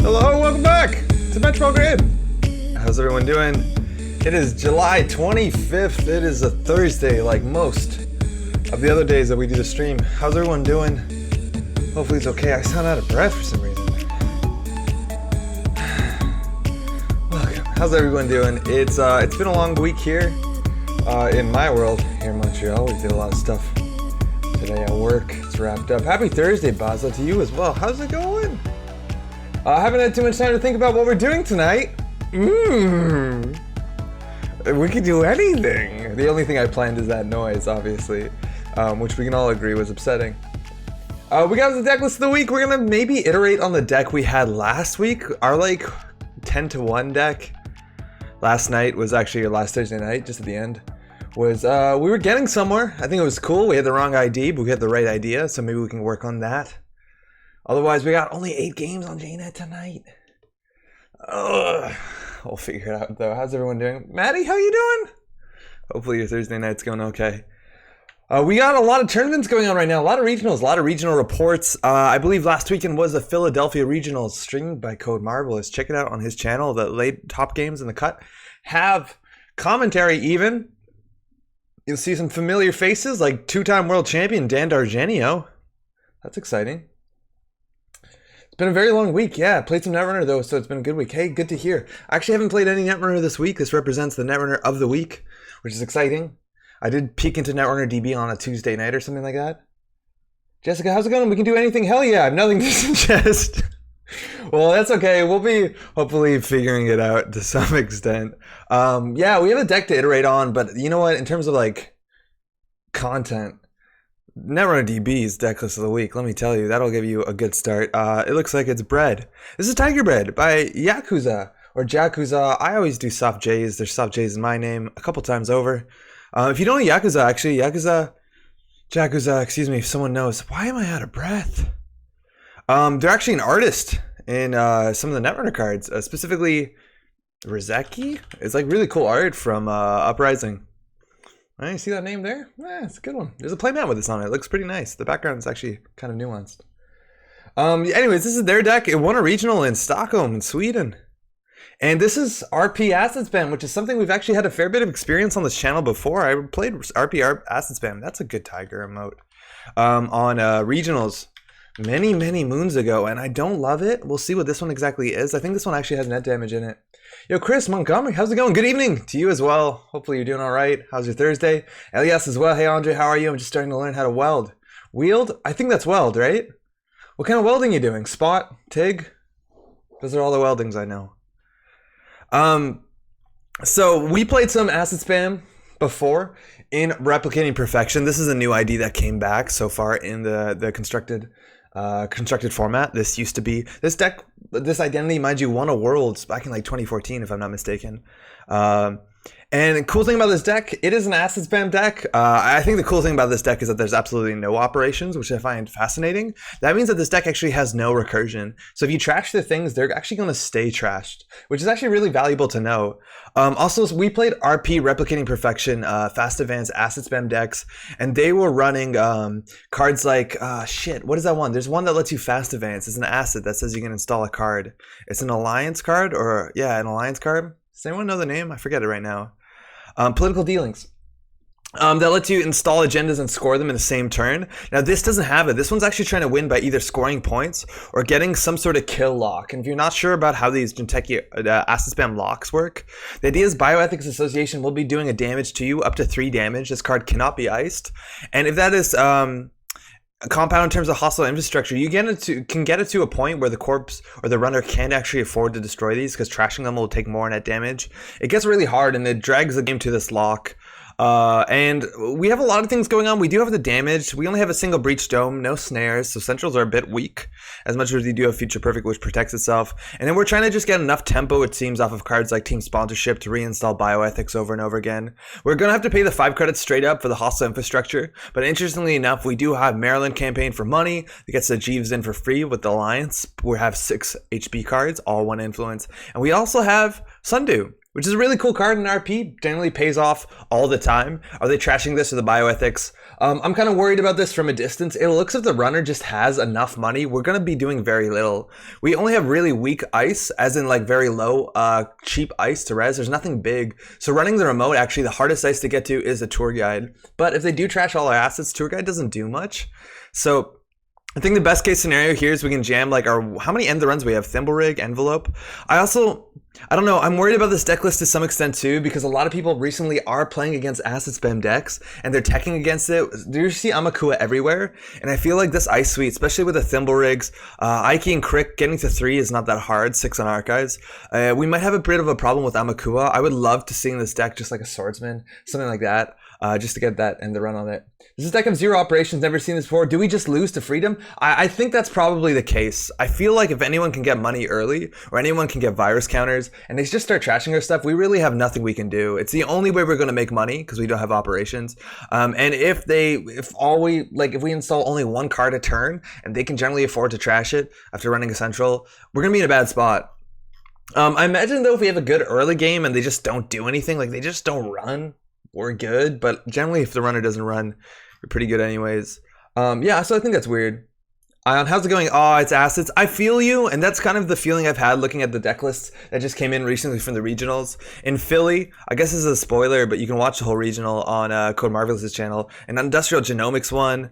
Hello, welcome back to Benchball Grid. How's everyone doing? It is July 25th. It is a Thursday, like most of the other days that we do the stream. How's everyone doing? Hopefully it's okay. I sound out of breath for some reason. Look, how's everyone doing? It's been a long week here in my world here in Montreal. We did a lot of stuff today at work. It's wrapped up. Happy Thursday, Baza, to you as well. How's it going? I haven't had too much time to think about what we're doing tonight. We could do anything. The only thing I planned is that noise, obviously, which we can all agree was upsetting. We got the deck list of the week. We're gonna maybe iterate on the deck we had last week. Our like 10-1 deck last night was actually last Thursday night, just at the end. Was we were getting somewhere. I think it was cool. We had the wrong ID, but we had the right idea, so maybe we can work on that. Otherwise, we got only 8 games on JNet tonight. We'll figure it out, though. How's everyone doing? Maddie, how you doing? Hopefully your Thursday night's going okay. We got a lot of tournaments going on right now. A lot of regionals, a lot of regional reports. I believe last weekend was the Philadelphia Regionals, streamed by Code Marvelous. Check it out on his channel. The late top games in the cut have commentary even. You'll see some familiar faces like two-time world champion Dan D'Argenio. That's exciting. It's been a very long week. Yeah, played some Netrunner though, so it's been a good week. Hey, good to hear. I actually haven't played any Netrunner this week. This represents the Netrunner of the week, which is exciting. I did peek into Netrunner DB on a Tuesday night or something like that. Jessica, how's it going? We can do anything? Hell yeah, I have nothing to suggest. Well, that's okay. We'll be hopefully figuring it out to some extent. Yeah, we have a deck to iterate on, but you know what? In terms of like content, Netrunner DB's deck list of the week, let me tell you, that'll give you a good start. It looks like it's Bread. This is Tiger Bread by Yakuza, or Jakuza. I always do soft J's. There's soft J's in my name a couple times over. If you don't know Yakuza, actually, Jakuza, excuse me, if someone knows. Why am I out of breath? They're actually an artist in some of the Netrunner cards, specifically Rizeki. It's like really cool art from Uprising. Right, you see that name there? Yeah, it's a good one. There's a playmat with this on it. It looks pretty nice. The background is actually kind of nuanced. Anyways, this is their deck. It won a regional in Stockholm in Sweden. And this is RP Asset Spam, which is something we've actually had a fair bit of experience on this channel before. I played RP Asset Spam. That's a good Tiger emote. On regionals many moons ago, and I don't love it. We'll see what this one exactly is. I think this one actually has net damage in it. Yo, Chris Montgomery, how's it going? Good evening to you as well. Hopefully you're doing all right. How's your Thursday? Elias as well. Hey, Andre, how are you? I'm just starting to learn how to weld. Wield? I think that's weld, right? What kind of welding are you doing? Spot? TIG? Those are all the weldings I know. So we played some Acid Spam before in Replicating Perfection. This is a new ID that came back so far in the constructed format. This used to be this deck, this identity, mind you, won a Worlds back in like 2014 if I'm not mistaken. And the cool thing about this deck, it is an Acid Spam deck. I think the cool thing about this deck is that there's absolutely no operations, which I find fascinating. That means that this deck actually has no recursion. So if you trash the things, they're actually going to stay trashed, which is actually really valuable to know. Also, we played RP Replicating Perfection, Fast Advance Acid Spam decks, and they were running cards like, what is that one? There's one that lets you Fast Advance. It's an acid that says you can install a card. It's an Alliance card, or yeah, an Alliance card. Does anyone know the name? I forget it right now. Political Dealings. That lets you install agendas and score them in the same turn. Now, this doesn't have it. This one's actually trying to win by either scoring points or getting some sort of kill lock. And if you're not sure about how these Jinteki Acid Spam locks work, the idea is Bioethics Association will be doing a damage to you, up to 3 damage. This card cannot be iced. And if that is a compound in terms of hostile infrastructure, you can get it to a point where the corpse or the runner can't actually afford to destroy these because trashing them will take more net damage. It gets really hard and it drags the game to this lock. And we have a lot of things going on. We do have the damage. We only have a single Breach Dome, no snares, so Centrals are a bit weak, as much as we do have Future Perfect, which protects itself. And then we're trying to just get enough tempo, it seems, off of cards like Team Sponsorship to reinstall Bioethics over and over again. We're going to have to pay the 5 credits straight up for the hostile infrastructure, but interestingly enough, we do have Maryland Campaign for money that gets the Jeeves in for free with the Alliance. We have 6 HB cards, all 1 influence. And we also have Sundew, which is a really cool card in RP. Generally pays off all the time. Are they trashing this or the bioethics? I'm kind of worried about this from a distance. It looks as if the runner just has enough money. We're going to be doing very little. We only have really weak ice, as in like very low, cheap ice to res. There's nothing big. So running the remote, actually, the hardest ice to get to is a tour guide. But if they do trash all our assets, tour guide doesn't do much. So I think the best case scenario here is we can jam like how many end the runs we have? Thimble Rig, Envelope. I don't know, I'm worried about this deck list to some extent too, because a lot of people recently are playing against acid spam decks and they're teching against it. You see Amakua everywhere, and I feel like this Ice Suite, especially with the Thimble Rigs, Ike and Crick getting to 3 is not that hard, 6 on Archives. We might have a bit of a problem with Amakua. I would love to see in this deck just like a Swordsman, something like that, just to get that and the run on it. Does this deck have 0 operations? Never seen this before. Do we just lose to Freedom? I think that's probably the case. I feel like if anyone can get money early, or anyone can get virus counters, and they just start trashing our stuff, we really have nothing we can do. It's the only way we're going to make money, because we don't have operations. And if we install only 1 card a turn, and they can generally afford to trash it after running a central, we're going to be in a bad spot. I imagine though, if we have a good early game and they just don't do anything, like they just don't run, we're good. But generally, if the runner doesn't run, we're pretty good anyways. Yeah, so I think that's weird. Ion, how's it going? Oh, it's assets. I feel you, and that's kind of the feeling I've had looking at the deck lists that just came in recently from the regionals. In Philly, I guess this is a spoiler, but you can watch the whole regional on Code Marvelous' channel. And Industrial Genomics won.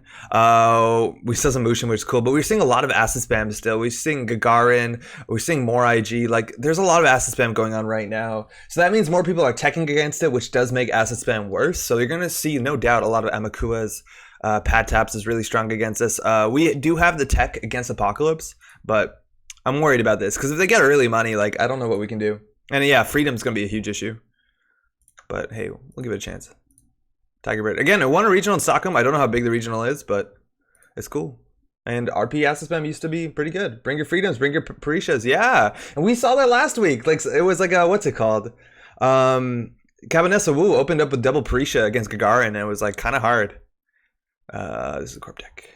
We saw some Mushin, which is cool, but we're seeing a lot of asset spam still. We're seeing Gagarin, we're seeing more IG. Like, there's a lot of asset spam going on right now. So that means more people are teching against it, which does make asset spam worse. So you're going to see, no doubt, a lot of Amakuas. Pad Taps is really strong against us. We do have the tech against Apocalypse, but I'm worried about this because if they get early money, like I don't know what we can do. And yeah, Freedom's gonna be a huge issue. But hey, we'll give it a chance. Tiger Bird again. I won a regional in Stockholm. I don't know how big the regional is, but it's cool. And RP asset spam used to be pretty good. Bring your freedoms, bring your Parishas. Yeah, and we saw that last week. Like it was like a, what's it called? Cabinessa Wu opened up with double Parisha against Gagarin, and it was like kind of hard. This is a corp deck.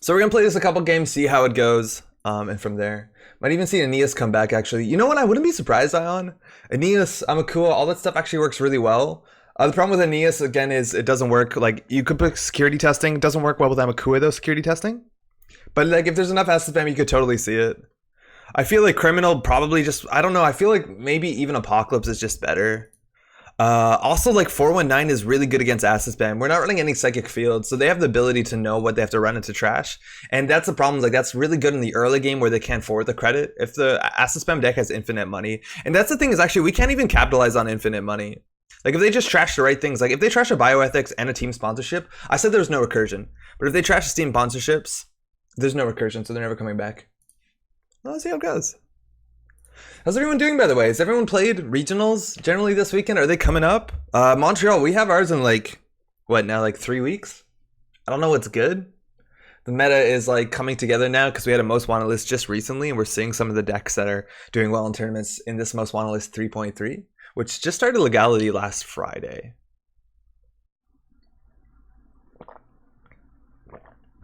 So we're gonna play this a couple games, see how it goes, and from there, might even see Aeneas come back. Actually, you know what? I wouldn't be surprised, Ion. Aeneas, Amakua, all that stuff actually works really well. The problem with Aeneas again is it doesn't work. Like you could put security testing, it doesn't work well with Amakua though. Security testing, but like if there's enough asset spam, you could totally see it. I feel like Criminal probably just, I don't know, I feel like maybe even Apocalypse is just better. Also, like 419 is really good against asset spam. We're not running any psychic fields, so they have the ability to know what they have to run into trash. And that's the problem, like that's really good in the early game where they can't forward the credit. If the asset spam deck has infinite money, and that's the thing is actually we can't even capitalize on infinite money. Like if they just trash the right things, like if they trash a bioethics and a team sponsorship, I said there's no recursion. But if they trash the team sponsorships, there's no recursion, so they're never coming back. Let's see how it goes. How's everyone doing, by the way? Has everyone played regionals generally this weekend? Are they coming up? Montreal, we have ours in like, what now, like 3 weeks? I don't know what's good. The meta is like coming together now because we had a most wanted list just recently, and we're seeing some of the decks that are doing well in tournaments in this most wanted list 3.3, which just started legality last Friday.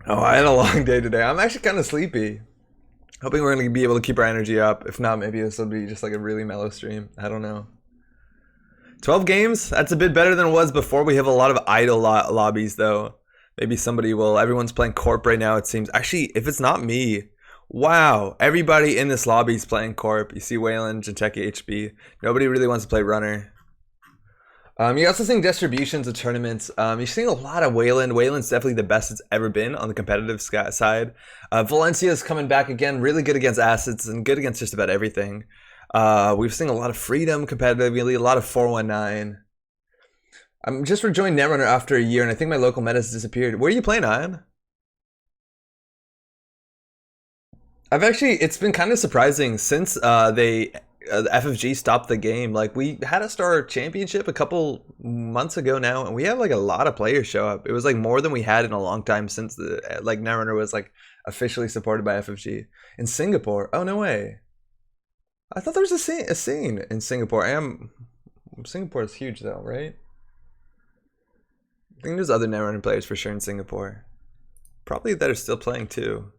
Oh, I had a long day today. I'm actually kind of sleepy. Hoping we're going to be able to keep our energy up. If not, maybe this will be just like a really mellow stream. I don't know. 12 games? That's a bit better than it was before. We have a lot of idle lobbies, though. Maybe somebody will. Everyone's playing Corp right now, it seems. Actually, if it's not me, wow. Everybody in this lobby is playing Corp. You see Wayland, Jinteki, HB. Nobody really wants to play Runner. You're also seeing distributions of tournaments. You're seeing a lot of Wayland. Wayland's definitely the best it's ever been on the competitive side. Valencia's coming back again, really good against assets and good against just about everything. We've seen a lot of Freedom competitively, a lot of 419. I'm just rejoined Netrunner after a year, and I think my local meta has disappeared. Where are you playing, Ion? It's been kind of surprising since the FFG stopped the game. Like we had a Star Championship a couple months ago now, and we have like a lot of players show up. It was like more than we had in a long time since the like Netrunner was like officially supported by FFG in Singapore. Oh no way! I thought there was a scene in Singapore. Singapore is huge though, right? I think there's other Netrunner players for sure in Singapore. Probably that are still playing too.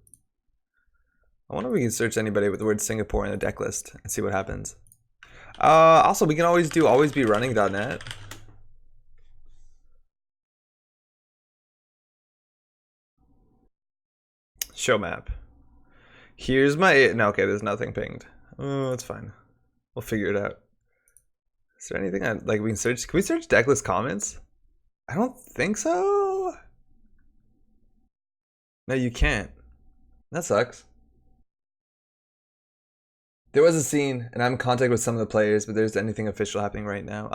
I wonder if we can search anybody with the word Singapore in the deck list and see what happens. Also, we can always do alwaysberunning.net. Show map. Here's my... No, okay, there's nothing pinged. Oh, that's fine. We'll figure it out. Is there anything like we can search? Can we search deck list comments? I don't think so. No, you can't. That sucks. There was a scene, and I'm in contact with some of the players, but there's anything official happening right now.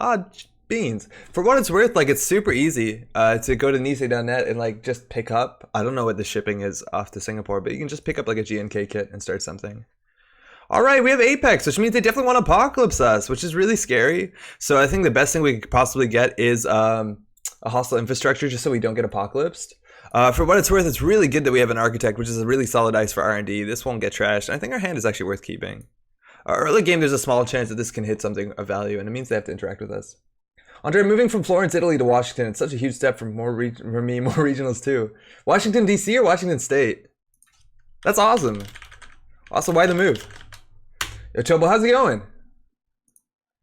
Beans. For what it's worth, like, it's super easy to go to Nisei.net and like just pick up. I don't know what the shipping is off to Singapore, but you can just pick up like a GNK kit and start something. All right, we have Apex, which means they definitely want to apocalypse us, which is really scary. So I think the best thing we could possibly get is a hostile infrastructure, just so we don't get apocalypsed. For what it's worth, it's really good that we have an architect, which is a really solid ice for R&D. This won't get trashed. I think our hand is actually worth keeping. Early game, there's a small chance that this can hit something of value, and it means they have to interact with us. Andre, moving from Florence, Italy to Washington, it's such a huge step for me, more regionals too. Washington, D.C. or Washington State? That's awesome. Also, why the move? Yo, Chobo, how's it going?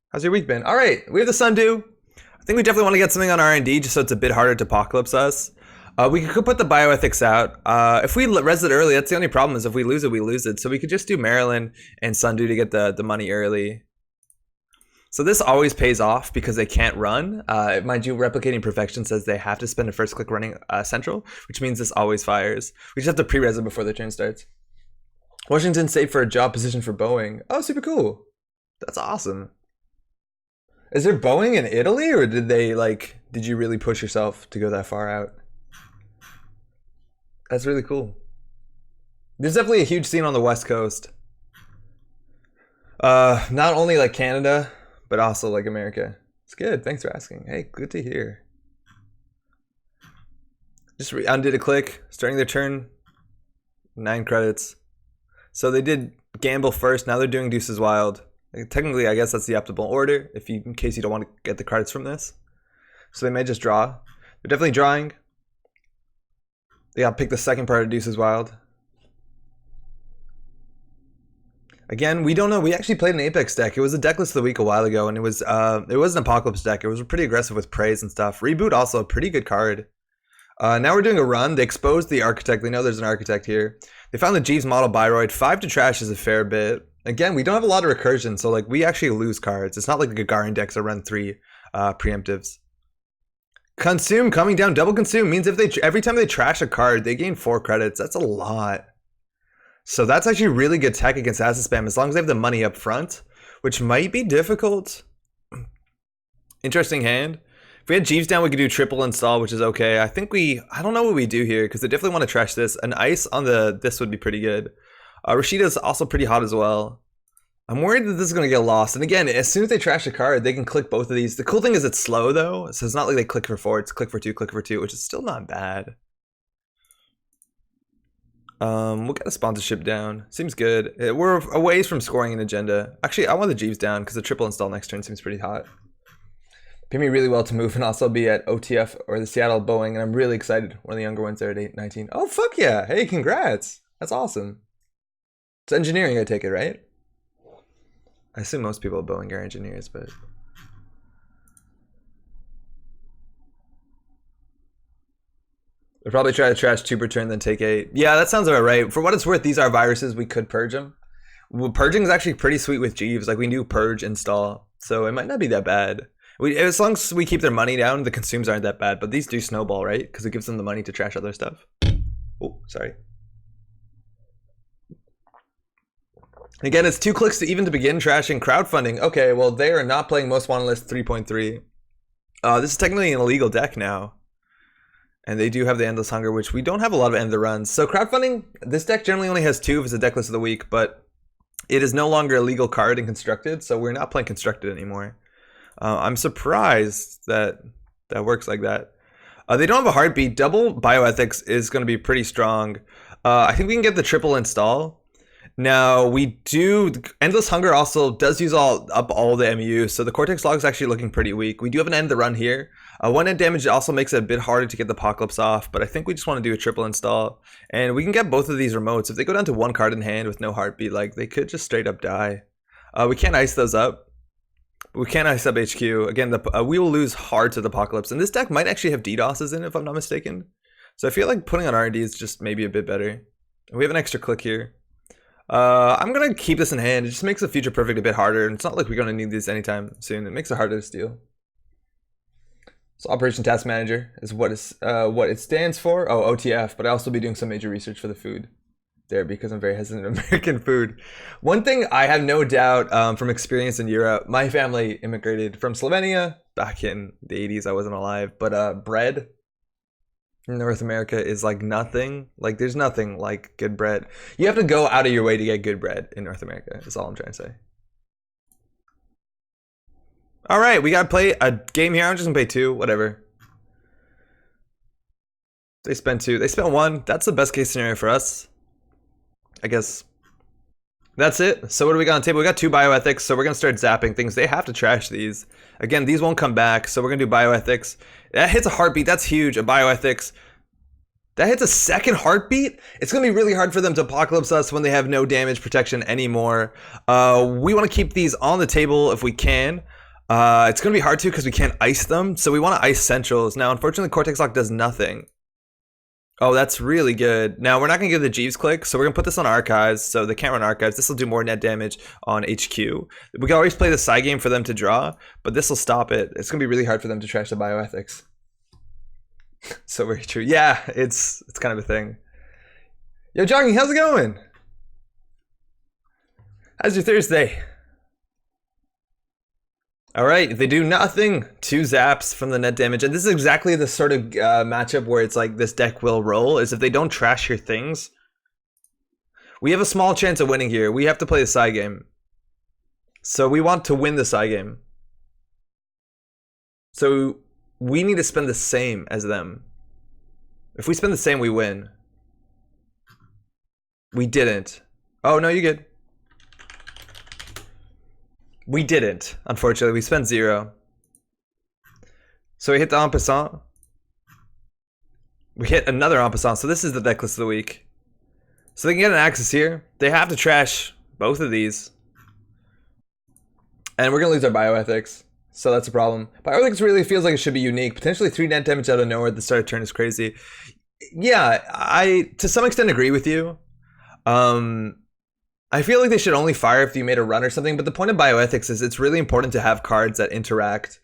How's your week been? All right, we have the Sundew. I think we definitely want to get something on R&D just so it's a bit harder to apocalypse us. We could put the bioethics out. If we res it early, that's the only problem is if we lose it, we lose it. So we could just do Maryland and Sundew to get the money early. So this always pays off because they can't run. Mind you, Replicating Perfection says they have to spend a first click running Central, which means this always fires. We just have to pre-res it before the turn starts. Washington State for a job position for Boeing. Oh, super cool. That's awesome. Is there Boeing in Italy, or did you really push yourself to go that far out? That's really cool. There's definitely a huge scene on the West Coast. Not only like Canada, but also like America. It's good. Thanks for asking. Hey, good to hear. Just undid a click, starting their turn. 9 credits. So they did gamble first. Now they're doing Deuces Wild. Like, technically, I guess that's the optimal order in case you don't want to get the credits from this. So they may just draw. They're definitely drawing. They got to pick the second part of Deuces Wild. Again, we don't know. We actually played an Apex deck. It was a deck list of the week a while ago, and it was an Apocalypse deck. It was pretty aggressive with praise and stuff. Reboot also a pretty good card. Now we're doing a run. They exposed the Architect. They know there's an Architect here. They found the Jeeves model Byroid. 5 to trash is a fair bit. Again, we don't have a lot of recursion, so like we actually lose cards. It's not like the Gagarin decks that run 3 preemptives. Consume coming down. Double consume means if every time they trash a card, they gain 4 credits. That's a lot. So that's actually really good tech against asset spam as long as they have the money up front, which might be difficult. Interesting hand. If we had Jeeves down, we could do triple install, which is okay. I don't know what we do here because they definitely want to trash this. An ice on this would be pretty good. Rashida's also pretty hot as well. I'm worried that this is going to get lost. And again, as soon as they trash a card, they can click both of these. The cool thing is it's slow though. So it's not like they click for 4, it's click for 2, which is still not bad. We'll get a sponsorship down. Seems good. We're a ways from scoring an agenda. Actually, I want the Jeeves down because the triple install next turn seems pretty hot. Pay me really well to move and also be at OTF or the Seattle Boeing, and I'm really excited. One of the younger ones there at 19. Oh, fuck yeah. Hey, congrats. That's awesome. It's engineering, I take it, right? I assume most people at Boeing are engineers, but... They'll probably try to trash 2 per turn, then take 8. Yeah, that sounds about right. For what it's worth, these are viruses. We could purge them. Well, purging is actually pretty sweet with Jeeves. Like, we do purge install, so it might not be that bad. As long as we keep their money down, the consumes aren't that bad. But these do snowball, right? Because it gives them the money to trash other stuff. Oh, sorry. Again, it's 2 clicks to even to begin trashing crowdfunding. Okay, well, they are not playing Most Wanted List 3.3. This is technically an illegal deck now. And they do have the Endless Hunger, which we don't have a lot of end the runs. So crowdfunding, this deck generally only has 2 if it's a deck list of the week, but it is no longer a legal card in Constructed, so we're not playing Constructed anymore. I'm surprised that that works like that. They don't have a heartbeat. Double bioethics is going to be pretty strong. I think we can get the triple install. Now we do. Endless Hunger also does use up all the MU, so the Cortex log is actually looking pretty weak. We do have an end the run here. One end damage also makes it a bit harder to get the Apocalypse off, but I think we just want to do a triple install, and we can get both of these remotes. If they go down to one card in hand with no heartbeat, like they could just straight up die. We can't ice those up. We can't ice up HQ again. We will lose hard to the Apocalypse, and this deck might actually have DDoSes in it if I'm not mistaken. So I feel like putting on R&D is just maybe a bit better. We have an extra click here. I'm gonna keep this in hand. It just makes the Future Perfect a bit harder, and it's not like we're gonna need this anytime soon. It makes it harder to steal. So Operation Task Manager is what it stands for. Oh, OTF, but I also be doing some major research for the food there because I'm very hesitant of American food. One thing I have no doubt from experience in Europe, my family immigrated from Slovenia back in the 80s. I wasn't alive, but bread in North America is like nothing. Like there's nothing like good bread. You have to go out of your way to get good bread in North America, is all I'm trying to say. All right, we gotta play a game here. I'm just gonna play 2, whatever. They spent 2, they spent 1. That's the best case scenario for us, I guess. That's it. So what do we got on the table? We got 2 bioethics, so we're gonna start zapping things. They have to trash these. Again, these won't come back, so we're gonna do bioethics. That hits a heartbeat, that's huge, a bioethics. That hits a second heartbeat? It's gonna be really hard for them to apocalypse us when they have no damage protection anymore. We wanna keep these on the table if we can. It's gonna be hard to because we can't ice them, so we wanna ice centrals. Now, unfortunately, Cortex Lock does nothing. Oh, that's really good. Now, we're not going to give the Jeeves click, so we're going to put this on Archives, so they can't run Archives. This will do more net damage on HQ. We can always play the side game for them to draw, but this will stop it. It's going to be really hard for them to trash the bioethics. So very true. Yeah, it's kind of a thing. Yo, Jogging, how's it going? How's your Thursday? All right, they do nothing. 2 zaps from the net damage. And this is exactly the sort of matchup where it's like this deck will roll, is if they don't trash your things. We have a small chance of winning here. We have to play the side game. So we want to win the side game. So we need to spend the same as them. If we spend the same, we win. We didn't. Oh, no, you're good. We didn't, unfortunately. We spent 0. So we hit the en passant. We hit another en passant. So this is the deck list of the week. So they can get an Axis here. They have to trash both of these. And we're going to lose our bioethics. So that's a problem. Bioethics really feels like it should be unique. Potentially 3 net damage out of nowhere at the start of turn is crazy. Yeah, I to some extent agree with you. I feel like they should only fire if you made a run or something, but the point of bioethics is it's really important to have cards that interact,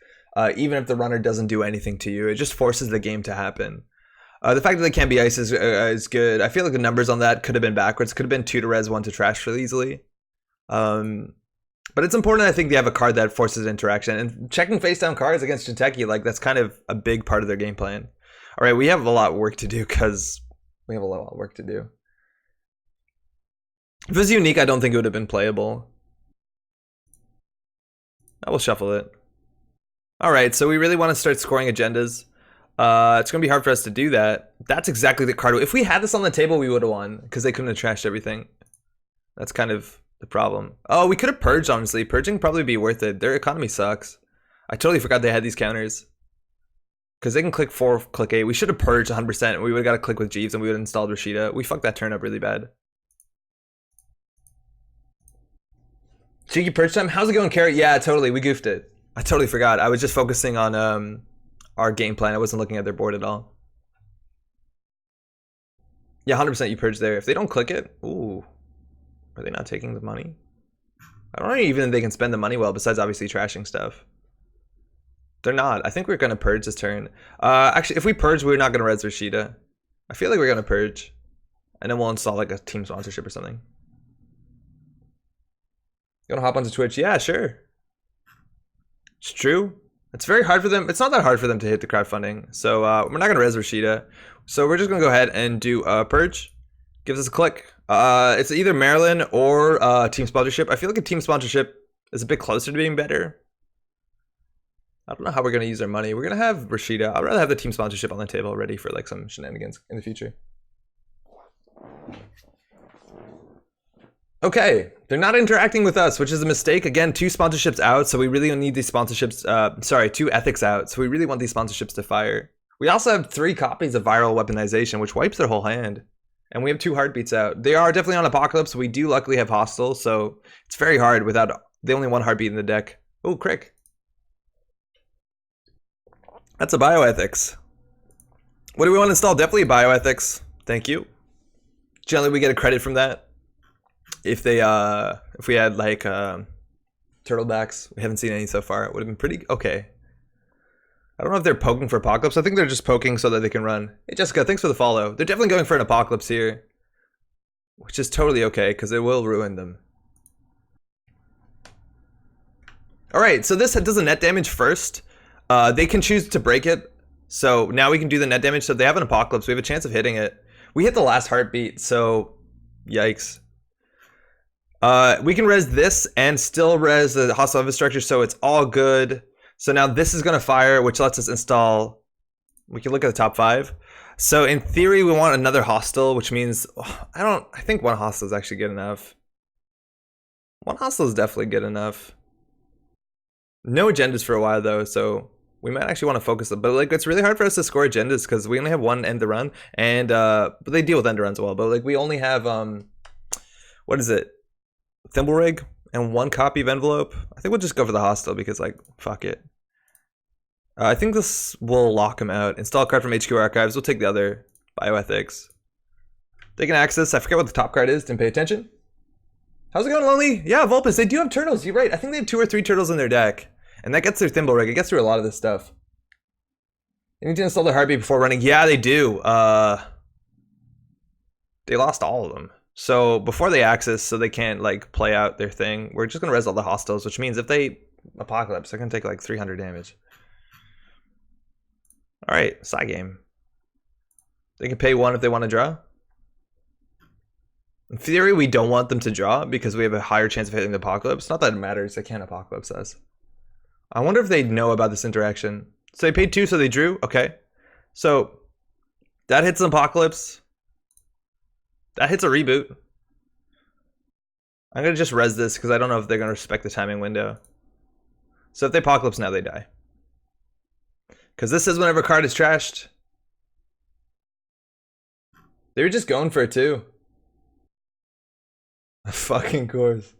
even if the runner doesn't do anything to you. It just forces the game to happen. The fact that they can't be ice is good. I feel like the numbers on that could have been backwards. Could have been 2 to res, 1 to trash really easily. But it's important, I think, they have a card that forces interaction. And checking face down cards against Jinteki, like that's kind of a big part of their game plan. All right, we have a lot of work to do because we have a lot of work to do. If it was unique, I don't think it would have been playable. I will shuffle it. All right, so we really want to start scoring agendas. It's going to be hard for us to do that. That's exactly the card. If we had this on the table, we would have won because they couldn't have trashed everything. That's kind of the problem. Oh, we could have purged, honestly. Purging probably be worth it. Their economy sucks. I totally forgot they had these counters. Because they can click 4, click 8. We should have purged 100%. We would have got to click with Jeeves and we would have installed Rashida. We fucked that turn up really bad. Cheeky purge time. How's it going, Carrot? Yeah, totally. We goofed it. I totally forgot. I was just focusing on our game plan. I wasn't looking at their board at all. Yeah, 100% you purge there. If they don't click it, ooh, are they not taking the money? I don't even think they can spend the money well, besides obviously trashing stuff. They're not. I think we're going to purge this turn. Actually, if we purge, we're not going to res Rashida. I feel like we're going to purge. And then we'll install like a team sponsorship or something. You want to hop onto Twitch? Yeah, sure. It's true. It's very hard for them. It's not that hard for them to hit the crowdfunding. So we're not going to res Rashida. So we're just going to go ahead and do purge. Gives us a click. It's either Maryland or team sponsorship. I feel like a team sponsorship is a bit closer to being better. I don't know how we're going to use our money. We're going to have Rashida. I'd rather have the team sponsorship on the table ready for like some shenanigans in the future. Okay, they're not interacting with us, which is a mistake. Again, 2 sponsorships out, so we really need these sponsorships. Sorry, 2 ethics out, so we really want these sponsorships to fire. We also have 3 copies of viral weaponization, which wipes their whole hand. And we have 2 heartbeats out. They are definitely on Apocalypse. We do luckily have Hostile, so it's very hard without the only 1 heartbeat in the deck. Oh, Crick. That's a bioethics. What do we want to install? Definitely bioethics. Thank you. Generally, we get a credit from that. If they, if we had like turtlebacks, we haven't seen any so far. It would have been pretty okay. I don't know if they're poking for Apocalypse. I think they're just poking so that they can run. Hey, Jessica, thanks for the follow. They're definitely going for an Apocalypse here, which is totally okay because it will ruin them. All right, so this does a net damage first. They can choose to break it. So now we can do the net damage. So if they have an Apocalypse, we have a chance of hitting it. We hit the last heartbeat, so yikes. We can res this and still res the hostile infrastructure, so it's all good. So now this is going to fire, which lets us install. We can look at the top 5. So in theory, we want another hostile, which means I think 1 hostile is actually good enough. 1 hostile is definitely good enough. No agendas for a while though, so we might actually want to focus them. But like, it's really hard for us to score agendas because we only have 1 end to run, and but they deal with end to runs well. But like, we only have what is it? Thimble rig and 1 copy of envelope. I think we'll just go for the hostile because like, fuck it. I think this will lock him out. Install a card from HQ Archives. We'll take the other bioethics. They can access. I forget what the top card is. Didn't pay attention. How's it going, Lonely? Yeah, Vulpus. They do have turtles. You're right. I think they have 2 or 3 turtles in their deck, and that gets their thimble rig. It gets through a lot of this stuff. They need to install their heartbeat before running. Yeah, they do. They lost all of them. So before they access, so they can't like play out their thing, we're just gonna res all the hostiles, which means if they Apocalypse, they're gonna take like 300 damage. All right, side game. They can pay 1 if they want to draw. In theory, we don't want them to draw because we have a higher chance of hitting the Apocalypse. Not that it matters, they can't Apocalypse us. I wonder if they know about this interaction. So they paid 2, so they drew. Okay, so that hits an Apocalypse. That hits a reboot. I'm gonna just res this because I don't know if they're gonna respect the timing window. So if they Apocalypse now, they die. Because this is whenever a card is trashed. They were just going for it too. Fucking course.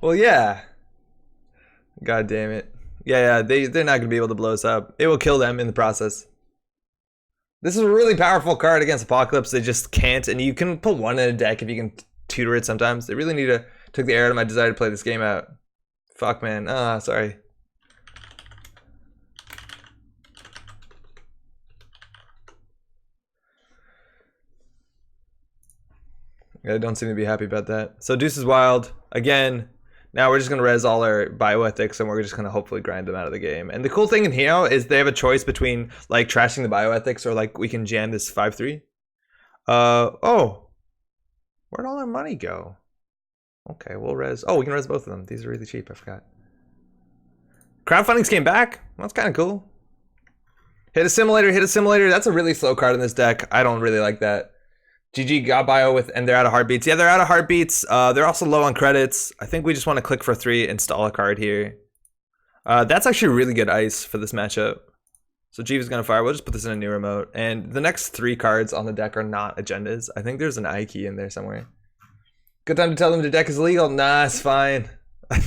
Well, yeah. God damn it. Yeah, they're not gonna be able to blow us up. It will kill them in the process. This is a really powerful card against Apocalypse. They just can't, and you can put 1 in a deck if you can tutor it sometimes. They really need to take the air out of my desire to play this game out. Fuck, man. Sorry. I don't seem to be happy about that. So Deuce is Wild. Again, now we're just going to res all our bioethics and we're just going to hopefully grind them out of the game. And the cool thing in here is they have a choice between like trashing the bioethics or like we can jam this 5-3. Oh. Where'd all our money go? Okay, we'll res. Oh, we can res both of them. These are really cheap. I forgot. Crowdfundings came back. Well, that's kind of cool. Hit a simulator, hit a simulator. That's a really slow card in this deck. I don't really like that. GG got bio with, and they're out of heartbeats. Yeah, they're out of heartbeats. They're also low on credits. I think we just want to click for 3, install a card here. That's actually really good ice for this matchup. So Jeev is going to fire. We'll just put this in a new remote. And the next 3 cards on the deck are not agendas. I think there's an I key in there somewhere. Good time to tell them the deck is illegal. Nah, it's fine. I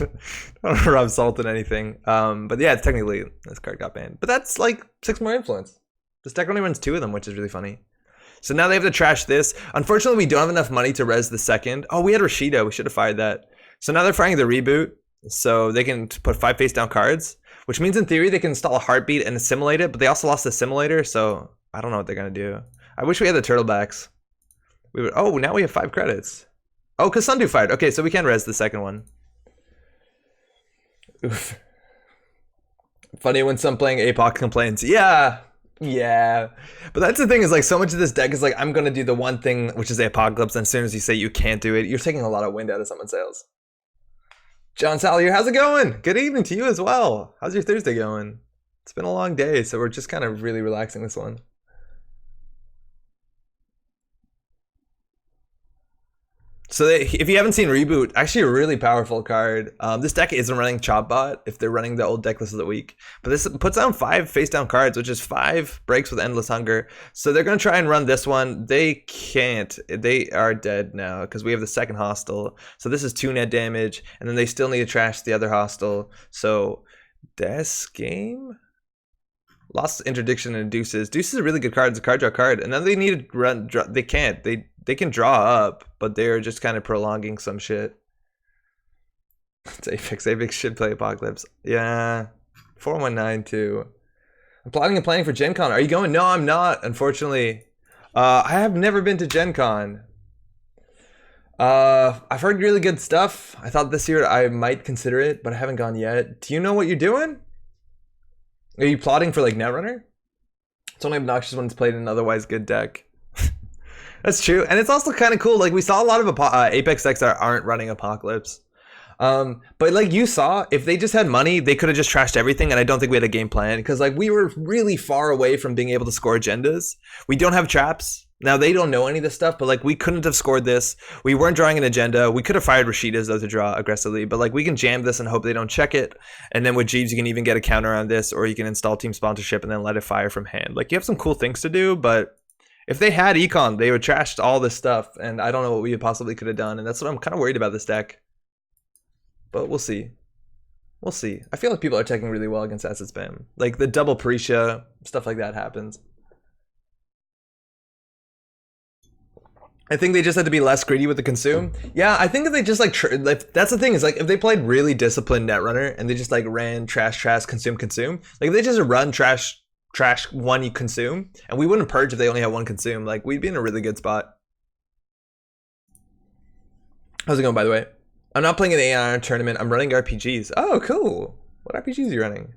don't rub salt in anything. But yeah, technically this card got banned. But that's like 6 more influence. This deck only runs 2 of them, which is really funny. So now they have to trash this. Unfortunately, we don't have enough money to res the second. Oh, we had Rashida. We should have fired that. So now they're firing the reboot. So they can put 5 face down cards, which means in theory they can install a heartbeat and assimilate it, but they also lost the simulator, so I don't know what they're gonna do. I wish we had the turtlebacks. We would. Oh, now we have 5 credits. Oh, because Sundew fired. Okay, so we can res the second one. Oof. Funny when some playing APOC complains. Yeah. Yeah, but that's the thing is like so much of this deck is like I'm gonna do the one thing which is the Apocalypse, and as soon as you say you can't do it, you're taking a lot of wind out of someone's sails. John Sallier, how's it going? Good evening to you as well. How's your Thursday going? It's been a long day, so we're just kind of really relaxing this one. So if you haven't seen Reboot, actually a really powerful card. This deck isn't running Chop Bot if they're running the old deck list of the week. But this puts down 5 face down cards, which is 5 breaks with Endless Hunger. So they're going to try and run this one. They can't. They are dead now because we have the second hostile. So this is 2 net damage. And then they still need to trash the other hostile. So this game... Lost Interdiction and Deuces. Deuces is a really good card. It's a card draw card. And then they need to run... They can't. They can draw up, but they're just kind of prolonging some shit. It's Apex. Apex should play Apocalypse. Yeah. 419 too. I'm plotting and planning for Gen Con. Are you going? No, I'm not, unfortunately. I have never been to Gen Con. I've heard really good stuff. I thought this year I might consider it, but I haven't gone yet. Do you know what you're doing? Are you plotting for like Netrunner? It's only obnoxious when it's played in an otherwise good deck. That's true, and it's also kind of cool. Like we saw a lot of Apex decks that aren't running Apocalypse, but like you saw, if they just had money, they could have just trashed everything. And I don't think we had a game plan because like we were really far away from being able to score agendas. We don't have traps now. They don't know any of this stuff, but like we couldn't have scored this. We weren't drawing an agenda. We could have fired Rashida's though to draw aggressively, but like we can jam this and hope they don't check it. And then with Jeeves, you can even get a counter on this, or you can install team sponsorship and then let it fire from hand. Like you have some cool things to do, but. If they had Econ, they would trashed all this stuff, and I don't know what we possibly could have done, and that's what I'm kind of worried about this deck. But we'll see. We'll see. I feel like people are checking really well against Acid Spam. Like the double Parisha, stuff like that happens. I think they just had to be less greedy with the consume. Yeah, I think if they just like, that's the thing is like if they played really disciplined Netrunner and they just like ran trash, consume. Like if they just run trash one you consume, and we wouldn't purge if they only had one consume. Like we'd be in a really good spot. How's it going, by the way? I'm not playing an AI tournament. I'm running RPGs. Oh, cool. What RPGs are you running?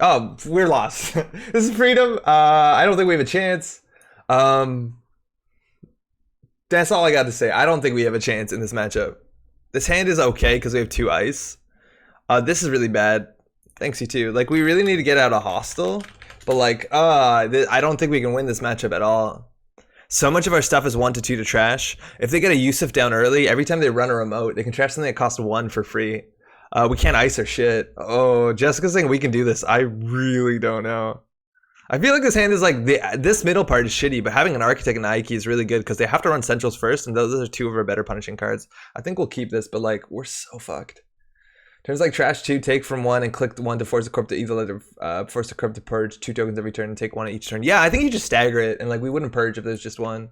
Oh, we're lost. This is Freedom. I don't think we have a chance. That's all I got to say. I don't think we have a chance in this matchup. This hand is okay because we have 2 ice. This is really bad. Thanks, you too. Like we really need to get out a hostile. But like, I don't think we can win this matchup at all. So much of our stuff is 1 to 2 to trash. If they get a Yusuf down early, every time they run a remote, they can trash something that costs 1 for free. We can't ice our shit. Oh, Jessica's saying we can do this. I really don't know. I feel like this hand is like, this middle part is shitty, but having an Architect and Aiki is really good because they have to run Centrals first, and those are 2 of our better punishing cards. I think we'll keep this, but like, we're so fucked. Turns like trash 2, take from 1, and click 1 to force the corp to either force the corp to purge 2 tokens every turn and take 1 each turn. Yeah, I think you just stagger it, and like we wouldn't purge if there's just 1.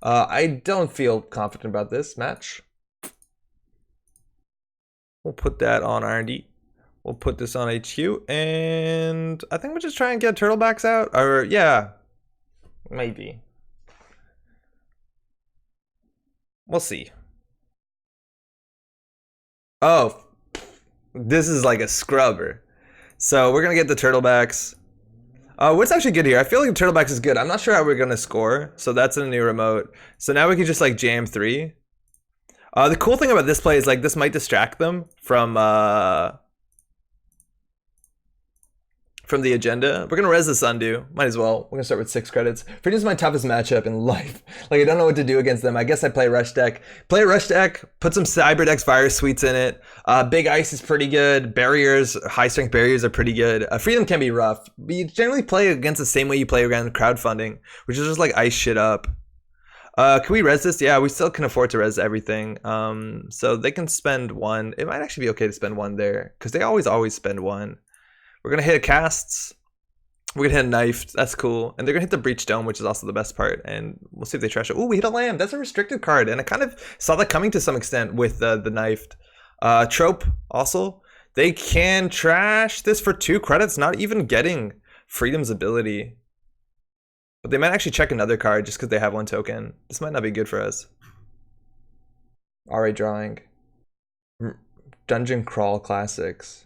I don't feel confident about this match. We'll put that on R&D. We'll put this on HQ, and I think we'll just try and get Turtlebacks out. Or yeah, maybe. We'll see. Oh. This is like a scrubber. So we're going to get the Turtlebacks. What's actually good here? I feel like the Turtlebacks is good. I'm not sure how we're going to score. So that's in a new remote. So now we can just like jam 3. The cool thing about this play is like this might distract them from the agenda. We're gonna res this undo. Might as well. We're gonna start with 6 credits. Freedom's my toughest matchup in life. Like I don't know what to do against them. I guess I play Rush deck. Play a Rush deck, put some Cyberdex Virus Suites in it. Big Ice is pretty good. Barriers, high strength barriers are pretty good. Freedom can be rough. But you generally play against the same way you play against crowdfunding, which is just like ice shit up. Can we res this? Yeah, we still can afford to res everything. So they can spend 1. It might actually be okay to spend 1 there, because they always spend 1. We're going to hit a casts. We're going to hit a knifed. That's cool. And they're going to hit the breach dome, which is also the best part. And we'll see if they trash it. Ooh, we hit a lamb. That's a restricted card. And I kind of saw that coming to some extent with the knifed. Trope also. They can trash this for 2 credits, not even getting Freedom's ability. But they might actually check another card just because they have 1 token. This might not be good for us. RA drawing. Dungeon Crawl Classics.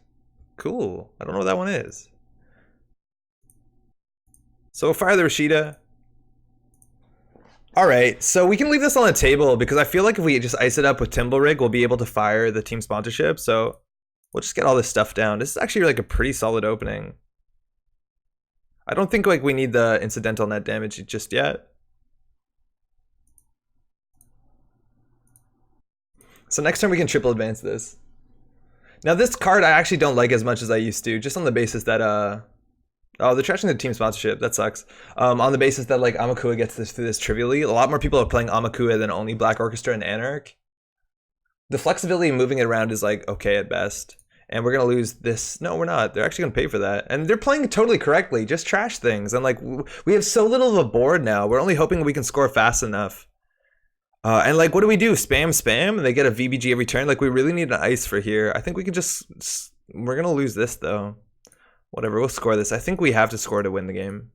Cool. I don't know what that one is. So we'll fire the Rashida. Alright, so we can leave this on the table because I feel like if we just ice it up with Timblerig, we'll be able to fire the team sponsorship. So we'll just get all this stuff down. This is actually like a pretty solid opening. I don't think like we need the incidental net damage just yet. So next turn we can triple advance this. Now this card I actually don't like as much as I used to, just on the basis that oh, they're trashing the team sponsorship. That sucks. On the basis that like Amakua gets this through this trivially. A lot more people are playing Amakua than only Black Orchestra and Anarch. The flexibility of moving it around is like okay at best. And we're gonna lose this. No, we're not. They're actually gonna pay for that. And they're playing totally correctly. Just trash things. And like we have so little of a board now. We're only hoping we can score fast enough. And like, what do we do? Spam, and they get a VBG every turn. Like, we really need an ice for here. I think we can just. We're gonna lose this though. Whatever, we'll score this. I think we have to score to win the game.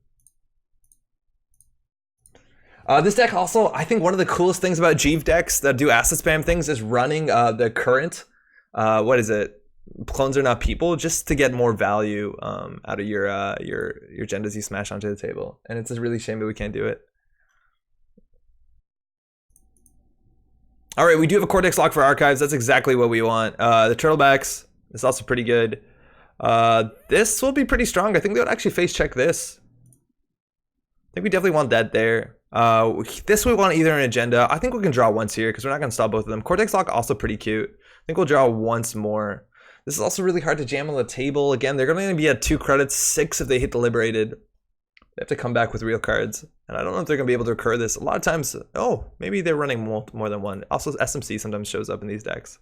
This deck also, I think one of the coolest things about Jeeve decks that do asset spam things is running the current. What is it? Clones are not people, just to get more value out of your agendas you smash onto the table. And it's a really shame that we can't do it. All right, we do have a Cortex lock for archives. That's exactly what we want. The Turtlebacks is also pretty good. This will be pretty strong. I think they would actually face check this. I think we definitely want that there. This we want either an agenda. I think we can draw once here because we're not going to stop both of them. Cortex lock also pretty cute. I think we'll draw once more. This is also really hard to jam on the table. Again, they're going to be at 2 credits, 6 if they hit deliberated. They have to come back with real cards. And I don't know if they're going to be able to recur this. A lot of times, oh, maybe they're running more than one. Also, SMC sometimes shows up in these decks.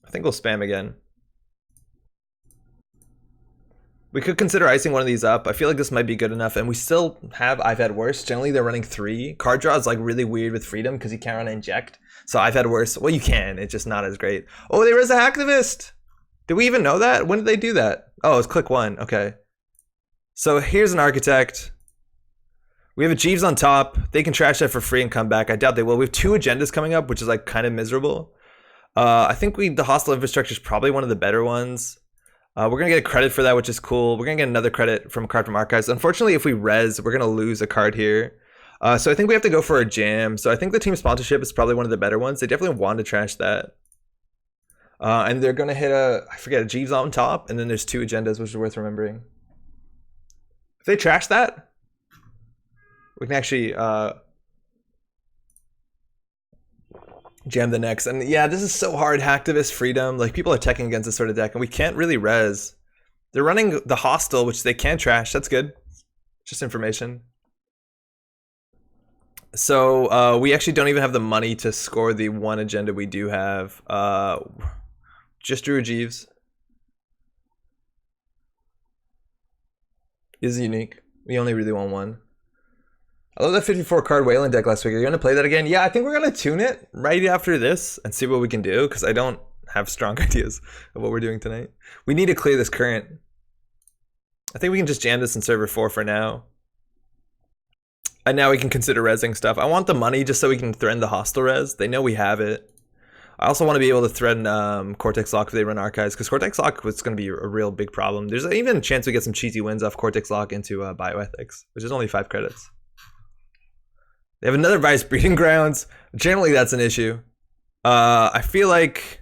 I think we'll spam again. We could consider icing one of these up. I feel like this might be good enough. And we still have I've Had Worse. Generally, they're running 3. Card draw is like really weird with Freedom because you can't run Inject. So I've Had Worse. Well, you can. It's just not as great. Oh, there is a Hacktivist. Did we even know that? When did they do that? Oh, it's click 1. Okay. So here's an Architect. We have a Jeeves on top. They can trash that for free and come back. I doubt they will. We have 2 agendas coming up, which is like kind of miserable. I think the hostile infrastructure is probably one of the better ones. We're going to get a credit for that, which is cool. We're going to get another credit from a card from Archives. Unfortunately, if we res, we're going to lose a card here. So I think we have to go for a jam. So I think the team sponsorship is probably one of the better ones. They definitely want to trash that. And they're going to hit I forget, a Jeeves on top. And then there's 2 agendas, which is worth remembering. If they trash that, we can actually jam the next. And yeah, this is so hard. Hacktivist, Freedom. Like, people are teching against this sort of deck, and we can't really res. They're running the hostile, which they can trash. That's good. Just information. So we actually don't even have the money to score the 1 agenda we do have. Just drew a Jeeves. Is unique. We only really want 1. I love that 54 card Wayland deck last week. Are you going to play that again? Yeah, I think we're going to tune it right after this and see what we can do, because I don't have strong ideas of what we're doing tonight. We need to clear this current. I think we can just jam this in server 4 for now. And now we can consider resing stuff. I want the money just so we can threaten the hostile res. They know we have it. I also want to be able to threaten Cortex Lock if they run Archives, because Cortex Lock is going to be a real big problem. There's even a chance we get some cheesy wins off Cortex Lock into Bioethics, which is only 5 credits. They have another Vice Breeding Grounds. Generally, that's an issue. I feel like...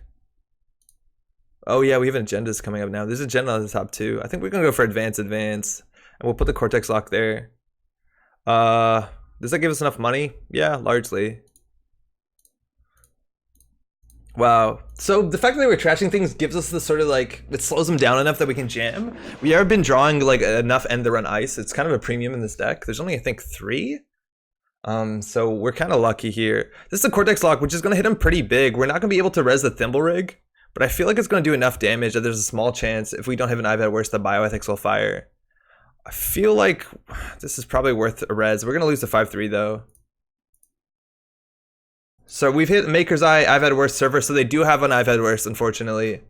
Oh yeah, we have agendas coming up now. There's an agenda on the top too. I think we're going to go for advance. And we'll put the Cortex Lock there. Does that give us enough money? Yeah, largely. Wow. So the fact that we're trashing things gives us the sort of like, it slows them down enough that we can jam. We have been drawing like enough end to run ice. It's kind of a premium in this deck. There's only, I think, 3. So we're kind of lucky here. This is a Cortex Lock, which is going to hit him pretty big. We're not going to be able to res the Thimble Rig, but I feel like it's going to do enough damage that there's a small chance if we don't have an I've Had Worse, the Bioethics will fire. I feel like this is probably worth a res. We're going to lose the 5-3 though. So we've hit Maker's Eye, I've Had Worse server, so they do have an I've Had Worse, unfortunately.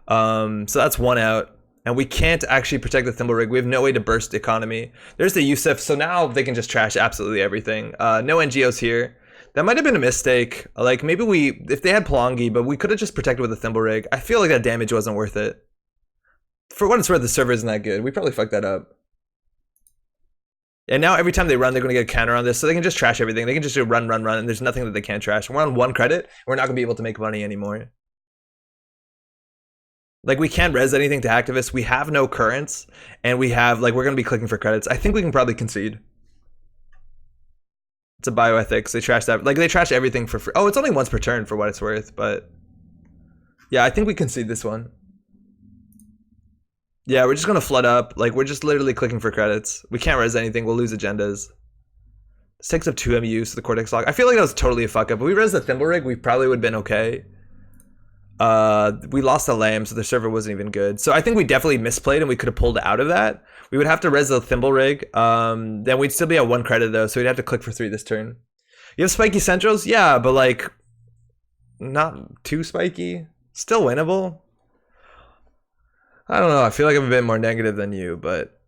So that's 1 out. And we can't actually protect the Thimble Rig. We have no way to burst economy. There's the Yusuf, so now they can just trash absolutely everything. No NGOs here. That might have been a mistake. Like, maybe if they had Pelongi, but we could have just protected with the Thimble Rig. I feel like that damage wasn't worth it. For what it's worth, the server isn't that good. We probably fucked that up. And now every time they run, they're going to get a counter on this, so they can just trash everything. They can just do run, and there's nothing that they can't trash. We're on 1 credit. We're not going to be able to make money anymore. Like, we can't res anything to activists. We have no currents, and we have, like, we're going to be clicking for credits. I think we can probably concede. It's a bioethics. They trash that. Like, they trash everything for free. Oh, it's only once per turn for what it's worth, but yeah, I think we concede this one. Yeah, we're just gonna flood up. Like, we're just literally clicking for credits. We can't res anything. We'll lose agendas. This takes up 2 MU, so the Cortex lock. I feel like that was totally a fuck up. If we res the Thimble Rig, we probably would have been okay. We lost the Lamb, so the server wasn't even good. So I think we definitely misplayed and we could have pulled out of that. We would have to res the Thimble Rig. Then we'd still be at 1 credit though, so we'd have to click for 3 this turn. You have spiky centrals? Yeah, but like, not too spiky. Still winnable. I don't know. I feel like I'm a bit more negative than you, but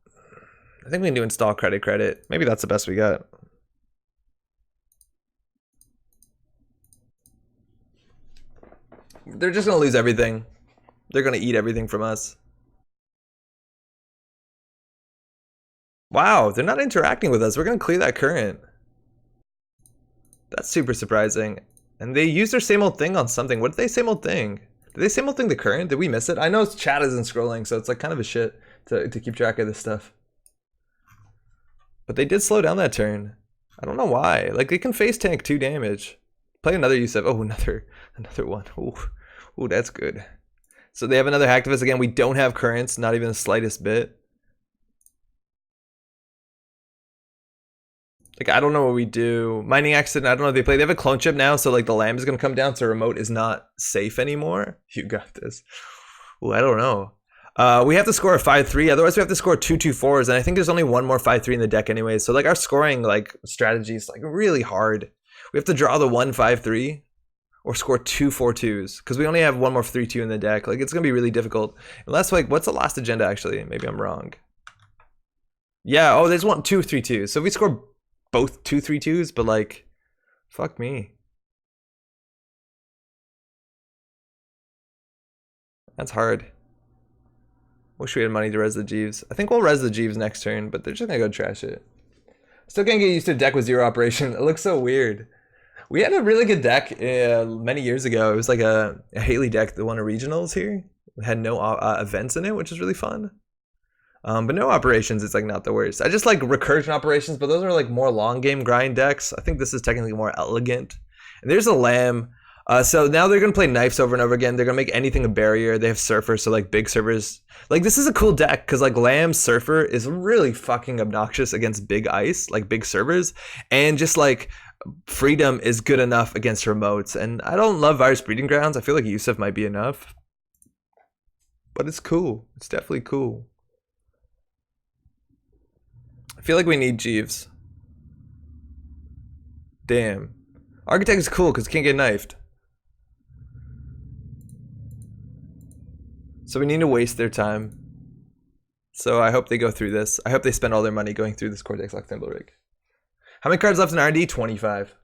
I think we can do install credit. Maybe that's the best we got. They're just going to lose everything. They're going to eat everything from us. Wow, they're not interacting with us. We're going to clear that current. That's super surprising. And they use their same old thing on something. What did they same old thing? Did they same old thing the current? Did we miss it? I know chat isn't scrolling, so it's like kind of a shit to keep track of this stuff. But they did slow down that turn. I don't know why. Like, they can face tank 2 damage. Play another Yusef. Oh, another one. Ooh, that's good. So they have another hacktivist again. We don't have currents, not even the slightest bit. Like, I don't know what we do. Mining accident, I don't know if they play. They have a clone chip now, so like the lamb is gonna come down, so remote is not safe anymore. You got this. Ooh, I don't know. We have to score a 5-3, otherwise we have to score 2 2-4s, and I think there's only one more 5-3 in the deck anyway. So like our scoring like strategy is like really hard. We have to draw the 1 5-3 or score 2 4-2s because we only have one more 3-2 in the deck. Like, it's gonna be really difficult. Unless, like, what's the last agenda actually? Maybe I'm wrong. Yeah, oh, there's 1 2 3-2. So if we score both 2 3-2s, but like, fuck me. That's hard. Wish we had money to res the Jeeves. I think we'll res the Jeeves next turn, but they're just gonna go trash it. Still can't get used to a deck with 0 operation. It looks so weird. We had a really good deck many years ago. It was like a Haley deck that won a regionals here. It had no events in it, which is really fun. But no operations, it's like not the worst. I just like recursion operations, but those are like more long game grind decks. I think this is technically more elegant. And there's a lamb. So now they're gonna play knives over and over again. They're gonna make anything a barrier. They have surfer, so like big servers. Like, this is a cool deck because like lamb surfer is really fucking obnoxious against big ice, like big servers, and just like freedom is good enough against remotes. And I don't love virus breeding grounds. I feel like Yusef might be enough, but it's cool. It's definitely cool. I feel like we need Jeeves. Damn. Architect is cool because it can't get knifed. So we need to waste their time. So I hope they go through this. I hope they spend all their money going through this Cortex Lock Thimble Rig. How many cards left in R&D? 25.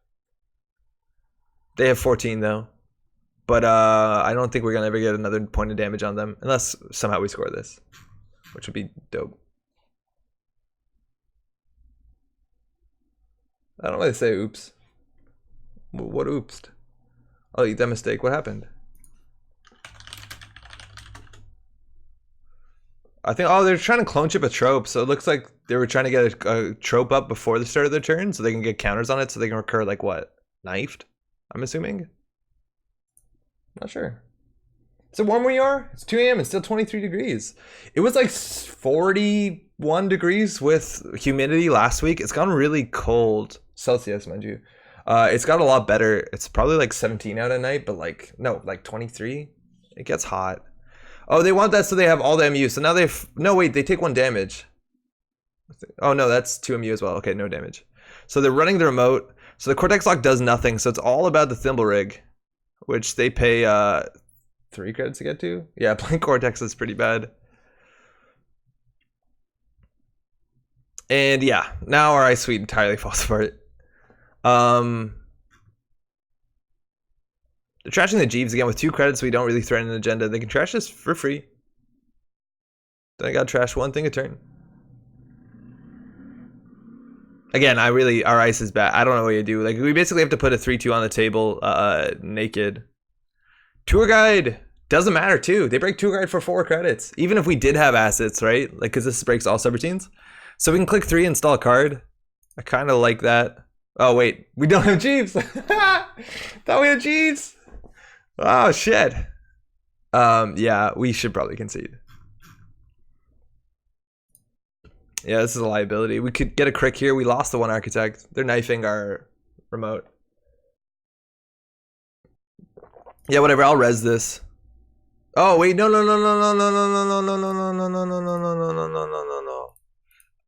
They have 14 though. But I don't think we're going to ever get another point of damage on them. Unless somehow we score this. Which would be dope. I don't know why they say oops. What oopsed? I'll eat that mistake. What happened? I think, oh, they're trying to clone chip a trope, so it looks like they were trying to get a trope up before the start of their turn, so they can get counters on it, so they can recur, like, what? Knifed? I'm assuming? Not sure. Is it warm where you are? It's 2 a.m. and still 23 degrees. It was like 41 degrees with humidity last week. It's gotten really cold. Celsius, mind you. It's got a lot better. It's probably like 17 out at night, but like, no, like 23. It gets hot. Oh, they want that so they have all the MU. So now they've... No, wait, they take 1 damage. Oh, no, that's 2 MU as well. Okay, no damage. So they're running the remote. So the Cortex Lock does nothing. So it's all about the Thimble Rig, which they pay 3 credits to get to. Yeah, playing Cortex is pretty bad. And yeah, now our Ice Suite entirely falls apart. They're trashing the Jeeves again with 2 credits, so we don't really threaten an agenda. They can trash this for free. Then I gotta trash 1 thing a turn. Again, our ice is bad. I don't know what you do. Like, we basically have to put a 3-2 on the table naked. Tour guide doesn't matter too. They break tour guide for 4 credits. Even if we did have assets, right? Like, because this breaks all subroutines. So we can click 3, install a card. I kind of like that. Oh wait, we don't have Jeeves. Thought we had Jeeves. Oh shit. Yeah, we should probably concede. Yeah, this is a liability. We could get a crick here. We lost the one architect. They're knifing our remote. Yeah, whatever. I'll res this. Oh wait, no.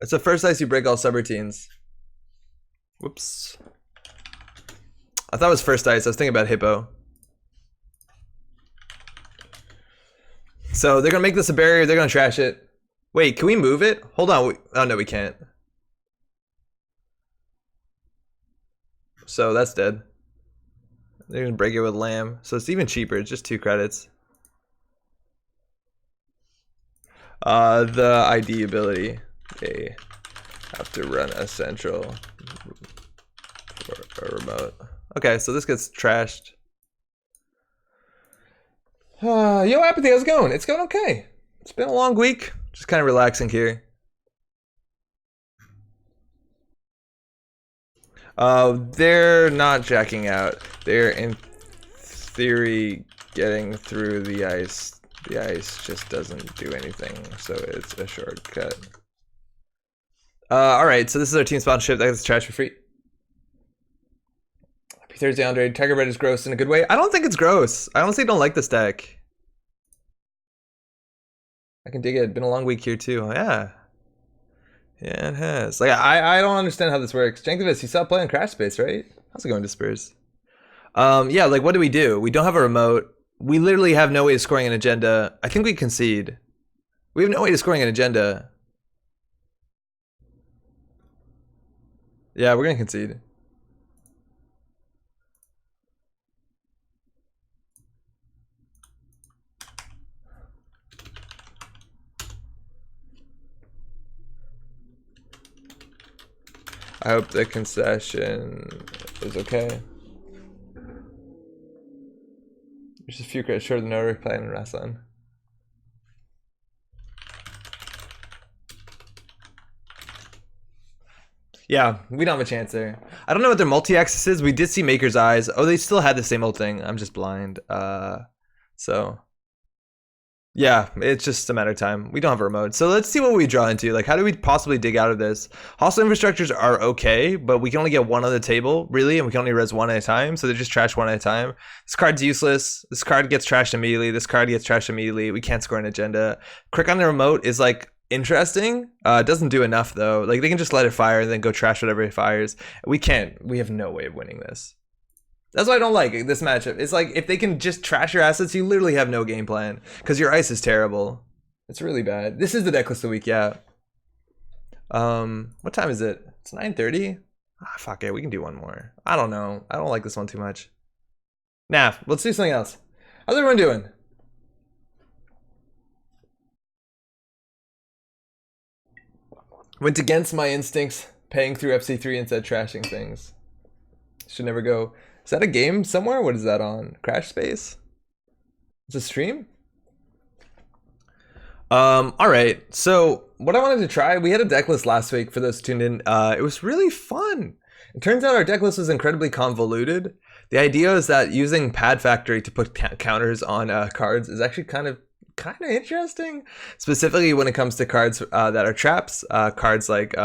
It's the first ice you break all subroutines. Whoops. I thought it was first ice. I was thinking about Hippo. So they're gonna make this a barrier. They're gonna trash it. Wait, can we move it? Hold on. Oh no, we can't. So that's dead. They're gonna break it with Lamb. So it's even cheaper. It's just 2 credits. The ID ability. They have to run a central for a remote. Okay, so this gets trashed. Yo, Apathy, how's it going? It's going okay. It's been a long week. Just kind of relaxing here. They're not jacking out. They're in theory getting through the ice. The ice just doesn't do anything, so it's a shortcut. Alright, so this is our team sponsorship. That gets trash for free. Happy Thursday, Andre. Tiger Bread is gross in a good way. I don't think it's gross. I honestly don't like this deck. I can dig it. Been a long week here too. Yeah. Yeah, it has. Like I don't understand how this works. Jankovic, you saw playing Crash Space, right? How's it going, Disperse? Yeah, like what do? We don't have a remote. We literally have no way of scoring an agenda. I think we concede. We have no way of scoring an agenda. Yeah, we're gonna concede. I hope the concession is okay. There's a few credits short of the notary playing in wrestling. Yeah, we don't have a chance there. I don't know what their multi-axis is. We did see Maker's Eyes. Oh, they still had the same old thing. I'm just blind. So yeah, it's just a matter of time. We don't have a remote. So let's see what we draw into. Like, how do we possibly dig out of this? Hostile infrastructures are okay, but we can only get one on the table, really, and we can only res one at a time. So they're just trash one at a time. This card's useless. This card gets trashed immediately. This card gets trashed immediately. We can't score an agenda. Crick on the remote is like interesting. It doesn't do enough though. Like they can just let it fire and then go trash whatever it fires. We can't. We have no way of winning this. That's why I don't like this matchup. It's like if they can just trash your assets, you literally have no game plan because your ice is terrible. It's really bad. This is the deck list of the week, yeah. What time is it? It's 9:30. Ah, fuck it. We can do one more. I don't know. I don't like this one too much. Nah, let's do something else. How's everyone doing? Went against my instincts, paying through FC3 instead trashing things. Should never go. Is that a game somewhere? What is that on? Crash Space? It's a stream? Alright, so what I wanted to try, we had a deck list last week for those tuned in. It was really fun. It turns out our deck list was incredibly convoluted. The idea is that using Pad Factory to put counters on cards is actually kind of interesting, specifically when it comes to cards that are traps, cards like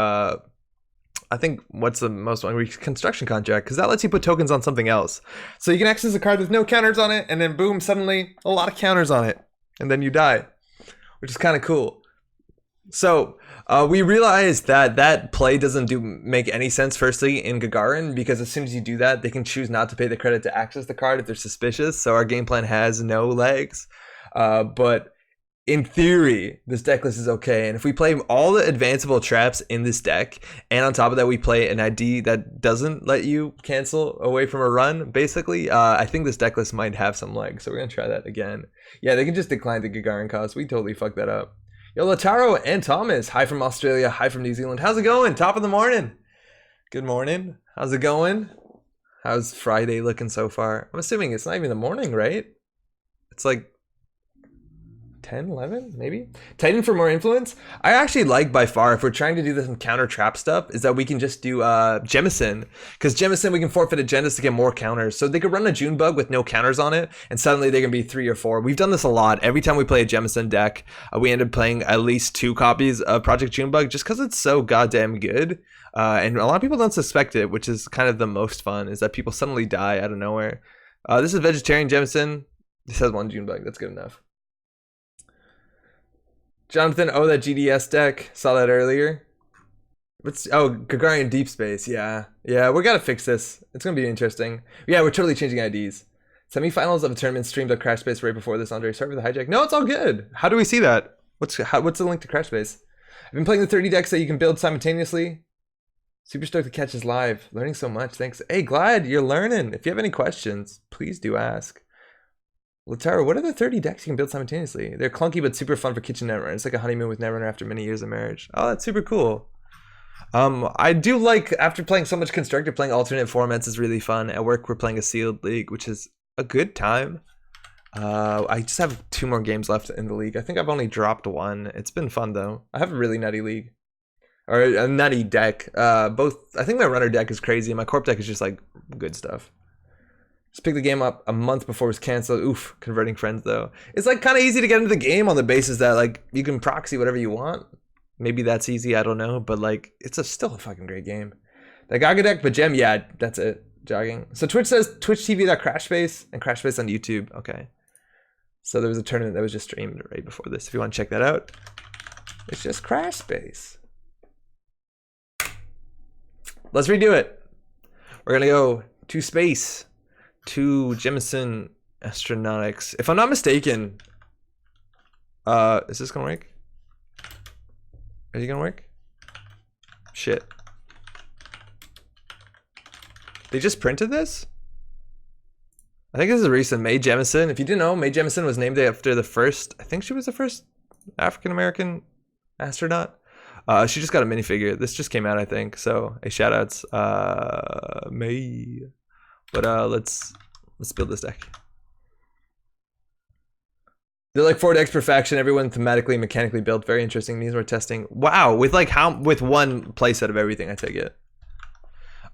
I think what's the most one? Construction Contract, because that lets you put tokens on something else. So you can access a card with no counters on it, and then boom, suddenly a lot of counters on it, and then you die, which is kind of cool. So we realized that that play doesn't make any sense, firstly, in Gagarin, because as soon as you do that, they can choose not to pay the credit to access the card if they're suspicious, so our game plan has no legs. But in theory, this deck list is okay, and if we play all the advanceable traps in this deck, and on top of that we play an ID that doesn't let you cancel away from a run, basically, I think this deck list might have some legs, so we're gonna try that again. Yeah, they can just decline the Gagarin cost. We totally fucked that up. Yo, Lataro and Thomas, hi from Australia, hi from New Zealand. How's it going? Top of the morning. Good morning. How's it going? How's Friday looking so far? I'm assuming it's not even the morning, right? It's like 10, 11, maybe? Titan for more influence? I actually like by far, if we're trying to do this in counter trap stuff, is that we can just do Jemison. Because Jemison, we can forfeit agendas to get more counters. So they could run a June bug with no counters on it, and suddenly they can be 3 or 4. We've done this a lot. Every time we play a Jemison deck, we end up playing at least 2 copies of Project Junebug just because it's so goddamn good. And a lot of people don't suspect it, which is kind of the most fun, is that people suddenly die out of nowhere. This is Vegetarian Jemison. This has 1 Junebug. That's good enough. Jonathan, oh, that GDS deck. Saw that earlier. Oh, Gagarin Deep Space. Yeah. Yeah, we gotta fix this. It's gonna be interesting. Yeah, we're totally changing IDs. Semifinals of a tournament streamed on Crash Space right before this, Andre. Sorry for the hijack. No, it's all good. How do we see that? What's the link to Crash Space? I've been playing the 30 decks that you can build simultaneously. Super stoked to catch us live. Learning so much. Thanks. Hey, glad you're learning. If you have any questions, please do ask. Latara, what are the 30 decks you can build simultaneously? They're clunky but super fun for kitchen Netrunner. It's like a honeymoon with Netrunner after many years of marriage. Oh, that's super cool. I do like, after playing so much Constructor, playing alternate formats is really fun. At work, we're playing a sealed league, which is a good time. I just have 2 more games left in the league. I think I've only dropped 1. It's been fun, though. I have a really nutty league. Or a nutty deck. Both, I think my runner deck is crazy, and my corp deck is just, like, good stuff. Just pick the game up a month before it was canceled. Oof, converting friends though. It's like kind of easy to get into the game on the basis that like you can proxy whatever you want. Maybe that's easy, I don't know. But like, it's still a fucking great game. That Gaga deck, but Gem, yeah, that's it. Jogging. So Twitch says Twitch TV.crashbase and Crashbase on YouTube. Okay. So there was a tournament that was just streamed right before this. If you want to check that out, it's just Crashbase. Let's redo it. We're going to go to space. To Jemison Astronautics. If I'm not mistaken, is this gonna work? Is it gonna work? Shit. They just printed this? I think this is recent. Mae Jemison. If you didn't know, Mae Jemison was named after the first, I think she was the first African-American astronaut. She just got a minifigure. This just came out, I think. So, hey, shout outs. Mae. But let's build this deck. They're like 4 decks per faction, everyone thematically, mechanically built. Very interesting. These we're testing. Wow, with like with 1 playset of everything, I take it.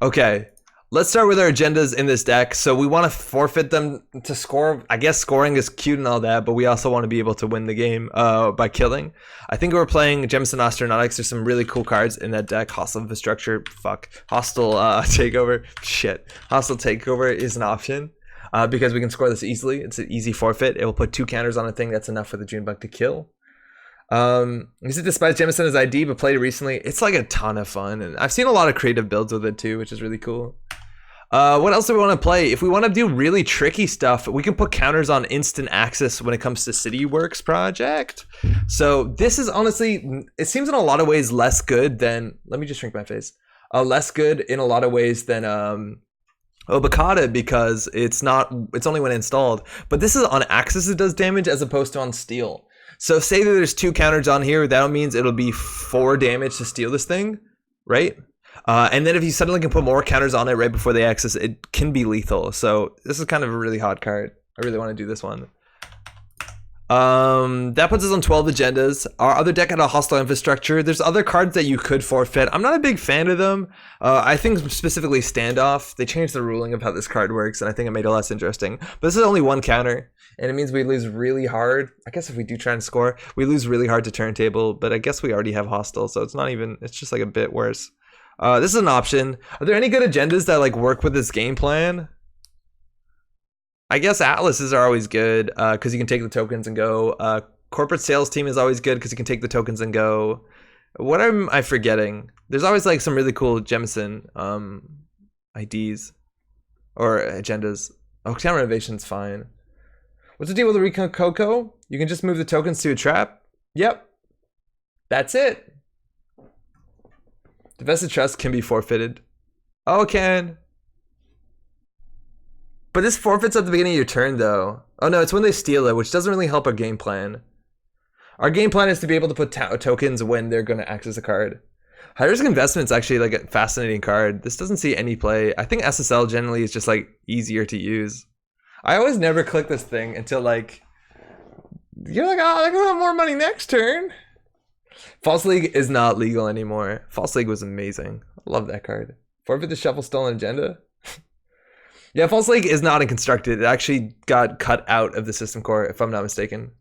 Okay. Let's start with our agendas in this deck. So we want to forfeit them to score. I guess scoring is cute and all that, but we also want to be able to win the game by killing. I think we're playing Jemison Astronautics. There's some really cool cards in that deck. Hostile Infrastructure. Fuck. Hostile Takeover. Shit. Hostile Takeover is an option because we can score this easily. It's an easy forfeit. It will put 2 counters on a thing. That's enough for the Junebug to kill. Is it despite Jemison as ID but played it recently? It's like a ton of fun, and I've seen a lot of creative builds with it too, which is really cool. What else do we want to play? If we want to do really tricky stuff, we can put counters on instant access when it comes to City Works project. So this is honestly, it seems in a lot of ways less good than, let me just shrink my face, less good in a lot of ways than Obakata, because it's only when installed, but this is on access it does damage as opposed to on steal. So say that there's 2 counters on here, that means it'll be 4 damage to steal this thing, right? And then if you suddenly can put more counters on it right before they access, it can be lethal. So this is kind of a really hot card. I really want to do this one. That puts us on 12 agendas. Our other deck had a Hostile Infrastructure. There's other cards that you could forfeit. I'm not a big fan of them. I think specifically Standoff. They changed the ruling of how this card works, and I think it made it less interesting. But this is only 1 counter, and it means we lose really hard. I guess if we do try and score, we lose really hard to turntable, but I guess we already have Hostile, so it's not even, it's just like a bit worse. This is an option. Are there any good agendas that like work with this game plan? I guess Atlases are always good because you can take the tokens and go. Corporate Sales Team is always good because you can take the tokens and go. What am I forgetting? There's always like some really cool Jemison IDs or agendas. Oh, Town Renovation's fine. What's the deal with the Recon Coco? You can just move the tokens to a trap? Yep. That's it. Divested Trust can be forfeited. Oh, it can. But this forfeits at the beginning of your turn, though. Oh, no, it's when they steal it, which doesn't really help our game plan. Our game plan is to be able to put tokens when they're going to access a card. High Risk Investment's actually like a fascinating card. This doesn't see any play. I think SSL generally is just like easier to use. I always never click this thing until like You're like, oh, they're gonna have more money next turn. False League is not legal anymore. False League was amazing. I love that card. Forfeit the Shuffle Stolen Agenda. Yeah, False League is not in Constructed. It actually got cut out of the system core, if I'm not mistaken.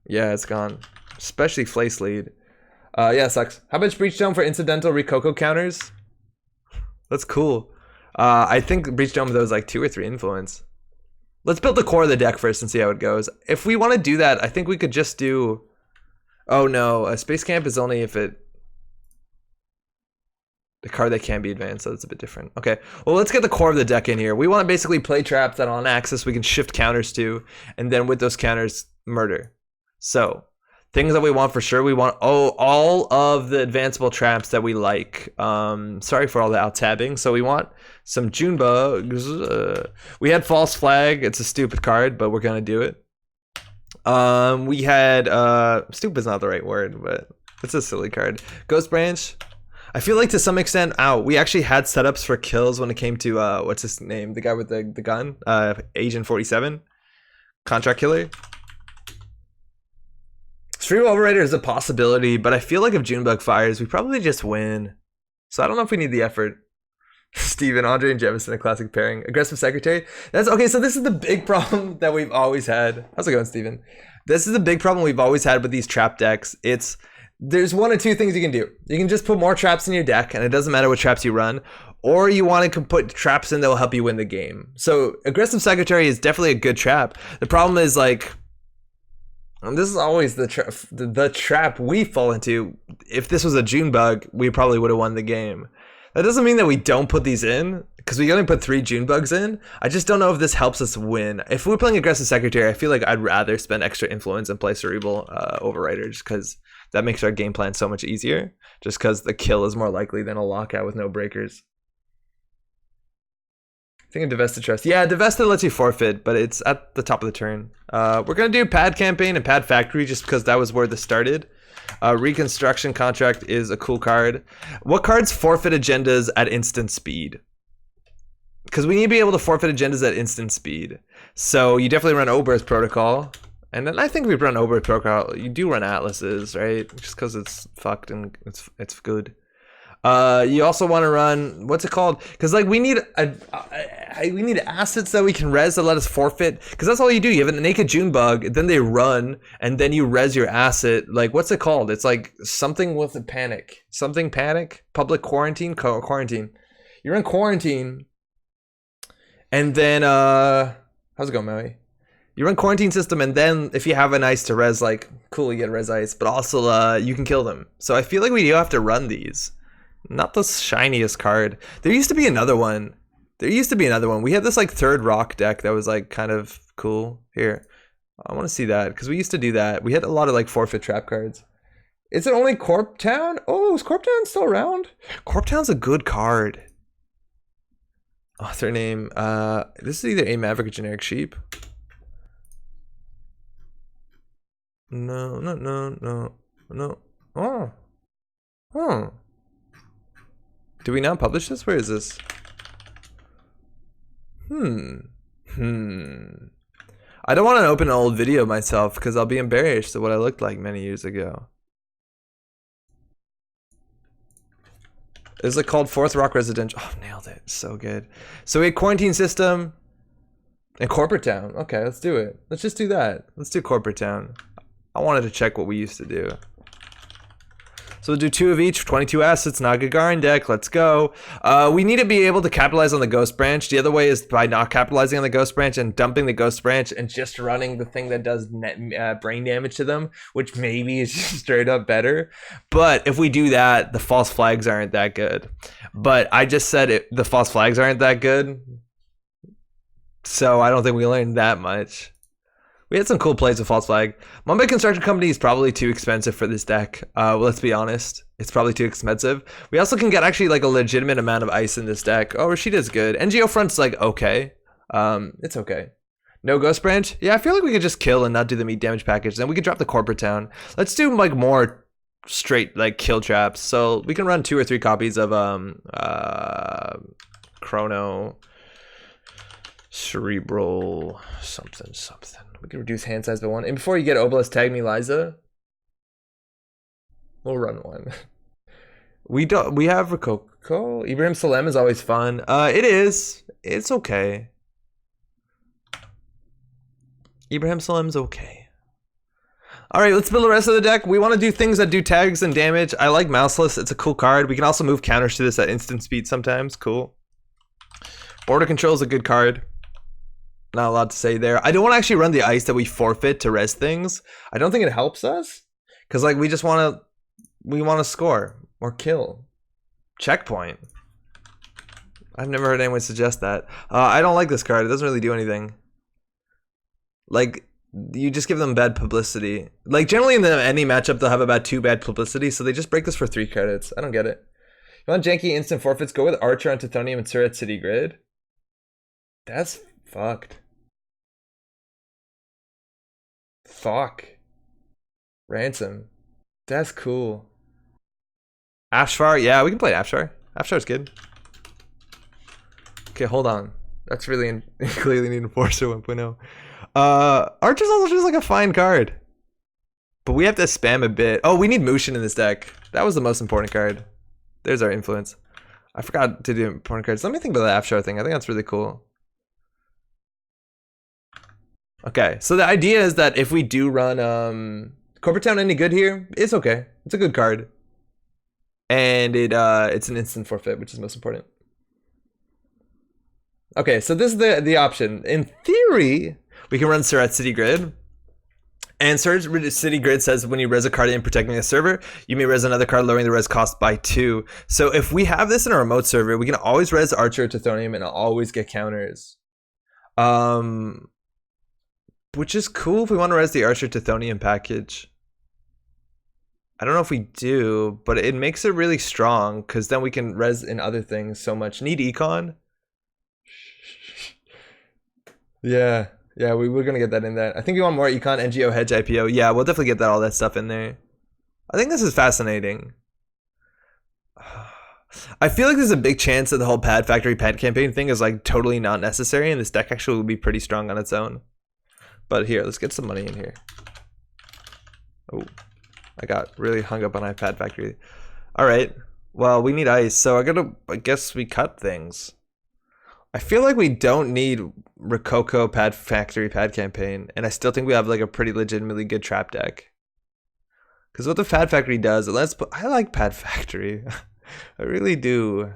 Yeah, it's gone. Especially Flace Lead. Yeah, it sucks. How about Breach Dome for incidental Rikoko counters? That's cool. I think Breach Dome those like 2 or 3 influence. Let's build the core of the deck first and see how it goes. If we want to do that, I think we could just do... Oh no, a Space Camp is only if it... The card that can be advanced, so it's a bit different. Okay, well let's get the core of the deck in here. We want to basically play traps that on axis we can shift counters to, and then with those counters, murder. So, things that we want for sure, we want all of the advanceable traps that we like. Sorry for all the out-tabbing. So we want some June bugs. We had False Flag. It's a stupid card, but we're gonna do it. We had stupid's not the right word, but it's a silly card. Ghost Branch. I feel like to some extent, we actually had setups for kills when it came to what's his name, the guy with the gun, Agent 47, Contract Killer. Stream Overrider is a possibility, but I feel like if Junebug fires, we probably just win. So I don't know if we need the effort. Steven, Andre, and Jemison, a classic pairing. Aggressive Secretary. That's okay. So this is the big problem that we've always had. How's it going, Steven? This is the big problem we've always had with these trap decks. There's one or two things you can do. You can just put more traps in your deck, and it doesn't matter what traps you run, or you want to put traps in that will help you win the game. So Aggressive Secretary is definitely a good trap. The problem is like, and this is always the trap we fall into. If this was a June bug, we probably would have won the game. That doesn't mean that we don't put these in, because we only put 3 June bugs in. I just don't know if this helps us win. If we're playing Aggressive Secretary, I feel like I'd rather spend extra influence and play Cerebral Overrider, just because that makes our game plan so much easier, just because the kill is more likely than a lockout with no breakers. I think of Divested Trust. Yeah, Divested lets you forfeit, but it's at the top of the turn. We're going to do Pad Campaign and Pad Factory just because that was where this started. Reconstruction Contract is a cool card. What cards forfeit agendas at instant speed? Because we need to be able to forfeit agendas at instant speed. So you definitely run Oberth Protocol. And then I think we run Oberth Protocol. You do run Atlases, right? Just because it's fucked and it's good. You also want to run, what's it called? Because like we need assets that we can res that let us forfeit. Because that's all you do. You have a naked June bug, then they run, and then you res your asset. Like what's it called? It's like something with a panic. Something panic? Public quarantine? Quarantine. You're in quarantine, and then how's it going, Maui? You run quarantine system, and then if you have an ice to res, like cool, you get res ice, but also you can kill them. So I feel like we do have to run these. Not the shiniest card. There used to be another one. We had this like 3rd rock deck that was like kind of cool. Here, I want to see that because we used to do that. We had a lot of like forfeit trap cards. Is it only Corp Town? Oh, is Corp Town still around? Corp Town's a good card. Author name. This is either a Maverick or Generic Sheep. No. Oh. Huh. Do we now publish this? Where is this? I don't want to open an old video myself because I'll be embarrassed at what I looked like many years ago. Is it called 4th Rock Residential? Oh, nailed it. So good. So we had Quarantine System and Corporate Town. Okay, let's do it. Let's just do that. Let's do Corporate Town. I wanted to check what we used to do. So we'll do 2 of each, 22 assets, not a Gagarin deck, let's go. We need to be able to capitalize on the Ghost Branch. The other way is by not capitalizing on the Ghost Branch and dumping the Ghost Branch and just running the thing that does net, brain damage to them, which maybe is just straight up better. But if we do that, the false flags aren't that good. But I just said the false flags aren't that good. So I don't think we learned that much. We had some cool plays with False Flag. Mumbai Construction Company is probably too expensive for this deck. Well, let's be honest. It's probably too expensive. We also can get actually like a legitimate amount of ice in this deck. Oh, Rashida's good. NGO Front's like okay. It's okay. No Ghost Branch? Yeah, I feel like we could just kill and not do the meat damage package. Then we could drop the Corporate Town. Let's do like more straight like kill traps. So we can run 2 or 3 copies of Chrono, Cerebral, something. We can reduce hand size by 1. And before you get Obelisk, tag me, Liza. We'll run one. We have Rococo. Ibrahim Salem is always fun. It is. It's okay. Ibrahim Salem's okay. Alright, let's build the rest of the deck. We want to do things that do tags and damage. I like Mouseless. It's a cool card. We can also move counters to this at instant speed sometimes. Cool. Border Control is a good card. Not a lot to say there. I don't want to actually run the ice that we forfeit to res things. I don't think it helps us. Because like we want to score or kill. Checkpoint. I've never heard anyone suggest that. I don't like this card. It doesn't really do anything. Like, you just give them bad publicity. Like, generally in any matchup, they'll have about 2 bad publicity, so they just break this for 3 credits. I don't get it. You want janky instant forfeits? Go with Archer on Tithonium and Surret City Grid. That's fucked. Fuck. Ransom. That's cool. Ashfar? Yeah, we can play Ashfar. Afshar's good. Okay, hold on. That's really clearly need Enforcer 1.0. Archer's also just like a fine card. But we have to spam a bit. Oh, we need Mushin in this deck. That was the most important card. There's our influence. I forgot to do important cards. Let me think about the Afshar thing. I think that's really cool. Okay, so the idea is that if we do run Corporate Town any good here, it's okay. It's a good card. And it's an instant forfeit, which is most important. Okay, so this is the option. In theory, we can run Surret City Grid. And Surret City Grid says when you res a card in protecting a server, you may res another card lowering the res cost by 2. So if we have this in a remote server, we can always res Archer Tithonium and always get counters. Which is cool if we want to res the Archer Tithonium package. I don't know if we do, but it makes it really strong because then we can res in other things so much. Need Econ? Yeah, we're gonna get that in there. I think we want more Econ, NGO, Hedge, IPO. Yeah, we'll definitely get all that stuff in there. I think this is fascinating. I feel like there's a big chance that the whole Pad Factory Pad campaign thing is like totally not necessary, and this deck actually will be pretty strong on its own. But here, let's get some money in here. Oh, I got really hung up on iPad Factory. All right, well, we need ice, so I guess we cut things. I feel like we don't need Rococo Pad Factory Pad campaign, and I still think we have like a pretty legitimately good trap deck. Because what the Pad Factory does, I like Pad Factory. I really do.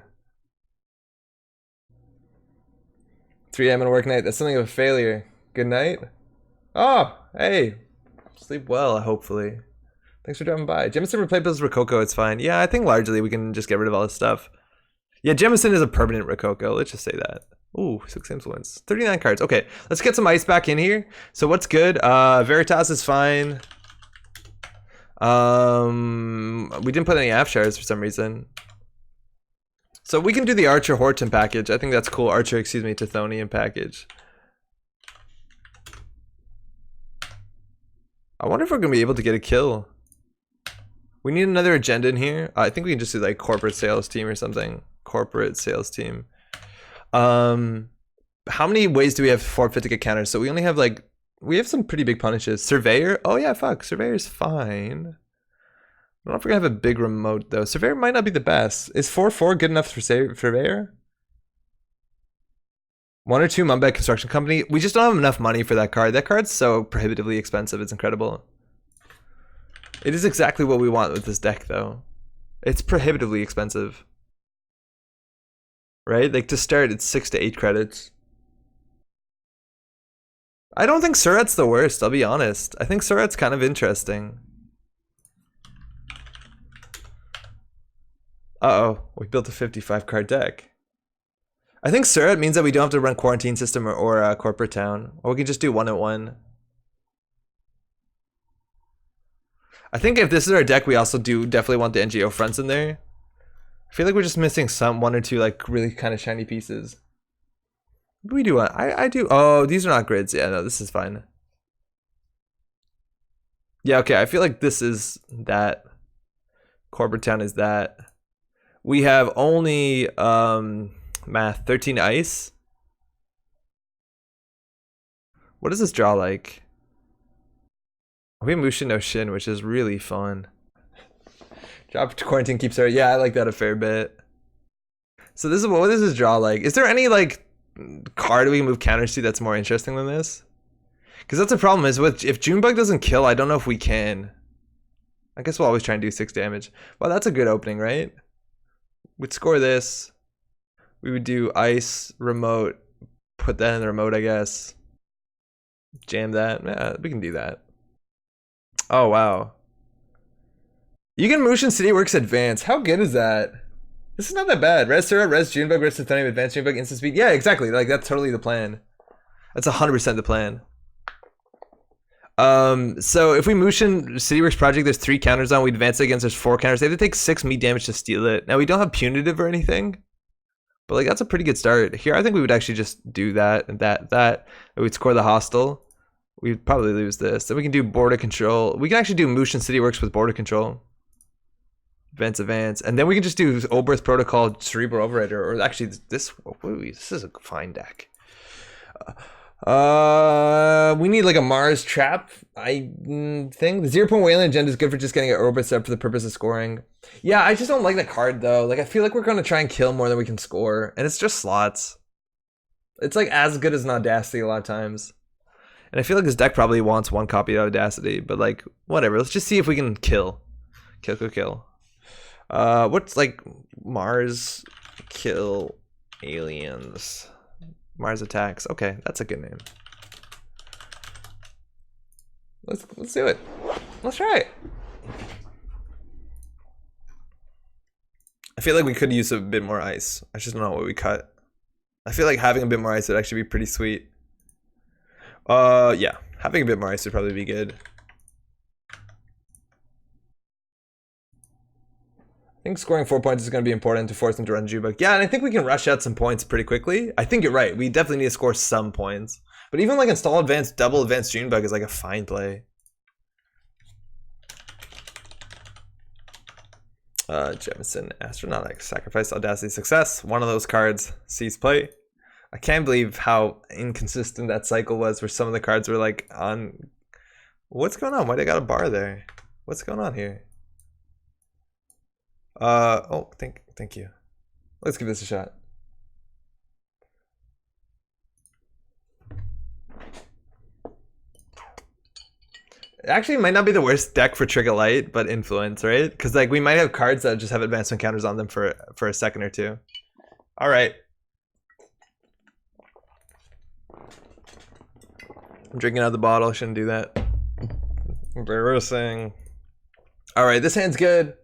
3 a.m. and work night. That's something of a failure. Good night. Oh, hey. Sleep well, hopefully. Thanks for dropping by. Jemison replays Rococo, it's fine. Yeah, I think largely we can just get rid of all this stuff. Yeah, Jemison is a permanent Rococo. Let's just say that. Ooh, 6 influence. 39 cards. Okay, let's get some ice back in here. So what's good? Veritas is fine. We didn't put any Afshars for some reason. So we can do the Archer Horton package. I think that's cool. Archer, excuse me, Tithonium package. I wonder if we're going to be able to get a kill. We need another agenda in here. I think we can just do like corporate sales team or something. Corporate sales team. How many ways do we have to forfeit to get counters? So we only have like, we have some pretty big punishes. Surveyor? Oh yeah, fuck. Surveyor's fine. I don't know if we're gonna have a big remote though. Surveyor might not be the best. Is 4/4 good enough for Surveyor? 1 or 2 Mumbai Construction Company. We just don't have enough money for that card. That card's so prohibitively expensive. It's incredible. It is exactly what we want with this deck though. It's prohibitively expensive. Right? Like to start, it's 6 to 8 credits. I don't think Surret's the worst, I'll be honest. I think Surret's kind of interesting. Uh-oh, we built a 55 card deck. I think Surret means that we don't have to run Quarantine System or Corporate Town. Or we can just do 1-1. I think if this is our deck, we also do definitely want the NGO fronts in there. I feel like we're just missing 1 or 2 like really kind of shiny pieces. What do we do? I do. Oh, these are not grids. Yeah, no, this is fine. Yeah, okay. I feel like this is that. Corporate Town is that. We have only math 13 ice. What does this draw like? We have Mushin no Shin, which is really fun. Drop quarantine keeps her. Yeah, I like that a fair bit. So this is what is his draw like? Is there any like card we can move counters to that's more interesting than this? Because that's the problem is with if Junebug doesn't kill, I don't know if we can. I guess we'll always try and do 6 damage. Well, that's a good opening, right? We'd score this. We would do ice, remote, put that in the remote, I guess. Jam that. Yeah, we can do that. Oh, wow. You can Motion City Works Advance. How good is that? This is not that bad. Res Sura, Res Junebug, Res Titanium, Advanced Junebug, Instant Speed. Yeah, exactly. Like, that's totally the plan. That's 100% the plan. So if we Motion City Works Project, there's 3 counters on. We advance it against, there's 4 counters. They have to take 6 meat damage to steal it. Now, we don't have punitive or anything. But, like, that's a pretty good start. Here, I think we would actually just do that and that. We'd score the hostile. We'd probably lose this. Then we can do border control. We can actually do Motion City Works with border control. Advance. And then we can just do Oberth Protocol, Cerebral Overrider. Or actually, this is a fine deck. We need like a Mars trap, I think. The 0 point Wayland agenda is good for just getting an Orbit set for the purpose of scoring. Yeah, I just don't like that card though. Like I feel like we're gonna try and kill more than we can score, and it's just slots. It's like as good as an Audacity a lot of times. And I feel like this deck probably wants 1 copy of Audacity, but like whatever. Let's just see if we can kill. Kill. What's like Mars kill aliens? Mars attacks. Okay, that's a good name. Let's do it. Let's try it. I feel like we could use a bit more ice. I just don't know what we cut. I feel like having a bit more ice would actually be pretty sweet. Yeah, having a bit more ice would probably be good. I think scoring 4 points is going to be important to force them to run Jubak. Yeah, and I think we can rush out some points pretty quickly. I think you're right. We definitely need to score some points. But even like install advanced, double advanced Junebug is like a fine play. Jemison, Astronautic, Sacrifice, Audacity, Success. One of those cards sees play. I can't believe how inconsistent that cycle was where some of the cards were like on... What's going on? Why they got a bar there? What's going on here? Oh, thank you. Let's give this a shot. Actually, it might not be the worst deck for Trigger Light, but Influence, right? Because like we might have cards that just have advancement counters on them for a second or two. All right. I'm drinking out of the bottle. Shouldn't do that. Embarrassing. All right, this hand's good.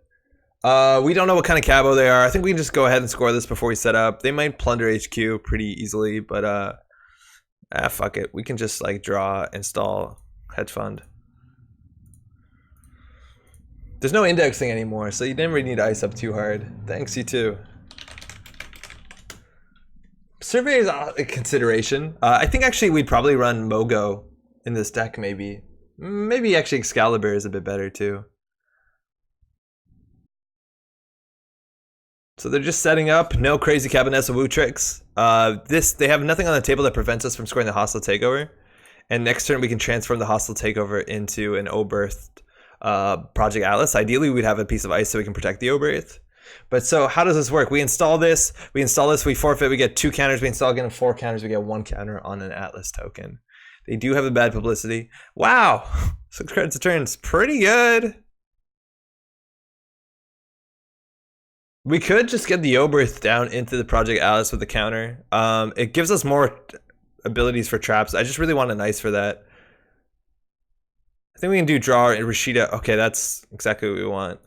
We don't know what kind of cabo they are. I think we can just go ahead and score this before we set up. They might plunder HQ pretty easily, but fuck it. We can just like draw, install, hedge fund. There's no indexing anymore, so you didn't really need to ice up too hard. Thanks, you too. Survey is a consideration. I think actually we'd probably run Mogo in this deck, maybe. Maybe actually Excalibur is a bit better too. So they're just setting up, no crazy Cabinets of Woo tricks. They have nothing on the table that prevents us from scoring the hostile takeover. And next turn we can transform the hostile takeover into an Oberth Project Atlas. Ideally we'd have a piece of ice so we can protect the Oberth. But so how does this work? We install this, we forfeit, we get 2 counters, we install again 4 counters, we get 1 counter on an Atlas token. They do have a bad publicity. Wow, 6 cards a turn, it's pretty good. We could just get the Oberth down into the Project Atlas with the counter. It gives us more abilities for traps. I just really want an ice for that. I think we can do draw and Rashida. Okay, that's exactly what we want.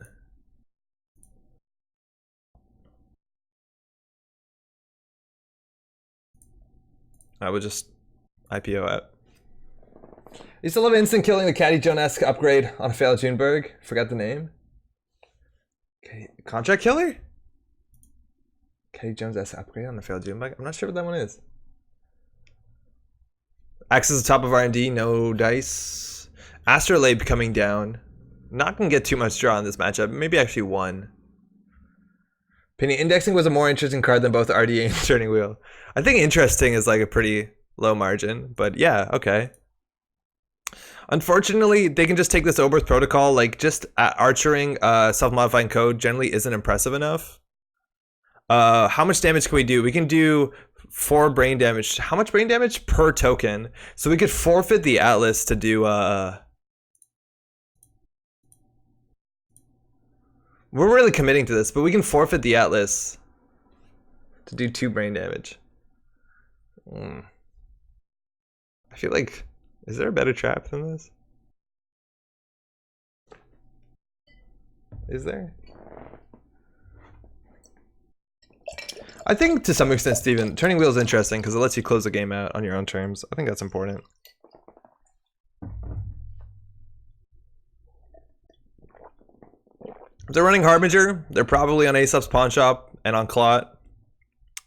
I would just IPO out. You still have instant killing the Caddy Jones-esque upgrade on a failed Junebug. Forgot the name. Okay, Contract Killer? Caddy Jones-esque upgrade on a failed Junebug? I'm not sure what that one is. Access the top of R&D, no dice. Astrolabe coming down. Not gonna get too much draw in this matchup. Maybe actually 1. Penny Indexing was a more interesting card than both RDA and Turning Wheel. I think interesting is like a pretty low margin, but yeah, okay. Unfortunately, they can just take this Oberth protocol. Like, just archering self-modifying code generally isn't impressive enough. How much damage can we do? We can do 4 brain damage. How much brain damage per token? So we could forfeit the Atlas to do we're really committing to this, but we can forfeit the Atlas to do 2 brain damage. I feel like, is there a better trap than this? Is there? I think to some extent, Steven, turning wheel is interesting because it lets you close the game out on your own terms. I think that's important. If they're running Harbinger, they're probably on Aesop's Pawn Shop and on Clot.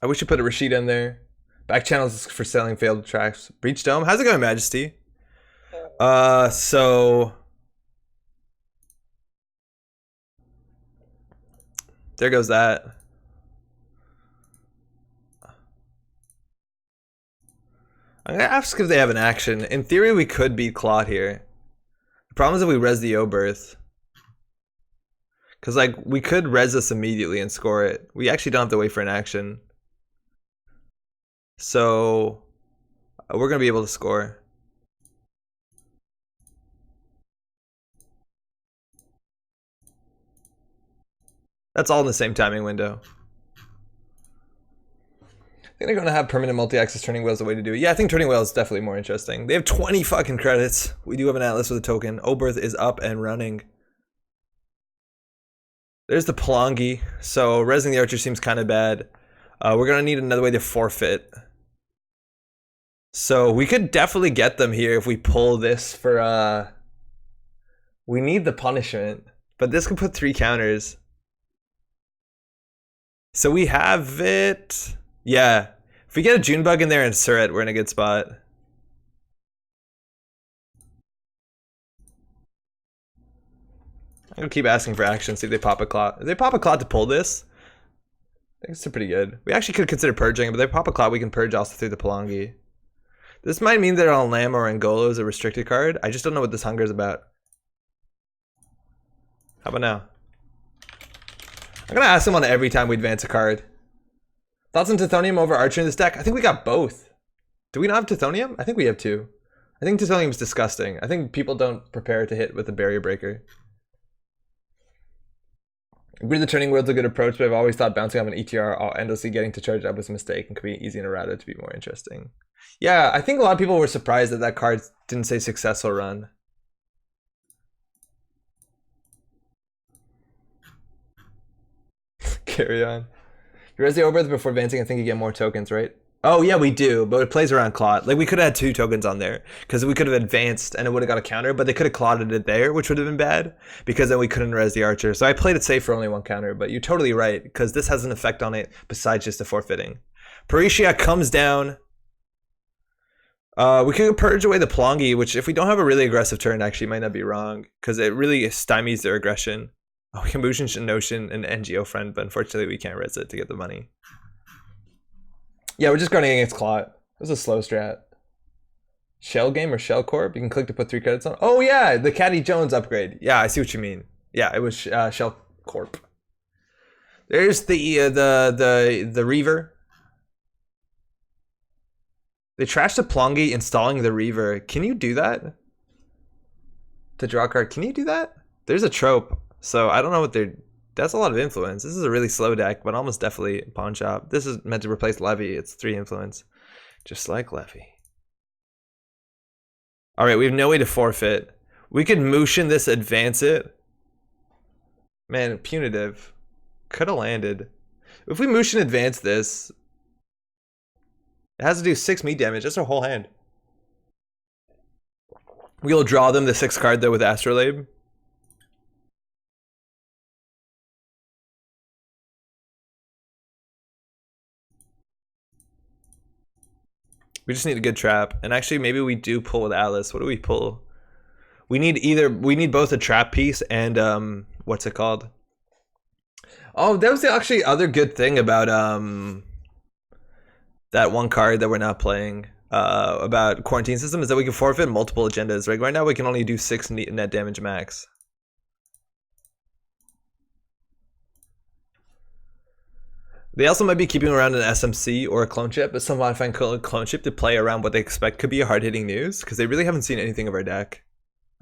I wish you put a Rashida in there. Back channels for selling failed tracks. Breach Dome. How's it going, Majesty? So there goes that. I'm gonna ask if they have an action. In theory, we could beat Clot here. The problem is if we res the Oberth. Because, like, we could res this immediately and score it. We actually don't have to wait for an action. So, we're going to be able to score. That's all in the same timing window. I think they're going to have permanent multi-axis turning wheel as a way to do it. Yeah, I think turning wheel is definitely more interesting. They have 20 fucking credits. We do have an Atlas with a token. Oberth is up and running. There's the Pelongi. So resing the Archer seems kind of bad. We're going to need another way to forfeit. So we could definitely get them here if we pull this for... we need the punishment. But this could put 3 counters. So we have it... Yeah. If we get a Junebug in there and Surret, we're in a good spot. I'm gonna keep asking for action, see if they pop a Clot. If they pop a Clot to pull this, I think it's pretty good. We actually could consider purging, but if they pop a Clot, we can purge also through the Pelongi. This might mean that on Lamb or Angolo is a restricted card. I just don't know what this hunger is about. How about now? I'm gonna ask him on every time we advance a card. Thoughts on Tithonium over Archer in this deck? I think we got both. Do we not have Tithonium? I think we have 2. I think Tithonium is disgusting. I think people don't prepare to hit with a Barrier Breaker. I agree the turning wheel's a good approach, but I've always thought bouncing off an ETR endlessly getting to charge up was a mistake and could be easy in a router to be more interesting. Yeah, I think a lot of people were surprised that that card didn't say successful run. Carry on. You res the Oberth before advancing, I think you get more tokens, right? Oh yeah, we do, but it plays around Clot. Like we could have had 2 tokens on there because we could have advanced and it would have got a counter, but they could have clotted it there, which would have been bad because then we couldn't res the Archer. So I played it safe for only 1 counter, but you're totally right because this has an effect on it besides just the forfeiting. Parisia comes down. We can purge away the Pelongi, which if we don't have a really aggressive turn, actually might not be wrong because it really stymies their aggression. Oh, we can Motion Notion and NGO friend, but unfortunately we can't res it to get the money. Yeah, we're just guarding against Clot. It was a slow strat. Shell game or Shell Corp? You can click to put 3 credits on. Oh yeah, the Caddy Jones upgrade. Yeah, I see what you mean. Yeah, it was Shell Corp. There's the Reaver. They trashed the Pelongi installing the Reaver. Can you do that? To draw a card, can you do that? There's a trope, so I don't know what they're... That's a lot of influence. This is a really slow deck, but almost definitely Pawn Shop. This is meant to replace Levy. It's 3 influence. Just like Levy. Alright, we have no way to forfeit. We could Motion this, advance it. Man, punitive. Could have landed. If we Motion advance this, it has to do 6 meat damage. That's our whole hand. We'll draw them the 6th card though with Astrolabe. We just need a good trap. And actually maybe we do pull with Atlas. What do we pull? We need both a trap piece and what's it called? Oh, that was the actually other good thing about that one card that we're not playing. about quarantine system is that we can forfeit multiple agendas. Right now we can only do 6 net damage max. They also might be keeping around an SMC or a clone chip, but some modifying clone chip to play around what they expect could be a hard-hitting news, because they really haven't seen anything of our deck.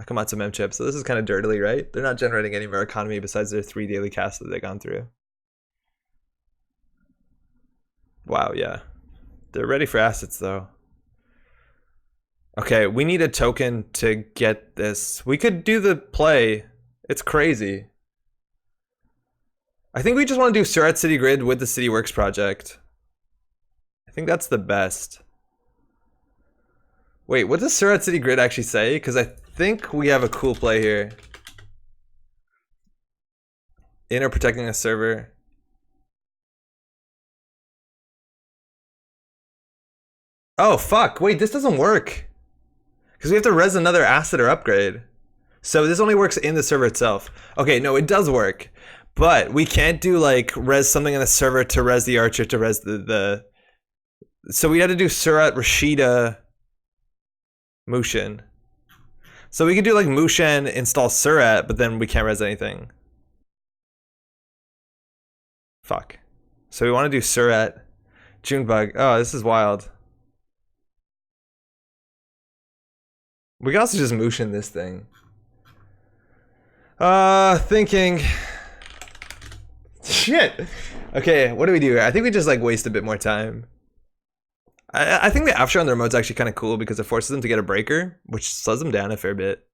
Akamatsu Mem chip, so this is kind of dirtily, right? They're not generating any of our economy besides their 3 daily casts that they've gone through. Wow, yeah. They're ready for assets, though. Okay, we need a token to get this. We could do the play. It's crazy. I think we just want to do Surat City Grid with the City Works project. I think that's the best. Wait, what does Surat City Grid actually say? Because I think we have a cool play here. Inner protecting a server. Oh, fuck. Wait, this doesn't work. Because we have to res another asset or upgrade. So this only works in the server itself. Okay, no, it does work. But we can't do like res something in the server to res the archer to res the so we had to do Surat, Rashida, Mushin. So we could do like Mushin, install Surat, but then we can't res anything. Fuck. So we want to do Surat, Junebug. Oh, this is wild. We can also just Mushin this thing. Thinking. Shit. Okay, what do we do? I think we just like waste a bit more time. I think the after on the remote's actually kind of cool because it forces them to get a breaker, which slows them down a fair bit.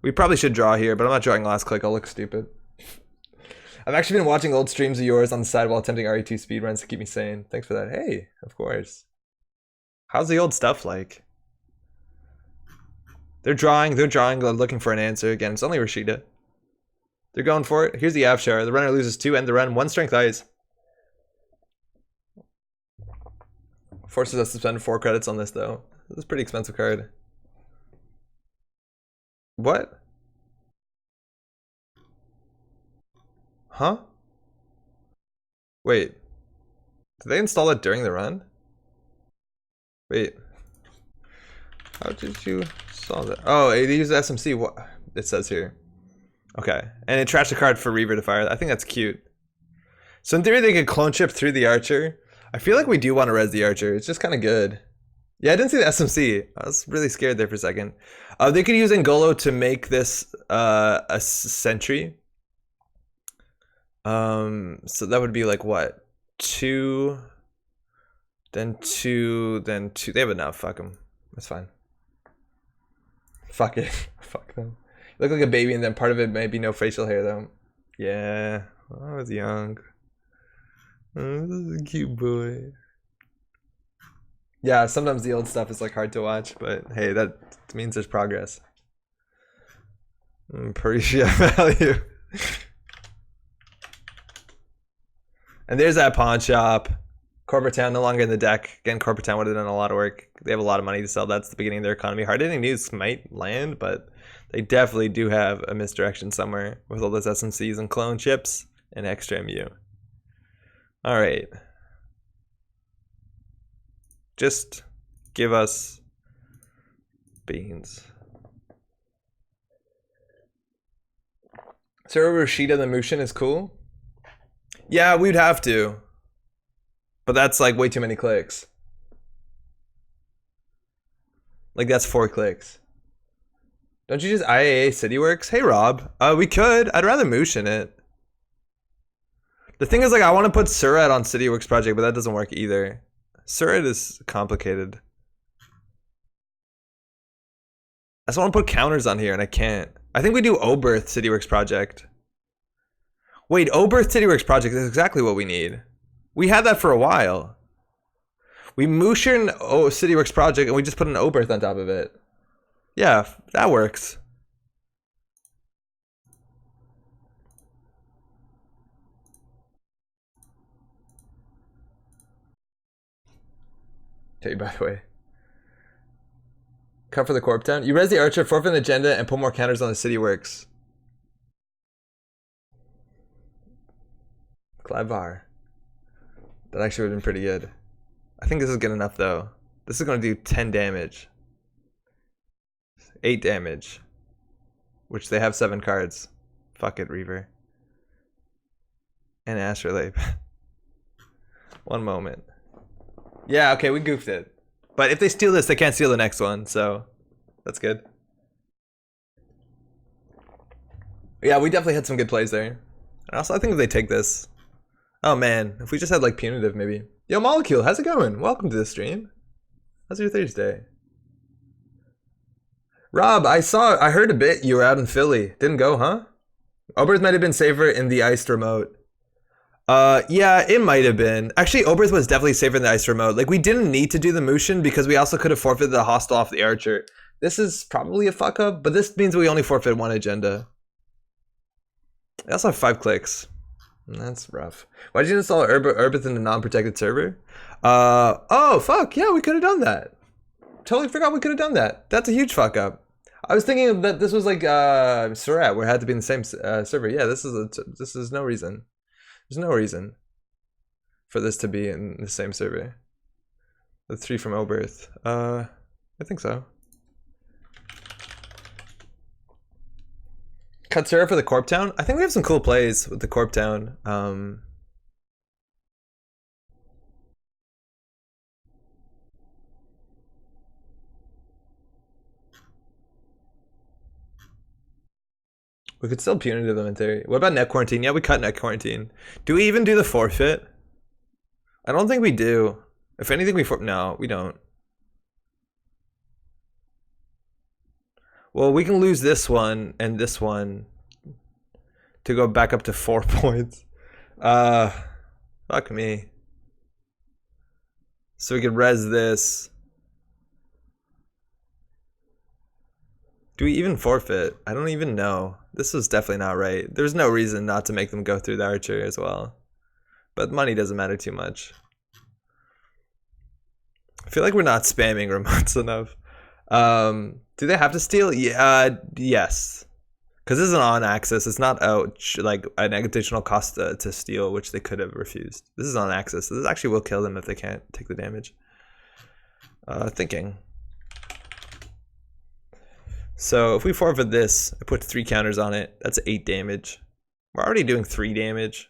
We probably should draw here, but I'm not drawing last click. I'll look stupid. I've actually been watching old streams of yours on the side while attempting RE2 speedruns to keep me sane. Thanks for that. Hey, of course. How's the old stuff like? They're drawing, they're looking for an answer. Again, it's only Rashida. They're going for it. Here's the Avshar. The runner loses 2 end the run, 1 strength eyes. Forces us to spend 4 credits on this though. This is a pretty expensive card. What? Huh? Wait. Did they install it during the run? Wait. How did you install that? Oh, they use SMC. What? It says here. Okay, and it trashed a card for Reaver to fire. I think that's cute. So in theory, they could clone chip through the Archer. I feel like we do want to res the Archer. It's just kind of good. Yeah, I didn't see the SMC. I was really scared there for a second. They could use Ngolo to make this a sentry. So that would be like what? 2, then 2, then 2. They have enough. Fuck them. That's fine. Fuck it. Fuck them. Look like a baby, and then part of it may be no facial hair, though. Yeah, I was young. Oh, this is a cute boy. Yeah, sometimes the old stuff is like hard to watch, but hey, that means there's progress. Appreciate value. And there's that pawn shop. Corporate Town no longer in the deck. Again, Corporate Town would have done a lot of work. They have a lot of money to sell. That's the beginning of their economy. Hard-hitting news might land, but they definitely do have a misdirection somewhere with all those SMCs and clone chips and extra MU. All right. Just give us beans. Sir Rashida the Mushin is cool. Yeah, we'd have to. But that's like way too many clicks. Like that's 4 clicks. Don't you just IAA CityWorks? Hey Rob, we could. I'd rather Moosh in it. The thing is, like, I want to put Surat on CityWorks project, but that doesn't work either. Surat is complicated. I just want to put counters on here, and I can't. I think we do Oberth CityWorks project. Wait, Oberth CityWorks project is exactly what we need. We had that for a while. We moosh in CityWorks project, and we just put an Oberth on top of it. Yeah, that works. Tell you by the way. Come for the Corp Town. You res the Archer, forfeit an agenda, and put more counters on the CityWorks. Clavar. That actually would have been pretty good. I think this is good enough though. This is going to do 10 damage. 8 damage. Which they have 7 cards. Fuck it, Reaver. And Astrolabe. One moment. Yeah, okay, we goofed it. But if they steal this, they can't steal the next one, so that's good. Yeah, we definitely had some good plays there. And also, I think if they take this... Oh man, if we just had like Punitive maybe. Yo, Molecule, how's it going? Welcome to the stream. How's your Thursday? Rob, I heard a bit you were out in Philly. Didn't go, huh? Oberth might have been safer in the iced remote. Yeah, it might have been. Actually, Oberth was definitely safer in the ice remote. Like, we didn't need to do the Mushin because we also could have forfeited the hostile off the archer. This is probably a fuck up, but this means we only forfeit 1 agenda. I also have 5 clicks. That's rough. Why did you install Urbith in a non-protected server? Oh, fuck. Yeah, we could have done that. Totally forgot we could have done that. That's a huge fuck up. I was thinking that this was like Surratt, where it had to be in the same server. Yeah, this is no reason. There's no reason for this to be in the same server. The 3 from Oberth. I think so. Katsura for the Corp Town. I think we have some cool plays with the Corp Town. We could still Punitive them in theory. What about Net Quarantine? Yeah, we cut Net Quarantine. Do we even do the forfeit? I don't think we do. If anything, no, we don't. Well, we can lose this one and this one to go back up to 4 points. Fuck me. So we could res this. Do we even forfeit? I don't even know. This was definitely not right. There's no reason not to make them go through the archer as well. But money doesn't matter too much. I feel like we're not spamming remotes enough. Do they have to steal? Yeah, yes. Because this is an on-axis. It's not like an additional cost to steal, which they could have refused. This is on-axis. This actually will kill them if they can't take the damage. Thinking. So if we forfeit this, I put 3 counters on it. That's 8 damage. We're already doing 3 damage.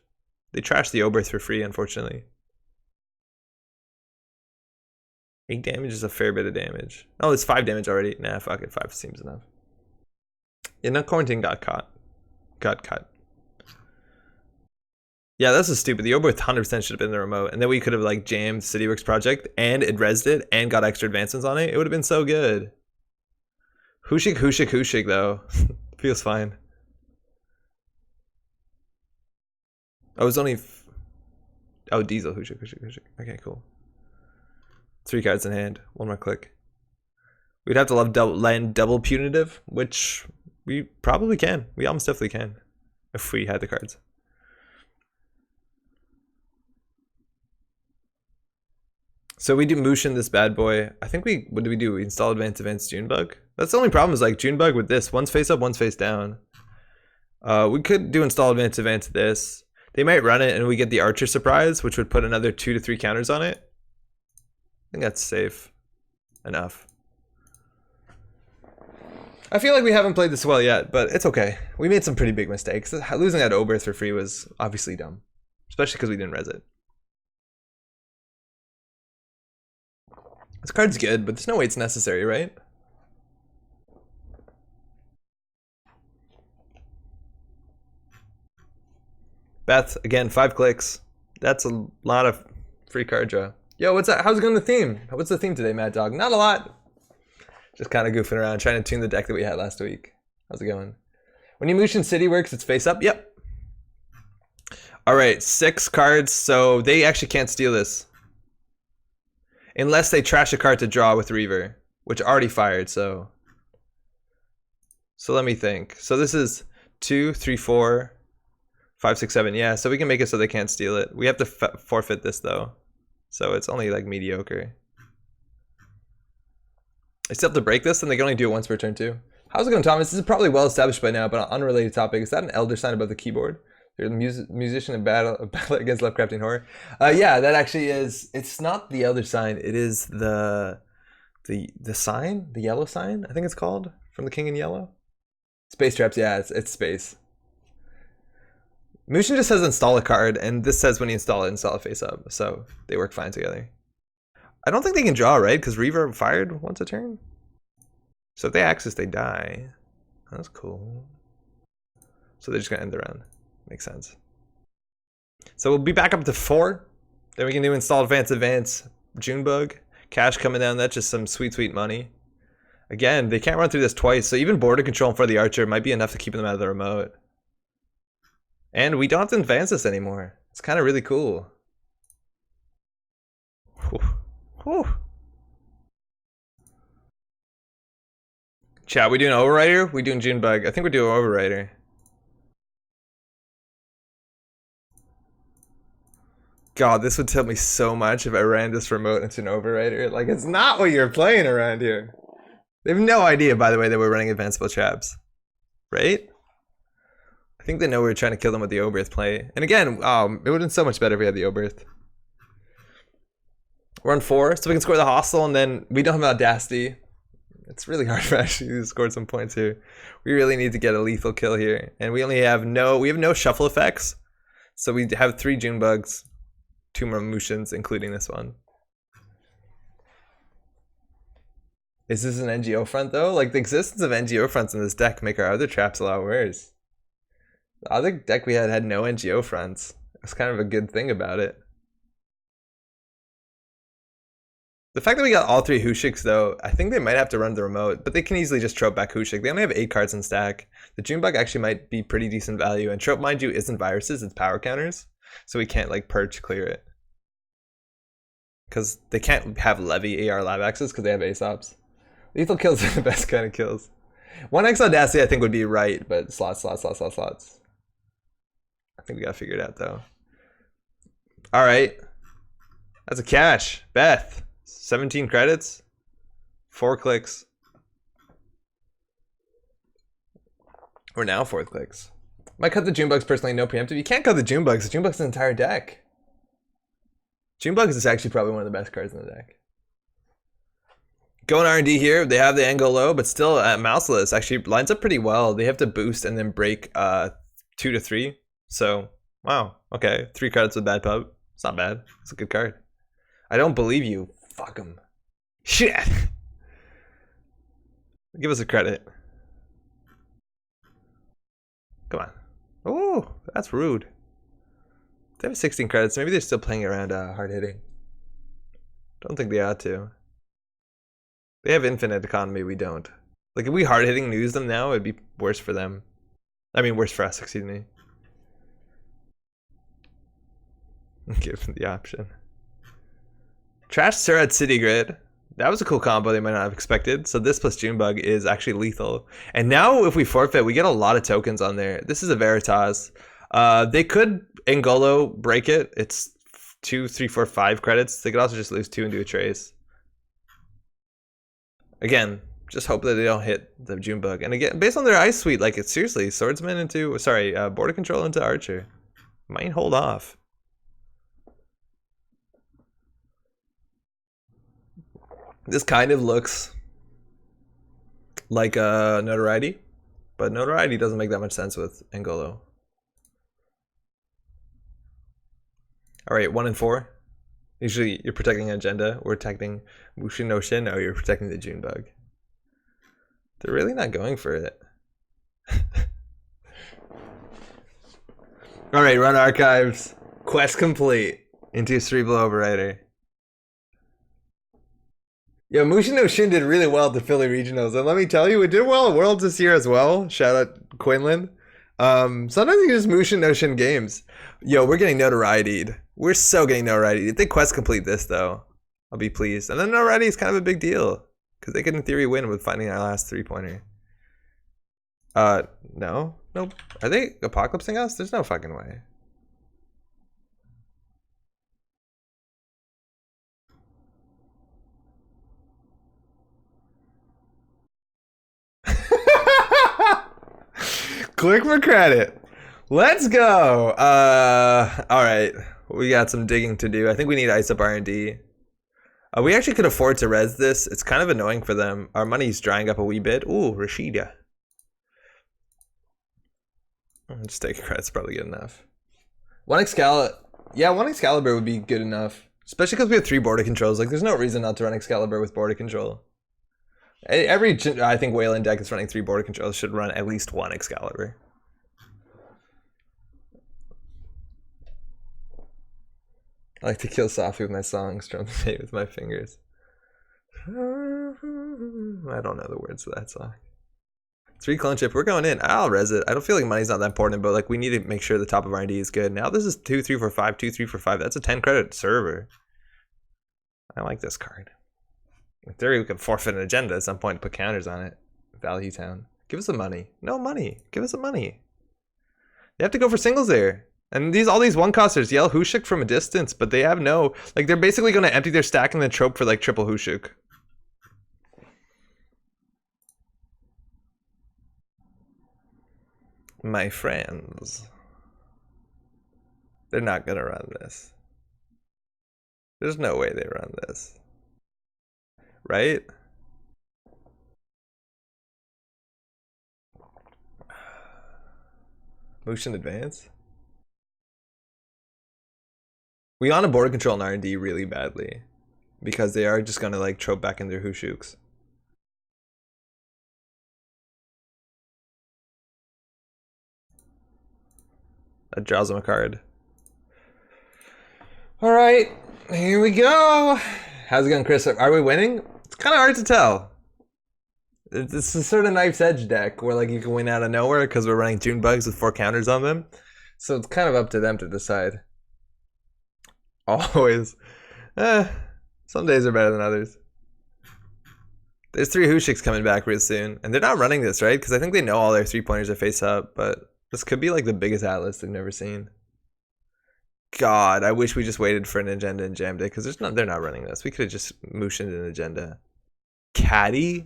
They trashed the Oberth for free, unfortunately. 8 damage is a fair bit of damage. Oh, it's 5 damage already. Nah, fuck it. 5 seems enough. Yeah, no, Quarantine got caught. Got cut. Yeah, this is stupid. The Oberth 100% should have been in the remote. And then we could have like jammed CityWorks Project and it resed it and got extra advancements on it. It would have been so good. Hushik though. Feels fine. Oh, it's only... Oh, Diesel, Hushik. Okay, cool. 3 cards in hand. 1 more click. We'd have to land double Punitive, which we probably can. We almost definitely can. If we had the cards. So we do Mushin this bad boy. I think what do we do? We install Advanced Junebug? That's the only problem is like Junebug with this. One's face up, one's face down. We could do install Advanced this. They might run it and we get the Archer Surprise, which would put another 2 to 3 counters on it. I think that's safe enough. I feel like we haven't played this well yet, but it's okay. We made some pretty big mistakes. Losing that Oberth for free was obviously dumb, especially because we didn't res it. This card's good, but there's no way it's necessary, right? Beth, again, 5 clicks. That's a lot of free card draw. Yo, what's that? How's it going, the theme? What's the theme today, Mad Dog? Not a lot. Just kind of goofing around, trying to tune the deck that we had last week. How's it going? When you Mushin CityWorks, it's face up? Yep. All right, 6 cards, so they actually can't steal this. Unless they trash a card to draw with Reaver, which already fired, so... So let me think. So this is 2, 3, 4, 5, 6, 7. Yeah, so we can make it so they can't steal it. We have to forfeit this, though. So it's only, like, mediocre. I still have to break this, and they can only do it once per turn, too. How's it going, Thomas? This is probably well established by now, but on an unrelated topic. Is that an Elder Sign above the keyboard? You're the musician in battle against Lovecraftian horror. Yeah, that actually is. It's not the other sign. It is the sign, the yellow sign. I think it's called from the King in Yellow. Space traps. Yeah, it's space. Mushin just says install a card, and this says when you install a face up. So they work fine together. I don't think they can draw, right? Because Reverb fired once a turn. So if they access, they die. That's cool. So they're just gonna end the round. Makes sense. So we'll be back up to 4. Then we can do install advance, Junebug. Cash coming down, that's just some sweet, sweet money. Again, they can't run through this twice, so even border control for the archer might be enough to keep them out of the remote. And we don't have to advance this anymore. It's kind of really cool. Whew. Whew. Chat, we doing Overrider? We doing Junebug? I think we're doing Overrider. God, this would tell me so much if I ran this remote into an Overrider. Like, it's not what you're playing around here. They have no idea, by the way, that we're running advanceable traps. Right? I think they know we were trying to kill them with the Oberth play. And again, it would have been so much better if we had the Oberth. We're on 4, so we can score the hostile, and then we don't have Audacity. It's really hard for actually to score some points here. We really need to get a lethal kill here. And we only have no shuffle effects. So we have 3 Junebugs, 2 more Mushins, including this one. Is this an NGO front though? Like, the existence of NGO fronts in this deck make our other traps a lot worse. The other deck we had no NGO fronts. That's kind of a good thing about it. The fact that we got all 3 Hushiks though, I think they might have to run the remote, but they can easily just trope back Hushik. They only have 8 cards in stack. The Junebug actually might be pretty decent value, and trope, mind you, isn't viruses, it's power counters. So we can't like perch clear it. Because they can't have Levy AR lab access because they have Aesops. Lethal kills are the best kind of kills. 1x Audacity I think would be right, but slots. I think we gotta figure it out though. Alright. That's a cash. Beth. 17 credits. 4 clicks. We're now 4 clicks. Might cut the Junebugs personally, no preemptive. You can't cut the Junebugs. The Junebugs is an entire deck. Junebugs is actually probably one of the best cards in the deck. Going R&D here. They have the angle low, but still Mouseless actually lines up pretty well. They have to boost and then break 2 to 3. So, wow. Okay. 3 credits with bad pub. It's not bad. It's a good card. I don't believe you. Fuck him. Shit. Give us a credit. Come on. Oh, that's rude. They have 16 credits. Maybe they're still playing around hard hitting. Don't think they ought to. They have infinite economy. We don't. Like, if we hard hitting lose them now, it'd be worse for them. I mean, worse for us, excuse me. Give them the option. Trash Surat City Grid. That was a cool combo they might not have expected. So this plus Junebug is actually lethal. And now if we forfeit, we get a lot of tokens on there. This is a Veritas. They could Engolo break it. It's 2, 3, 4, 5 credits. They could also just lose 2 and do a trace. Again, just hope that they don't hit the Junebug. And again, based on their Ice Suite, like, it's seriously Swordsman into, sorry, Border Control into Archer. Might hold off. This kind of looks like a Notoriety, but Notoriety doesn't make that much sense with Engolo. All right, 1 and 4. Usually you're protecting an agenda. We're protecting Mushin no Shin. No, you're protecting the Junebug. They're really not going for it. All right, run archives. Quest complete. Into Cerebral Overrider. Yo, Mushin no Shin did really well at the Philly Regionals, and let me tell you, it did well at Worlds this year as well. Shout out Quinlan. Sometimes you just Mushin no Shin games. Yo, we're getting Notorietied. We're so getting Notoriety. If they quest complete this, though, I'll be pleased. And then Notoriety is kind of a big deal, because they could, in theory, win with finding our last 3-pointer. No? Nope. Are they apocalypsing us? There's no fucking way. Click for credit. Let's go. All right. We got some digging to do. I think we need to ice up R&D. We actually could afford to res this. It's kind of annoying for them. Our money's drying up a wee bit. Ooh, Rashida. Just take a credit's probably good enough. One Excalibur. Yeah, one Excalibur would be good enough. Especially because we have 3 border controls. Like, there's no reason not to run Excalibur with border control. Every, I think, Wayland deck that's running 3 border controls should run at least 1 Excalibur. I like to kill softly with my songs, drum the beat with my fingers. I don't know the words of that song. 3 clone chip, we're going in. I'll res it. I don't feel like money's not that important, but like we need to make sure the top of R&D is good. Now this is 2, 3, 4, 5, 2, 3, 4, 5. That's a 10 credit server. I like this card. In theory, we could forfeit an agenda at some point and put counters on it. Value Town. Give us the money. No money. Give us the money. You have to go for singles there. And all these one-costers yell Hushuk from a distance, but they have no... Like, they're basically going to empty their stack in the trope for, like, triple Hushuk. My friends. They're not going to run this. There's no way they run this. Right? Motion advance? We want to border control an R&D really badly. Because they are just going to like trope back in their Hushuks. That draws them a card. Alright, here we go. How's it going, Chris? Are we winning? It's kind of hard to tell. It's a sort of Knife's Edge deck where like you can win out of nowhere because we're running June bugs with 4 counters on them. So it's kind of up to them to decide. Always. Some days are better than others. There's 3 Hushuks coming back real soon. And they're not running this, right? Because I think they know all their 3-pointers are face up. But this could be like the biggest atlas they've never seen. God, I wish we just waited for an agenda and jammed it. Because they're not running this. We could have just motioned an agenda. Caddy?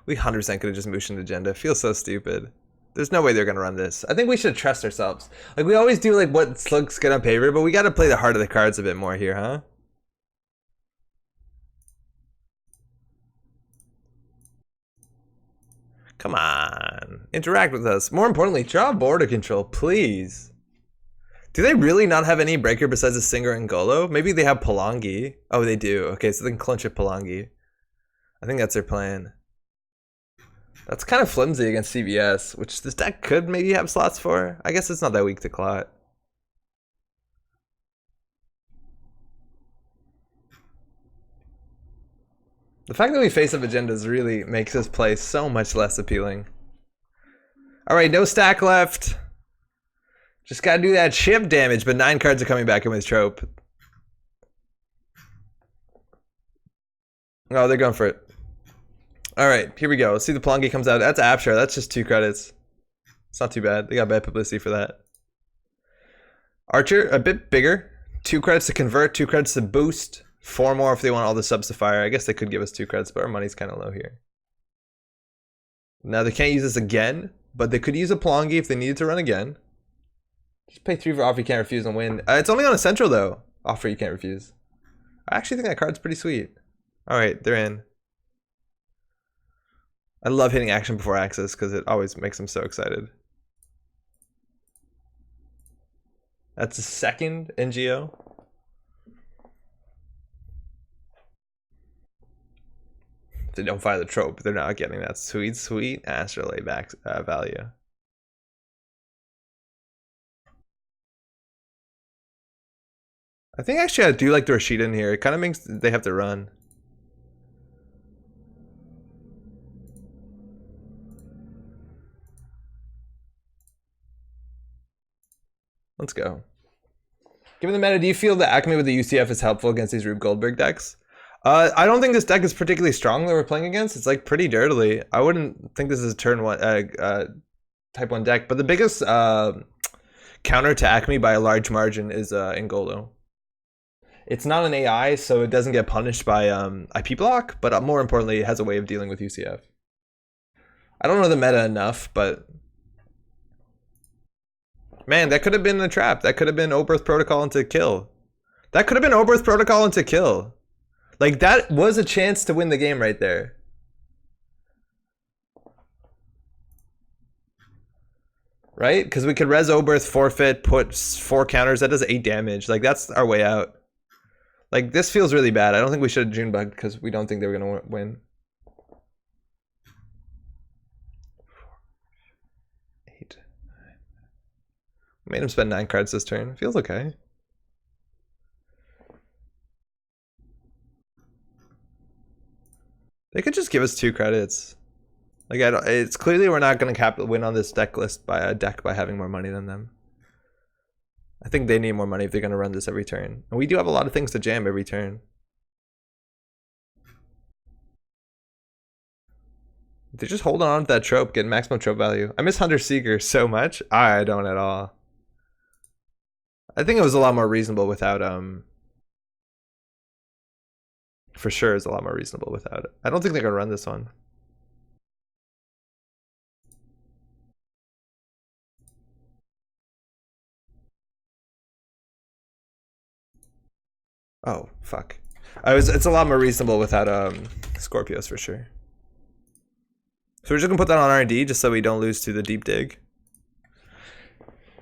We 100% could have just motioned agenda. Feels so stupid. There's no way they're gonna run this. I think we should trust ourselves. Like we always do, like what looks good on paper, but we got to play the heart of the cards a bit more here, huh? Come on, interact with us. More importantly, draw border control, please. Do they really not have any breaker besides a Singer and Golo? Maybe they have Palangi. Oh, they do. Okay, so they can clinch it Palangi. I think that's their plan. That's kind of flimsy against CVS, which this deck could maybe have slots for. I guess it's not that weak to Clot. The fact that we face up agendas really makes this play so much less appealing. Alright, no stack left. Just gotta do that chip damage, but 9 cards are coming back in with Trope. Oh, they're going for it. Alright, here we go. Let's see the Palangi comes out. That's Abshar. That's just 2 credits. It's not too bad. They got bad publicity for that. Archer, a bit bigger. 2 credits to convert, 2 credits to boost. 4 more if they want all the subs to fire. I guess they could give us 2 credits, but our money's kind of low here. Now they can't use this again, but they could use a Palangi if they needed to run again. Just pay 3 for offer you can't refuse and win. It's only on a central though. Offer you can't refuse. I actually think that card's pretty sweet. Alright, they're in. I love hitting action before access because it always makes them so excited. That's a second NGO. If they don't fire the trope, they're not getting that sweet, sweet astrolabe back value. I think actually I do like the Rashida in here. It kind of makes they have to run. Let's go. Given the meta, do you feel that Acme with the UCF is helpful against these Rube Goldberg decks? I don't think this deck is particularly strong that we're playing against. It's like pretty dirtily. I wouldn't think this is a turn 1 type 1 deck, but the biggest counter to Acme by a large margin is Ngolo. It's not an AI, so it doesn't get punished by IP block, but more importantly, it has a way of dealing with UCF. I don't know the meta enough, but Man, that could have been a trap. That could have been Oberth Protocol into kill. That could have been Oberth Protocol into kill. Like, that was a chance to win the game right there. Right? Because we could res Oberth, forfeit, put 4 counters. That does 8 damage. Like, that's our way out. Like, this feels really bad. I don't think we should have Junebugged because we don't think they were going to win. 8, 9. Made him spend 9 cards this turn. Feels okay. They could just give us 2 credits. Like, it's clearly we're not going to win on this deck list by having more money than them. I think they need more money if they're going to run this every turn. And we do have a lot of things to jam every turn. They're just holding on to that trope, getting maximum trope value. I miss Hunter Seeger so much. I don't at all. I think it was a lot more reasonable without for sure it's a lot more reasonable without it. I don't think they're gonna run this one. Oh fuck. It's a lot more reasonable without Scorpios for sure. So we're just gonna put that on R&D just so we don't lose to the deep dig.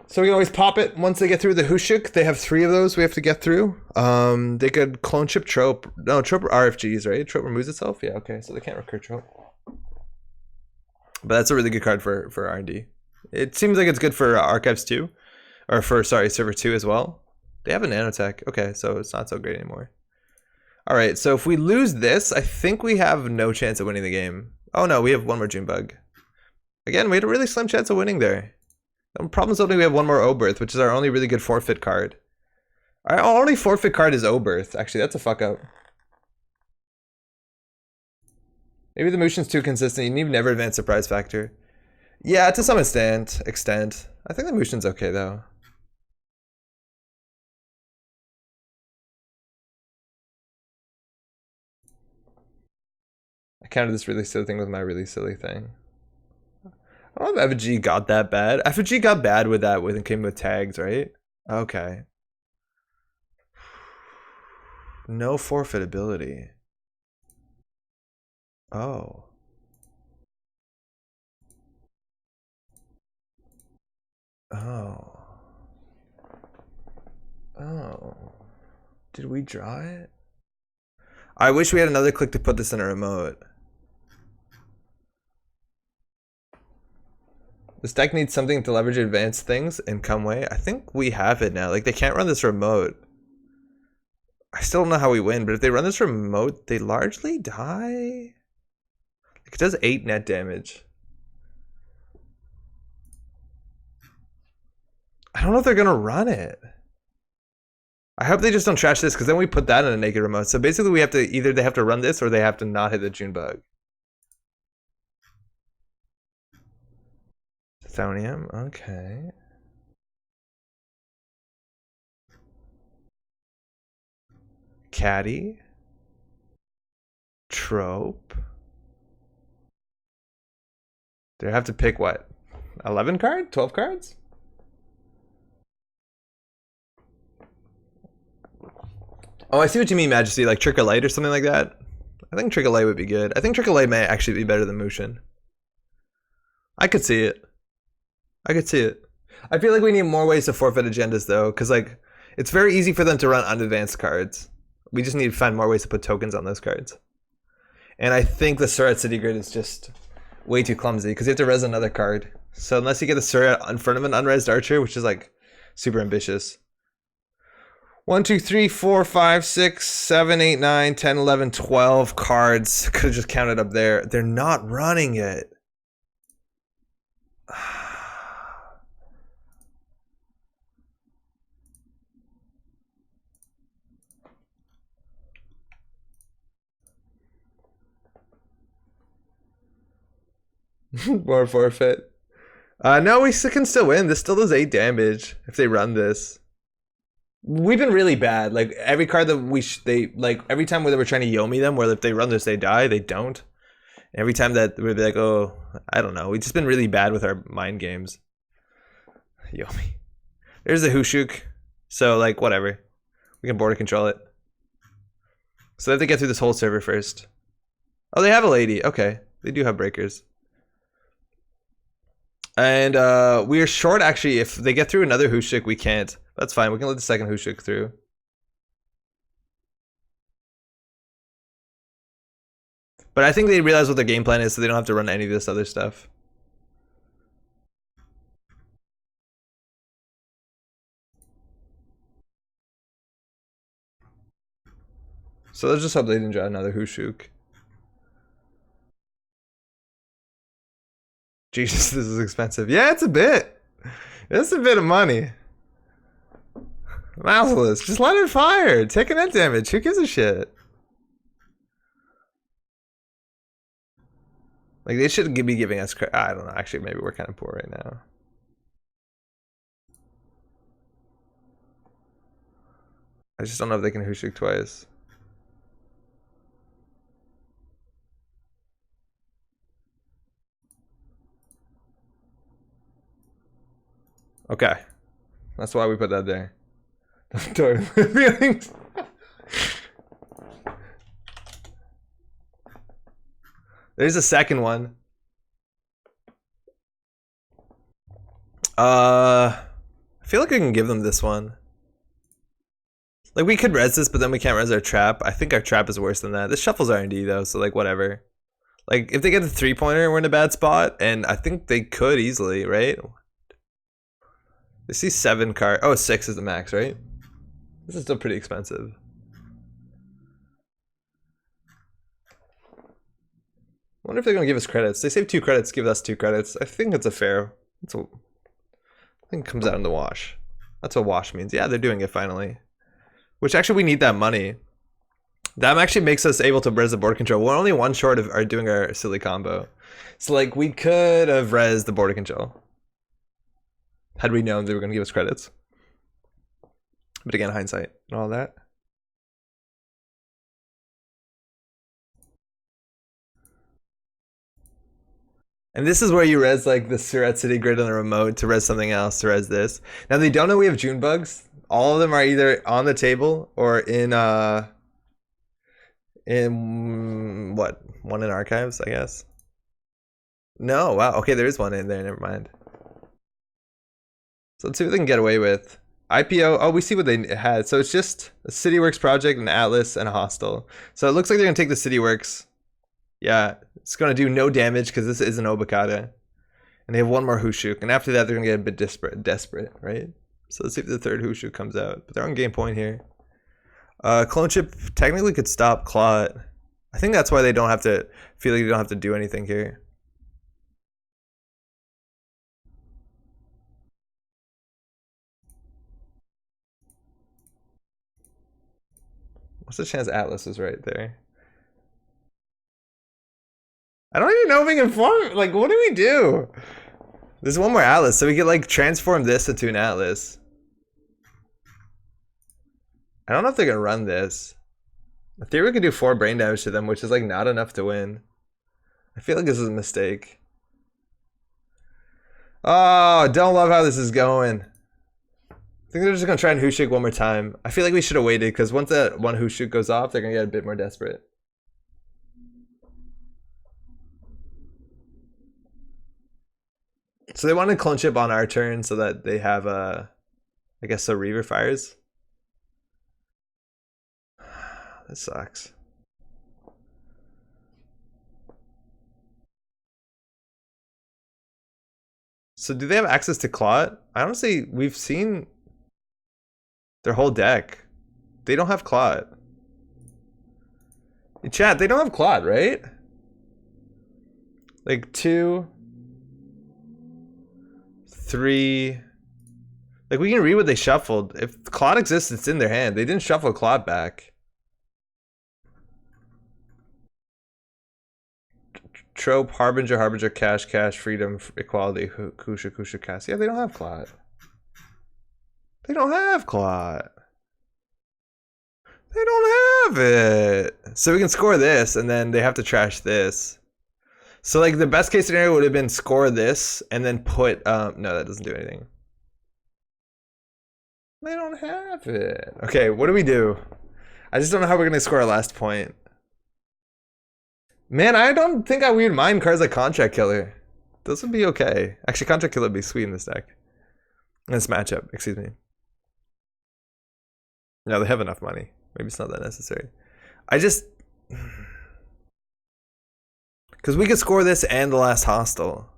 So we can always pop it once they get through the Hushuk. They have 3 of those we have to get through. They could clone chip trope. No, trope RFGs, right? Trope removes itself? Yeah, okay. So they can't recur trope. But that's a really good card for R&D. It seems like it's good for Archives 2. Or for, sorry, Server 2 as well. They have a nanotech. Okay, so it's not so great anymore. Alright, so if we lose this, I think we have no chance of winning the game. Oh no, we have 1 more Junebug. Again, we had a really slim chance of winning there. The problem is only we have 1 more Oberth, which is our only really good forfeit card. Our only forfeit card is Oberth. Actually, that's a fuck up. Maybe the motion's too consistent. You need never advance surprise factor. Yeah, to some extent. I think the motion's okay though. I counted this really silly thing with my really silly thing. I don't know if Effigy got that bad. Effigy got bad with that when it came with tags, right? Okay. No forfeit ability. Oh. Oh. Oh. Did we draw it? I wish we had another click to put this in a remote. This deck needs something to leverage advanced things in come way. I think we have it now. Like, they can't run this remote. I still don't know how we win, but if they run this remote, they largely die. It does 8 net damage. I don't know if they're gonna run it. I hope they just don't trash this, because then we put that in a naked remote. So basically we have to, either they have to run this or they have to not hit the Junebug. Thonium, okay. Caddy. Trope. Do I have to pick what? 11 card? 12 cards? Oh, I see what you mean, Majesty. Like Trick or Light or something like that. I think Trick or Light would be good. I think Trick or Light may actually be better than Motion. I could see it. I could see it. I feel like we need more ways to forfeit agendas though, because like it's very easy for them to run unadvanced cards. We just need to find more ways to put tokens on those cards. And I think the Surah City Grid is just way too clumsy because you have to res another card. So unless you get the Surah in front of an unresed archer, which is like super ambitious. 1, 2, 3, 4, 5, 6, 7, 8, 9, 10, 11, 12 cards. Could have just counted up there. They're not running it. More forfeit. No, we can still win. This still does 8 damage if they run this. We've been really bad. Like every card that they like every time where we're trying to Yomi them, where if they run this they die, they don't. And every time that we're like, oh, I don't know. We've just been really bad with our mind games. Yomi. There's the Hushuk. So, like, whatever. We can border control it. So they have to get through this whole server first. Oh, they have a lady. Okay. They do have breakers. And we are short, actually. If they get through another Hushuk, we can't. That's fine. We can let the second Hushuk through. But I think they realize what their game plan is, so they don't have to run any of this other stuff. So let's just hope they didn't draw another Hushuk. Jesus, this is expensive. Yeah, it's a bit. It's a bit of money. Mouseless, just let it fire. Take an net damage. Who gives a shit? Like, they should be giving us credit. I don't know. Actually, maybe we're kind of poor right now. I just don't know if they can Hushuk twice. Okay. That's why we put that there. Feelings. There's a second one. I feel like I can give them this one. Like, we could res this, but then we can't res our trap. I think our trap is worse than that. This shuffles R&D though, so like whatever. Like, if they get a 3-pointer, we're in a bad spot, and I think they could easily, right? They see 7 card. Oh, 6 is the max, right? This is still pretty expensive. I wonder if they're gonna give us credits. They save 2 credits, give us 2 credits. I think it's a fair. I think it comes out in the wash. That's what wash means. Yeah, they're doing it finally. Which actually we need that money. That actually makes us able to res the border control. We're only one short of doing our silly combo. So like we could have res the border control. Had we known they were gonna give us credits. But again, hindsight and all that. And this is where you res like the Surratt City grid on the remote to res something else to res this. Now they don't know we have June bugs. All of them are either on the table or in what? One in archives, I guess. No, wow. Okay, there is one in there, never mind. So let's see what they can get away with. IPO, oh, we see what they had. So it's just a CityWorks project, an Atlas, and a Hostel. So it looks like they're gonna take the CityWorks. Yeah, it's gonna do no damage because this is an Obokata. And they have one more Hushuk. And after that, they're gonna get a bit desperate, right? So let's see if the third Hushuk comes out. But they're on game point here. Clone Chip technically could stop Clot. I think that's why they don't have to feel like they don't have to do anything here. What's the chance Atlas is right there? I don't even know if we can form. Like, what do we do? There's one more Atlas, so we could like transform this into an Atlas. I don't know if they're gonna run this. In theory, we could do 4 brain damage to them, which is like not enough to win. I feel like this is a mistake. Oh, don't love how this is going. I think they're just gonna try and Hushuk one more time. I feel like we should have waited because once that one Hushuk goes off, they're gonna get a bit more desperate. So they want to clone chip on our turn so that they have I guess so Reaver fires. That sucks. So do they have access to Clot? I honestly, we've seen their whole deck. They don't have Clot. In chat, they don't have Clot, right? Like 2, 3. Like we can read what they shuffled. If Clot exists, it's in their hand. They didn't shuffle Clot back. Trope, Harbinger, Harbinger, Cash, Cash, Freedom, Equality, Kusha, Kusha, Cash. Yeah, they don't have Clot. They don't have Clot. They don't have it. So we can score this, and then they have to trash this. So like the best case scenario would have been score this, and then put, no, that doesn't do anything. They don't have it. Okay, what do we do? I just don't know how we're gonna score our last point. Man, I don't think I would mind cards like Contract Killer. Those would be okay. Actually, Contract Killer would be sweet in this deck. In this matchup, excuse me. No, they have enough money. Maybe it's not that necessary. I just... Because we could score this and the last hostile.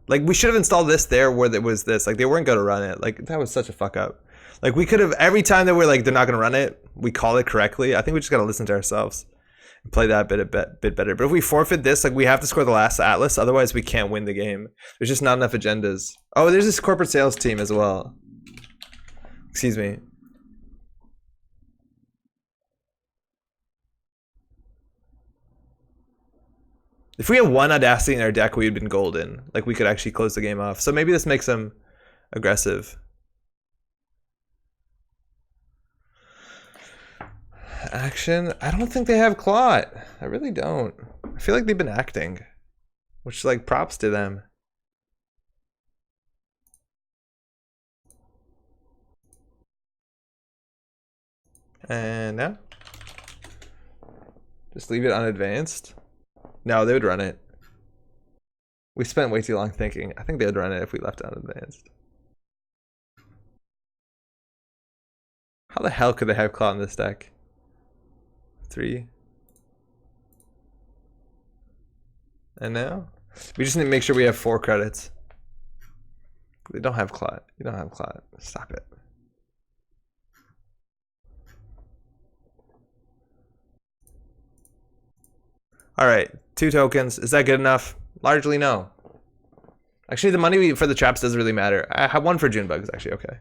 Like, we should have installed this there where there was this. Like, they weren't going to run it. Like, that was such a fuck up. Like, we could have, every time that we're like, they're not going to run it, we call it correctly. I think we just got to listen to ourselves and play that bit better. But if we forfeit this, like, we have to score the last Atlas. Otherwise, we can't win the game. There's just not enough agendas. Oh, there's this corporate sales team as well. Excuse me. If we had one Audacity in our deck, we would have been golden. Like, we could actually close the game off. So maybe this makes them aggressive. Action? I don't think they have Clot. I really don't. I feel like they've been acting. Which, like, props to them. And now? Just leave it unadvanced. No, they would run it. We spent way too long thinking. I think they would run it if we left it unadvanced. How the hell could they have Claw in this deck? 3. And now? We just need to make sure we have 4 credits. They don't have Clot. You don't have Clot. Stop it. Alright, 2 tokens. Is that good enough? Largely no. Actually, the money for the traps doesn't really matter. I have 1 for Junebug is actually okay.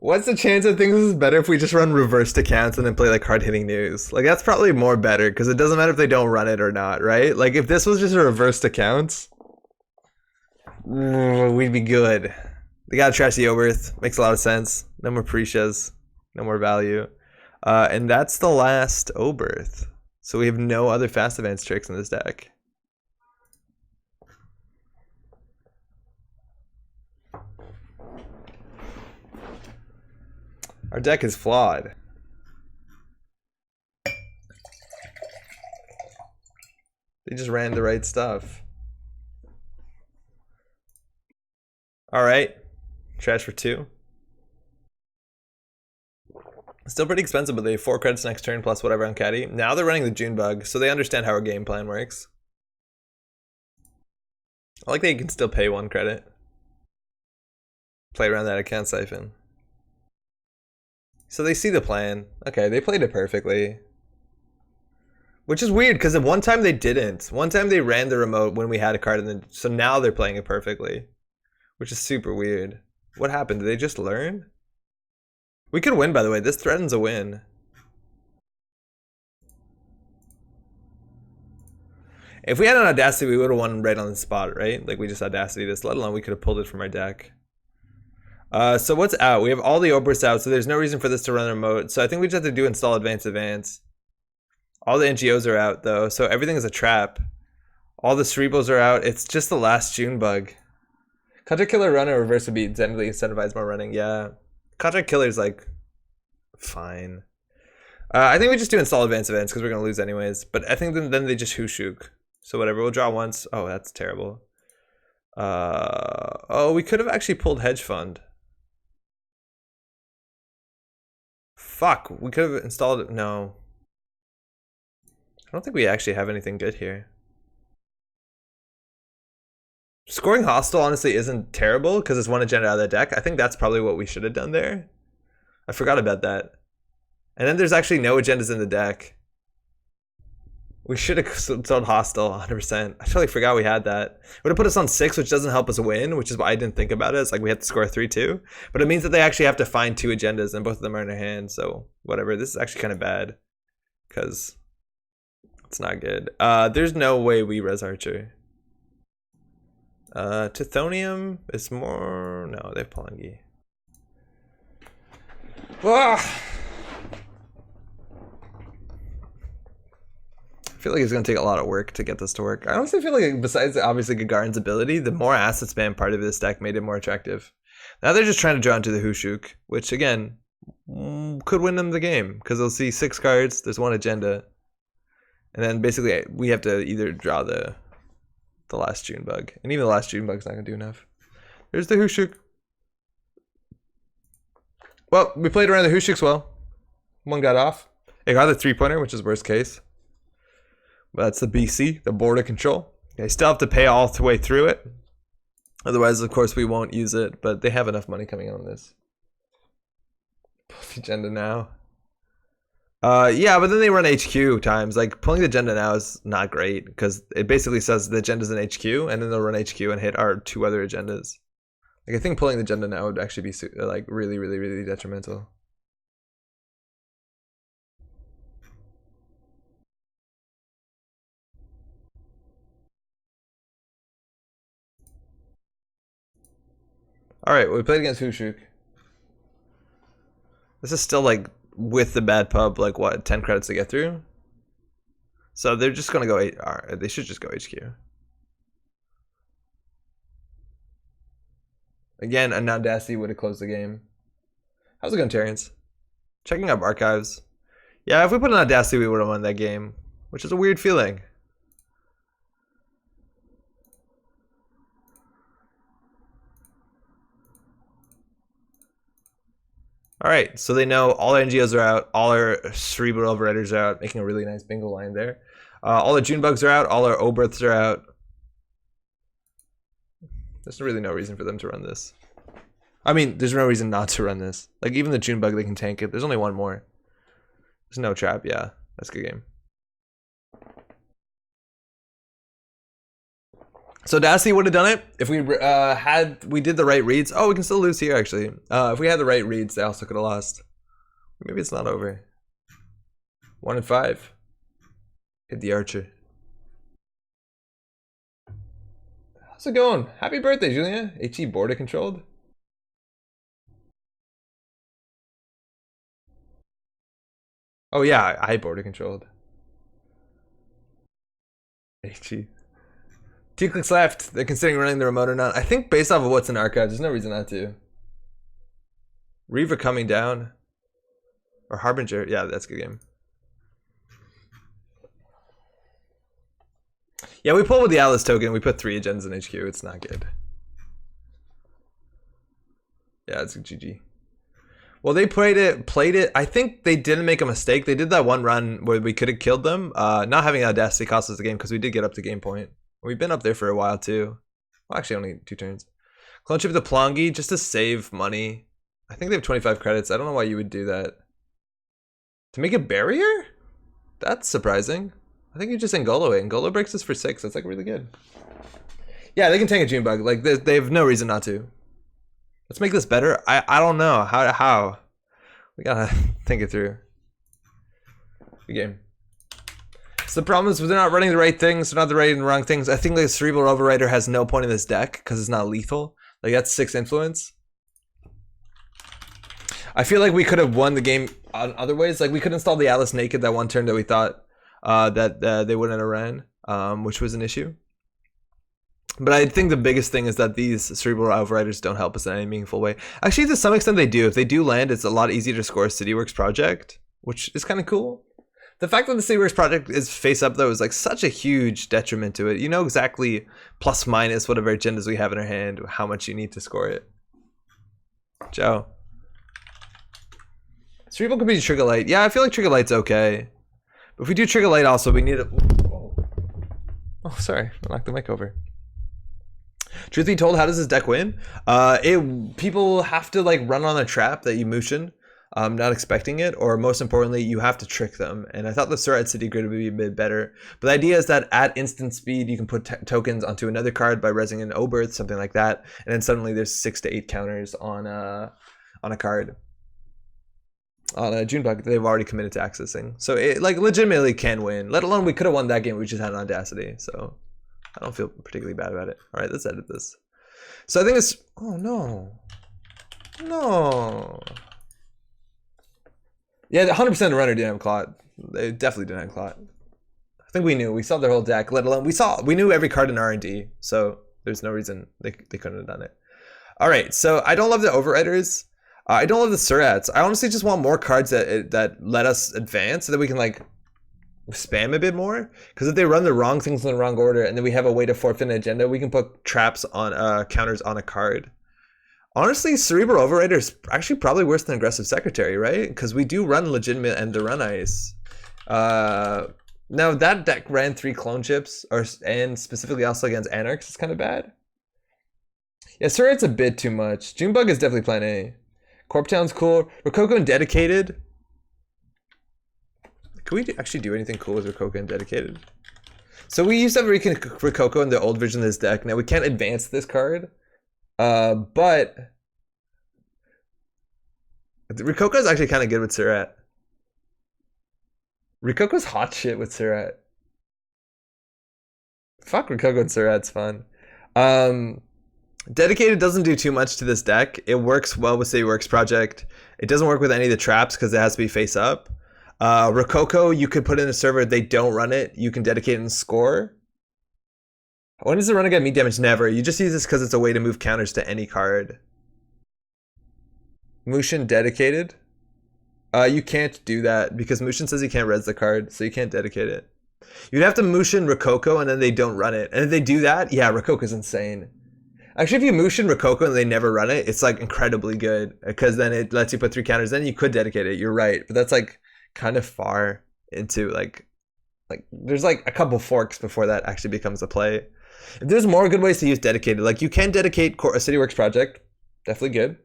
What's the chance I think this is better if we just run reversed accounts and then play like hard-hitting news? Like, that's probably more better because it doesn't matter if they don't run it or not, right? Like, if this was just a reversed accounts, we'd be good. They gotta trash the Oberth. Makes a lot of sense. No more Precious. No more value. And that's the last Oberth. So we have no other fast advance tricks in this deck. Our deck is flawed. They just ran the right stuff. Alright. Trash for 2. Still pretty expensive, but they have 4 credits next turn plus whatever on Caddy. Now they're running the Junebug, so they understand how our game plan works. I like that you can still pay 1 credit. Play around that account siphon. So they see the plan. Okay, they played it perfectly. Which is weird, because at one time they didn't. One time they ran the remote when we had a card, and then so now they're playing it perfectly. Which is super weird. What happened? Did they just learn? We could win, by the way. This threatens a win. If we had an Audacity, we would have won right on the spot, right? Like, we just Audacity this, let alone we could have pulled it from our deck. So what's out? We have all the Oberths out, so there's no reason for this to run the remote. So I think we just have to do install advance. All the NGOs are out, though, so everything is a trap. All the Cerebrals are out. It's just the last Junebug. Contract Killer run or reverse would be generally incentivize more running, yeah. Contract Killer's like fine. I think we just do install advance because we're gonna lose anyways. But I think then they just Hushuk. So whatever, we'll draw once. Oh, that's terrible. Oh, we could have actually pulled Hedge Fund. Fuck, we could have installed it. No. I don't think we actually have anything good here. Scoring Hostile honestly isn't terrible because it's 1 agenda out of the deck. I think that's probably what we should have done there. I forgot about that. And then there's actually no agendas in the deck. We should have sold Hostile 100%. I totally forgot we had that. It would have put us on 6, which doesn't help us win, which is why I didn't think about it. It's like we have to score 3-2. But it means that they actually have to find 2 agendas and both of them are in their hand. So whatever. This is actually kind of bad because it's not good. There's no way we res Archer. Tithonium is more... No, they have Palangi. Ah! I feel like it's going to take a lot of work to get this to work. I honestly feel like besides obviously Gagarin's ability, the more asset spam part of this deck made it more attractive. Now they're just trying to draw into the Hushuk, which again could win them the game because they'll see 6 cards. There's one agenda, and then basically we have to either draw the last June bug, and even the last June bug's not going to do enough. There's the Hushuk. Well, we played around the Hushuks well. One got off. It got the 3-pointer, which is worst case. But that's the BC, the border control. They still have to pay all the way through it. Otherwise, of course, we won't use it. But they have enough money coming in on this. Pull the agenda now. Yeah, but then they run HQ times. Like, pulling the agenda now is not great. Because it basically says the agenda's in HQ. And then they'll run HQ and hit our 2 other agendas. Like, I think pulling the agenda now would actually be like really, really, really detrimental. All right, we played against Hushuk. This is still like with the bad pub, like what, 10 credits to get through? So they're just gonna go 8. They should just go HQ. Again, an Audacity would have closed the game. How's it going, Terrence? Checking up archives. Yeah, if we put an Audacity, we would have won that game, which is a weird feeling. All right, so they know all our NGOs are out, all our Cerebral Overriders are out, making a really nice bingo line there. All the June bugs are out, all our Oberths are out. There's really no reason for them to run this. I mean, there's no reason not to run this. Like, even the June bug, they can tank it. There's only one more. There's no trap. Yeah, that's a good game. So Dassy would have done it if we did the right reads. Oh, we can still lose here, actually. If we had the right reads, they also could have lost. Maybe it's not over. 1 and 5. Hit the archer. How's it going? Happy birthday, Julia. HE border controlled. Oh yeah, I border controlled. HE. 2 clicks left. They're considering running the remote or not. I think based off of what's in archive, there's no reason not to. Reaver coming down. Or Harbinger. Yeah, that's a good game. Yeah, we pull with the Atlas token. We put 3 agendas in HQ. It's not good. Yeah, it's a GG. Well, they played it. I think they didn't make a mistake. They did that one run where we could have killed them. Not having Audacity cost us the game because we did get up to game point. We've been up there for a while too. Well, actually only 2 turns. Clone chip the Plongi just to save money. I think they have 25 credits. I don't know why you would do that. To make a barrier? That's surprising. I think you just Ngolo it. Ngolo breaks this for 6. That's like really good. Yeah, they can tank a June bug. Like they have no reason not to. Let's make this better. I don't know how. We gotta think it through. Good game. So the problem is they're not running the right things. They're not running the wrong things. I think the Cerebral Overrider has no point in this deck because it's not lethal. Like that's 6 influence. I feel like we could have won the game on other ways. Like we could install the Atlas naked that one turn that we thought that they wouldn't have ran, which was an issue. But I think the biggest thing is that these Cerebral Overriders don't help us in any meaningful way. Actually, to some extent they do. If they do land, it's a lot easier to score a CityWorks project, which is kind of cool. The fact that the CityWorks project is face up though is like such a huge detriment to it. You know exactly plus minus whatever agendas we have in our hand, how much you need to score it. Joe. Cerebral could be Trigger Light. Yeah, I feel like Trigger Light's okay. But if we do Trigger Light also, we need a... Oh, sorry. I knocked the mic over. Truth be told, how does this deck win? People have to like run on a trap that you motion, not expecting it, or most importantly, you have to trick them. And I thought the Surat City Grid would be a bit better. But the idea is that at instant speed, you can put tokens onto another card by resing an Oberth, something like that, and then suddenly there's 6 to 8 counters on a card. On a June bug they've already committed to accessing, so it like legitimately can win. Let alone we could have won that game. We just had an Audacity, so I don't feel particularly bad about it. All right, let's edit this. So I think it's oh no. Yeah, 100% the runner didn't have Clot. They definitely didn't have Clot. I think we knew. We saw their whole deck, let alone we knew every card in R&D, so there's no reason they couldn't have done it. All right, so I don't love the overriders. I don't love the Surats. I honestly just want more cards that let us advance so that we can like spam a bit more. Because if they run the wrong things in the wrong order and then we have a way to forfeit an agenda, we can put traps on counters on a card. Honestly, Cerebral Overrider is actually probably worse than Aggressive Secretary, right? Because we do run Legitimate and to run Ice. Now that deck ran 3 clone chips, and specifically also against Anarchs is kind of bad. Yeah, Surrat's a bit too much. Junebug is definitely plan A. Corptown's cool. Rococo and Dedicated. Can we actually do anything cool with Rococo and Dedicated? So we used to have Rococo in the old version of this deck. Now we can't advance this card. But Rococo is actually kind of good with Surrat. Rococo's hot shit with Surrat. Fuck Rococo and Surrat's fun. Dedicated doesn't do too much to this deck. It works well with City Works Project. It doesn't work with any of the traps because it has to be face up. Rococo, you could put in a server, they don't run it. You can dedicate and score. When does the run get meat damage? Never. You just use this because it's a way to move counters to any card. Mushin Dedicated. You can't do that because Mushin says you can't res the card, so you can't dedicate it. You'd have to Mushin Rococo and then they don't run it. And if they do that, yeah, Rococo's insane. Actually, if you Mushin Rococo and they never run it, it's like incredibly good because then it lets you put 3 counters. Then you could dedicate it. You're right, but that's like kind of far into like there's like a couple forks before that actually becomes a play. If there's more good ways to use dedicated, like you can dedicate a City Works Project, definitely good.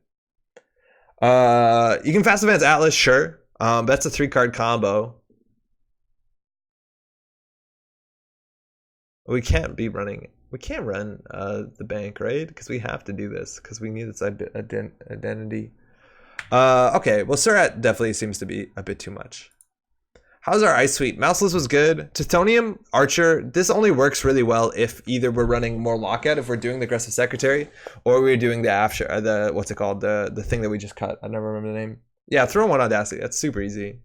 You can fast advance Atlas, sure. That's a 3-card combo. We can't be running. We can't run the bank, right? Because we have to do this because we need this identity. Okay, well, Surrat definitely seems to be a bit too much. How's our Ice Suite? Mouseless was good. Titanium, Archer, this only works really well if either we're running more Lockout, if we're doing the Aggressive Secretary, or we're doing the after, what's it called? The thing that we just cut. I never remember the name. Yeah, throw 1 Audacity. That's super easy.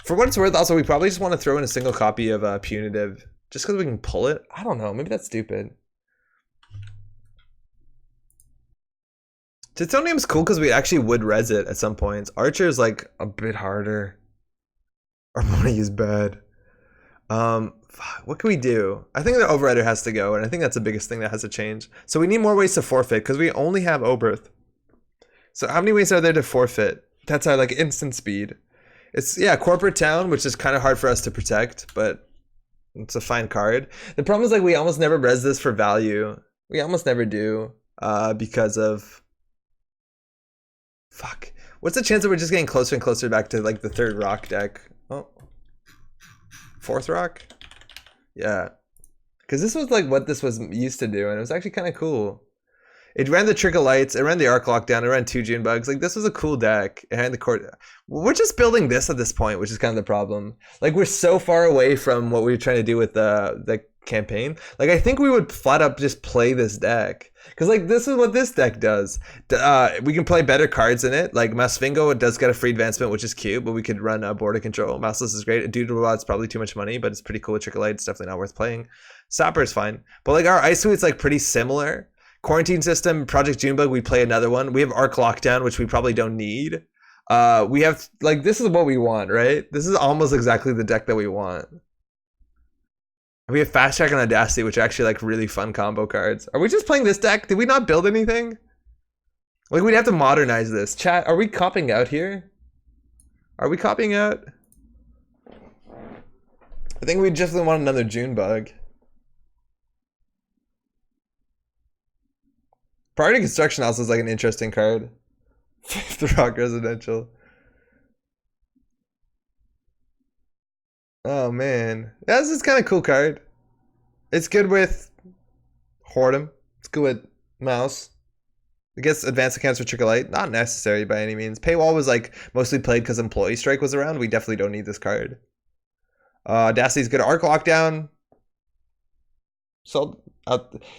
For what it's worth, also, we probably just want to throw in a single copy of Punitive, just because we can pull it. I don't know. Maybe that's stupid. Titanium's cool because we actually would res it at some points. Archer is like a bit harder. Harmony is bad. What can we do? I think the Overrider has to go, and I think that's the biggest thing that has to change. So we need more ways to forfeit because we only have Oberth. So how many ways are there to forfeit? That's our like instant speed. It's Corporate Town, which is kind of hard for us to protect, but it's a fine card. The problem is like we almost never res this for value. We almost never do because of fuck. What's the chance that we're just getting closer and closer back to like the 3rd rock deck? Oh, 4th rock? Yeah. Because this was like what this was used to do, and it was actually kind of cool. It ran the Trick of Lights, it ran the Arc Lockdown, it ran 2 June Bugs. Like, this was a cool deck. It had the court. We're just building this at this point, which is kind of the problem. Like, we're so far away from what we were trying to do with the campaign. Like, I think we would flat up just play this deck. Because, like, this is what this deck does. We can play better cards in it. Like, Masvingo does get a free advancement, which is cute, but we could run Border Control. Mouseless is great. Dude Robot's probably too much money, but it's pretty cool with Trick of Light. It's definitely not worth playing. Stopper is fine. But, like, our Ice Suite's, like, pretty similar. Quarantine System, Project Junebug, we play another one. We have Arc Lockdown, which we probably don't need. We have, like, this is what we want, right? This is almost exactly the deck that we want. We have Fast Track and Audacity, which are actually like really fun combo cards. Are we just playing this deck? Did we not build anything? Like, we'd have to modernize this. Chat, are we copping out here? Are we copying out? I think we just want another Junebug. Priority Construction also is like an interesting card. 5th Rock Residential. Oh man, yeah, this is kind of cool card. It's good with Hoard'em. It's good with Mouse. It gets advanced accounts for Trick of Light. Not necessary by any means. Paywall was like mostly played because Employee Strike was around. We definitely don't need this card. Audacity's good. Arc Lockdown. So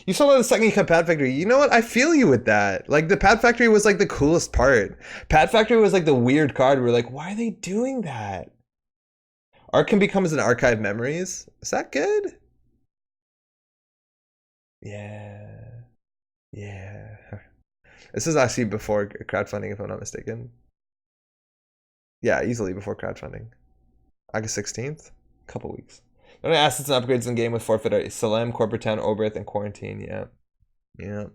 you saw the second you cut Pad Factory. You know what? I feel you with that. Like, the Pad Factory was like the coolest part. Pad Factory was like the weird card. We're like, why are they doing that? Art can become as an archive memories. Is that good? Yeah. Yeah. This is actually before crowdfunding, if I'm not mistaken. Yeah, easily before crowdfunding. August 16th? A couple weeks. Only assets and upgrades in game with forfeit Salem, Corporate Town, Oberth, and Quarantine. Yeah. Yeah.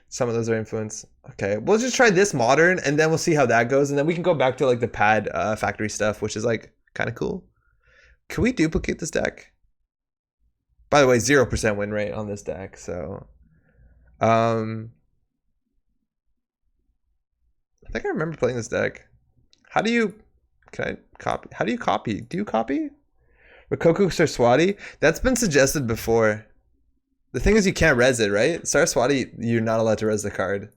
Some of those are influenced. Okay, we'll just try this modern, and then we'll see how that goes, and then we can go back to like the pad factory stuff, which is like kind of cool. Can we duplicate this deck? By the way, 0% win rate on this deck, so I think I remember playing this deck. How do you copy? How do you copy? Do you copy? Rococo Saraswati? That's been suggested before. The thing is you can't res it, right? Saraswati, you're not allowed to res the card.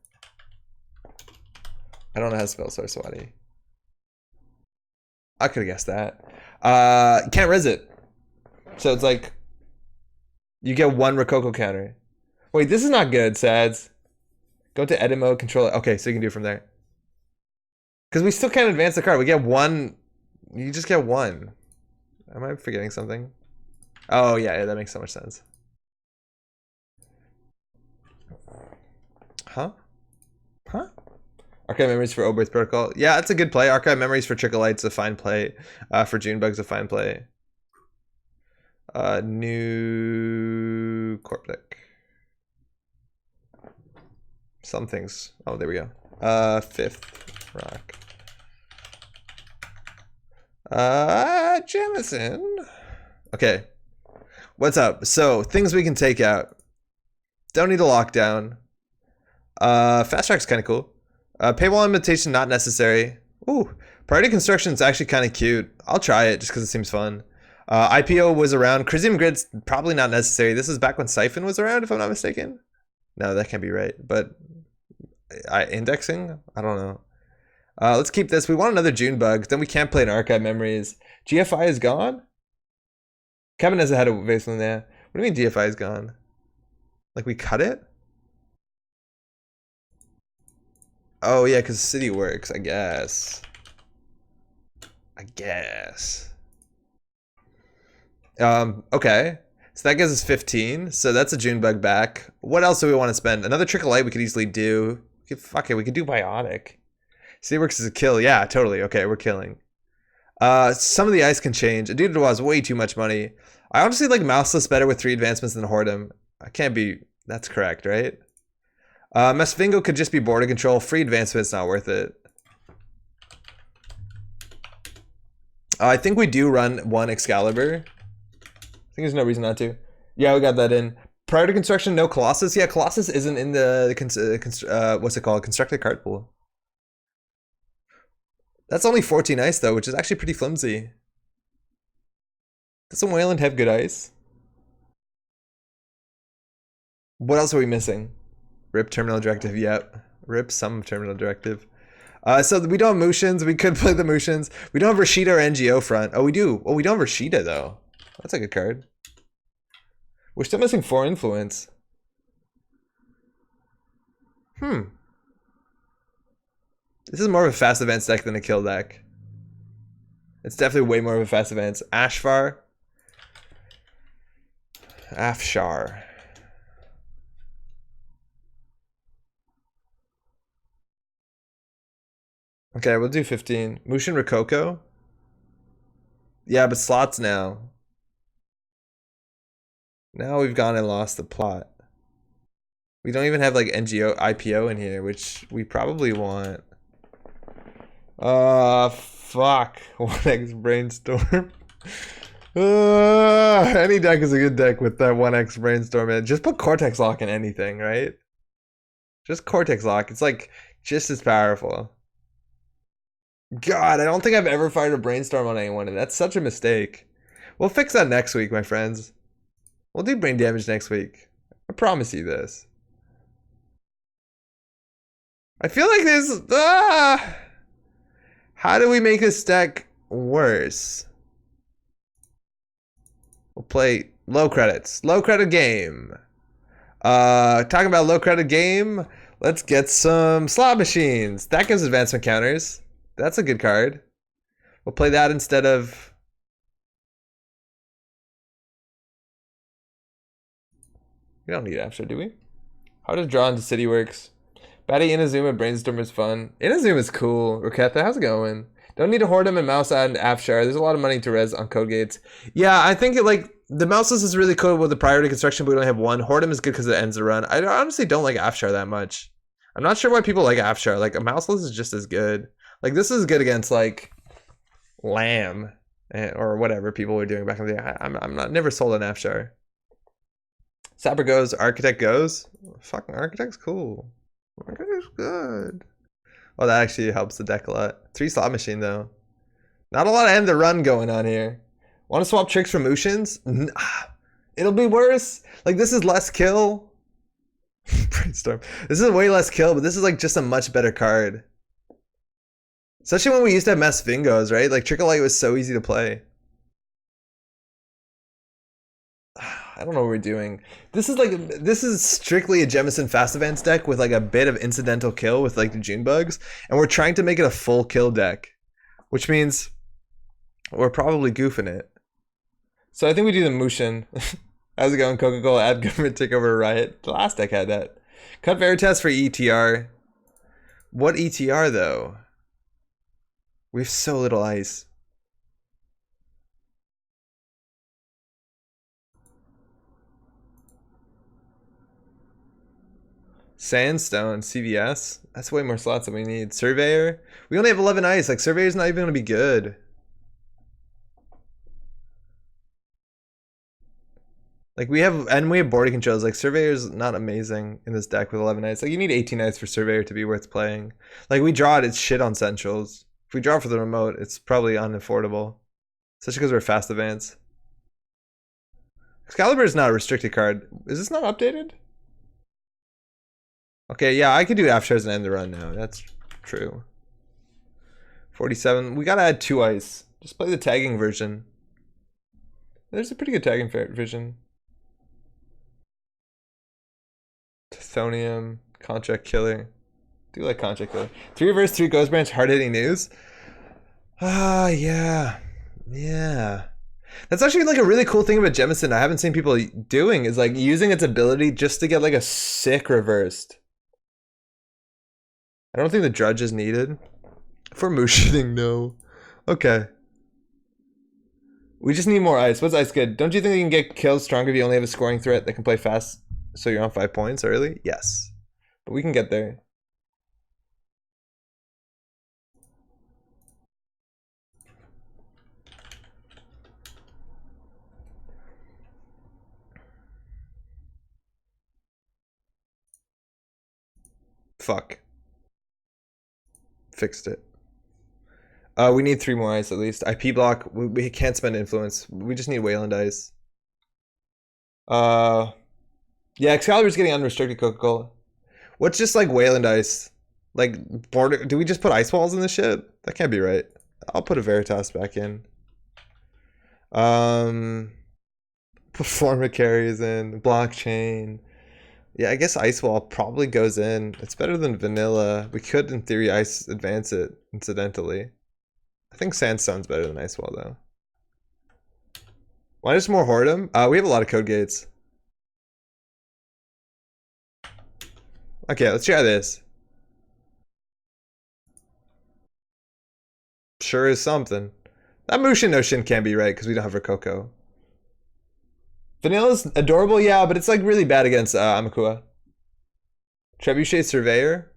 I don't know how to spell Saraswati. I could have guessed that. You can't res it. So it's like you get one Rococo counter. Wait, this is not good, Sads. Go to edit mode, control it. Okay, so you can do it from there. Because we still can't advance the card. We get one. You just get one. Am I forgetting something? Oh, yeah, that makes so much sense. Huh? Huh? Archive Memories for Oberth Protocol. Yeah, that's a good play. Archive Memories for Tricklelight's a fine play. For Junebug's a fine play. New Corp deck. Some things. Oh, there we go. Fifth rock. Jamison. Okay. What's up? So, things we can take out. Don't need a lockdown. Fast track's kind of cool. Paywall invitation not necessary. Ooh, priority construction is actually kind of cute. I'll try it just because it seems fun. IPO was around. Crisium Grid's probably not necessary. This is back when Siphon was around, if I'm not mistaken. No, that can't be right. But indexing? I don't know. Let's keep this. We want another Junebug. Then we can't play an Archive Memories. GFI is gone? Kevin has a head of basement there. What do you mean GFI is gone? Like we cut it? Oh yeah, because City works, I guess. Okay. So that gives us 15. So that's a Junebug back. What else do we want to spend? Another Trickle Light we could easily do. Fuck it, we could do Biotic. City works is a kill. Yeah, totally. Okay, we're killing. Some of the ice can change. A Dude was way too much money. I honestly like Mouseless better with 3 advancements than Hordem. I can't be... That's correct, right? Mesvingo could just be border control. Free advancement's not worth it. I think we do run one Excalibur. I think there's no reason not to. Yeah, we got that in. Prior to construction, no Colossus. Yeah, Colossus isn't in the what's it called? Constructed card pool. That's only 14 ice though, which is actually pretty flimsy. Doesn't Wayland have good ice? What else are we missing? Rip Terminal Directive, yep. Rip some Terminal Directive. So we don't have Motions. We could play the Motions. We don't have Rashida or NGO front. Oh, we do. Oh, we don't have Rashida, though. That's a good card. We're still missing 4 influence. This is more of a fast events deck than a kill deck. It's definitely way more of a fast events. Afshar. Okay, we'll do 15. Mushin Rococo. Yeah, but slots now. Now we've gone and lost the plot. We don't even have like NGO IPO in here, which we probably want. Fuck. 1x Brainstorm. Any deck is a good deck with that 1x Brainstorm in. Just put Cortex Lock in anything, right? Just Cortex Lock. It's like just as powerful. God, I don't think I've ever fired a Brainstorm on anyone, and that's such a mistake. We'll fix that next week, my friends. We'll do brain damage next week. I promise you this. I feel like this... How do we make this deck worse? We'll play low credits. Low credit game. Talking about low credit game, let's get some slot machines. That gives advancement counters. That's a good card. We'll play that instead of We don't need Afshar, do we? How does draw into city works? Batty Inazuma Brainstorm is fun. Inazuma is cool. Roketha, how's it going? Don't need to hoard him and mouse and Afshar. There's a lot of money to res on code gates. Yeah, I think the mouseless is really cool with the priority construction, but we only have one. Hoard'em is good because it ends the run. I honestly don't like Afshar that much. I'm not sure why people like Afshar. Like a mouseless is just as good. Like this is good against like Lamb or whatever people were doing back in the day. I'm not never sold an Afshar. Sapper goes, Architect goes. Fucking Architect's cool. Architect's good. Oh, that actually helps the deck a lot. 3 slot machine though. Not a lot of end the run going on here. Want to swap tricks for Mushins? It'll be worse. Like this is less kill. Brainstorm. This is way less kill, but this is like just a much better card. Especially when we used to have Mass Vingos, right? Like Trickle Light was so easy to play. I don't know what we're doing. This is strictly a Jemison Fast Advance deck with like a bit of incidental kill with like the June bugs, and we're trying to make it a full kill deck, which means we're probably goofing it. So I think we do the Mushin. How's it going, Coca-Cola? Add government takeover riot. The last deck had that. Cut Veritas for ETR. What ETR though? We have so little ice. Sandstone, CVS. That's way more slots than we need. Surveyor. We only have 11 ice. Like Surveyor's not even gonna be good. Like we have boarding controls. Like Surveyor's not amazing in this deck with 11 ice. Like you need 18 ice for Surveyor to be worth playing. Like we draw it, it's shit on Centrals. If we draw for the remote, it's probably unaffordable. Especially because we're fast advance. Excalibur is not a restricted card. Is this not updated? Okay, yeah, I could do Afshars and end the run now. That's true. 47. We gotta add 2 ice. Just play the tagging version. There's a pretty good tagging version. Chthonium, Contract Killer. Do like Contract Killer. 3 reverse, 3 Ghost Branch, hard hitting news. Yeah. Yeah. That's actually like a really cool thing about Jemison I haven't seen people doing is like using its ability just to get like a sick reversed. I don't think the Drudge is needed. For Mushining, no. Okay. We just need more ice. What's ice good? Don't you think you can get kills stronger if you only have a scoring threat that can play fast so you're on 5 points early? Yes. But we can get there. Fuck. Fixed it. We need 3 more ice at least. IP block. We can't spend influence. We just need Wayland ice. Yeah, Excalibur's getting unrestricted Coca-Cola. What's just like Wayland ice? Like border? Do we just put ice walls in this shit? That can't be right. I'll put a Veritas back in. Performa carries in blockchain. Yeah, I guess ice wall probably goes in. It's better than vanilla. We could, in theory, ice advance it incidentally. I think sandstone's better than ice wall though. Why just more Hoard'em? We have a lot of code gates. Okay, let's try this. Sure is something. That Mushin no Shin can't be right because we don't have Rococo. Vanilla's adorable, yeah, but it's like really bad against Amakua. Trebuchet Surveyor.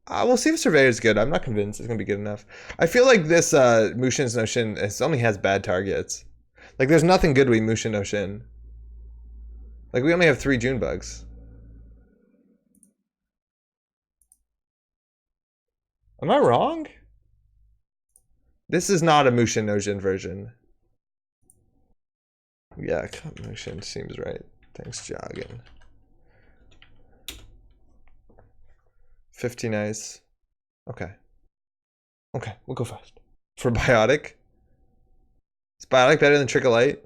We'll see if Surveyor's good. I'm not convinced it's gonna be good enough. I feel like this Mushin's no Shin only has bad targets. Like there's nothing good with Mushin no Shin. Like we only have 3 June bugs. Am I wrong? This is not a Mushin no Shin version. Yeah, Mushin seems right. Thanks, Joggin. 15 ice. Okay. Okay, we'll go fast. For Biotic. Is Biotic better than Trickle Light?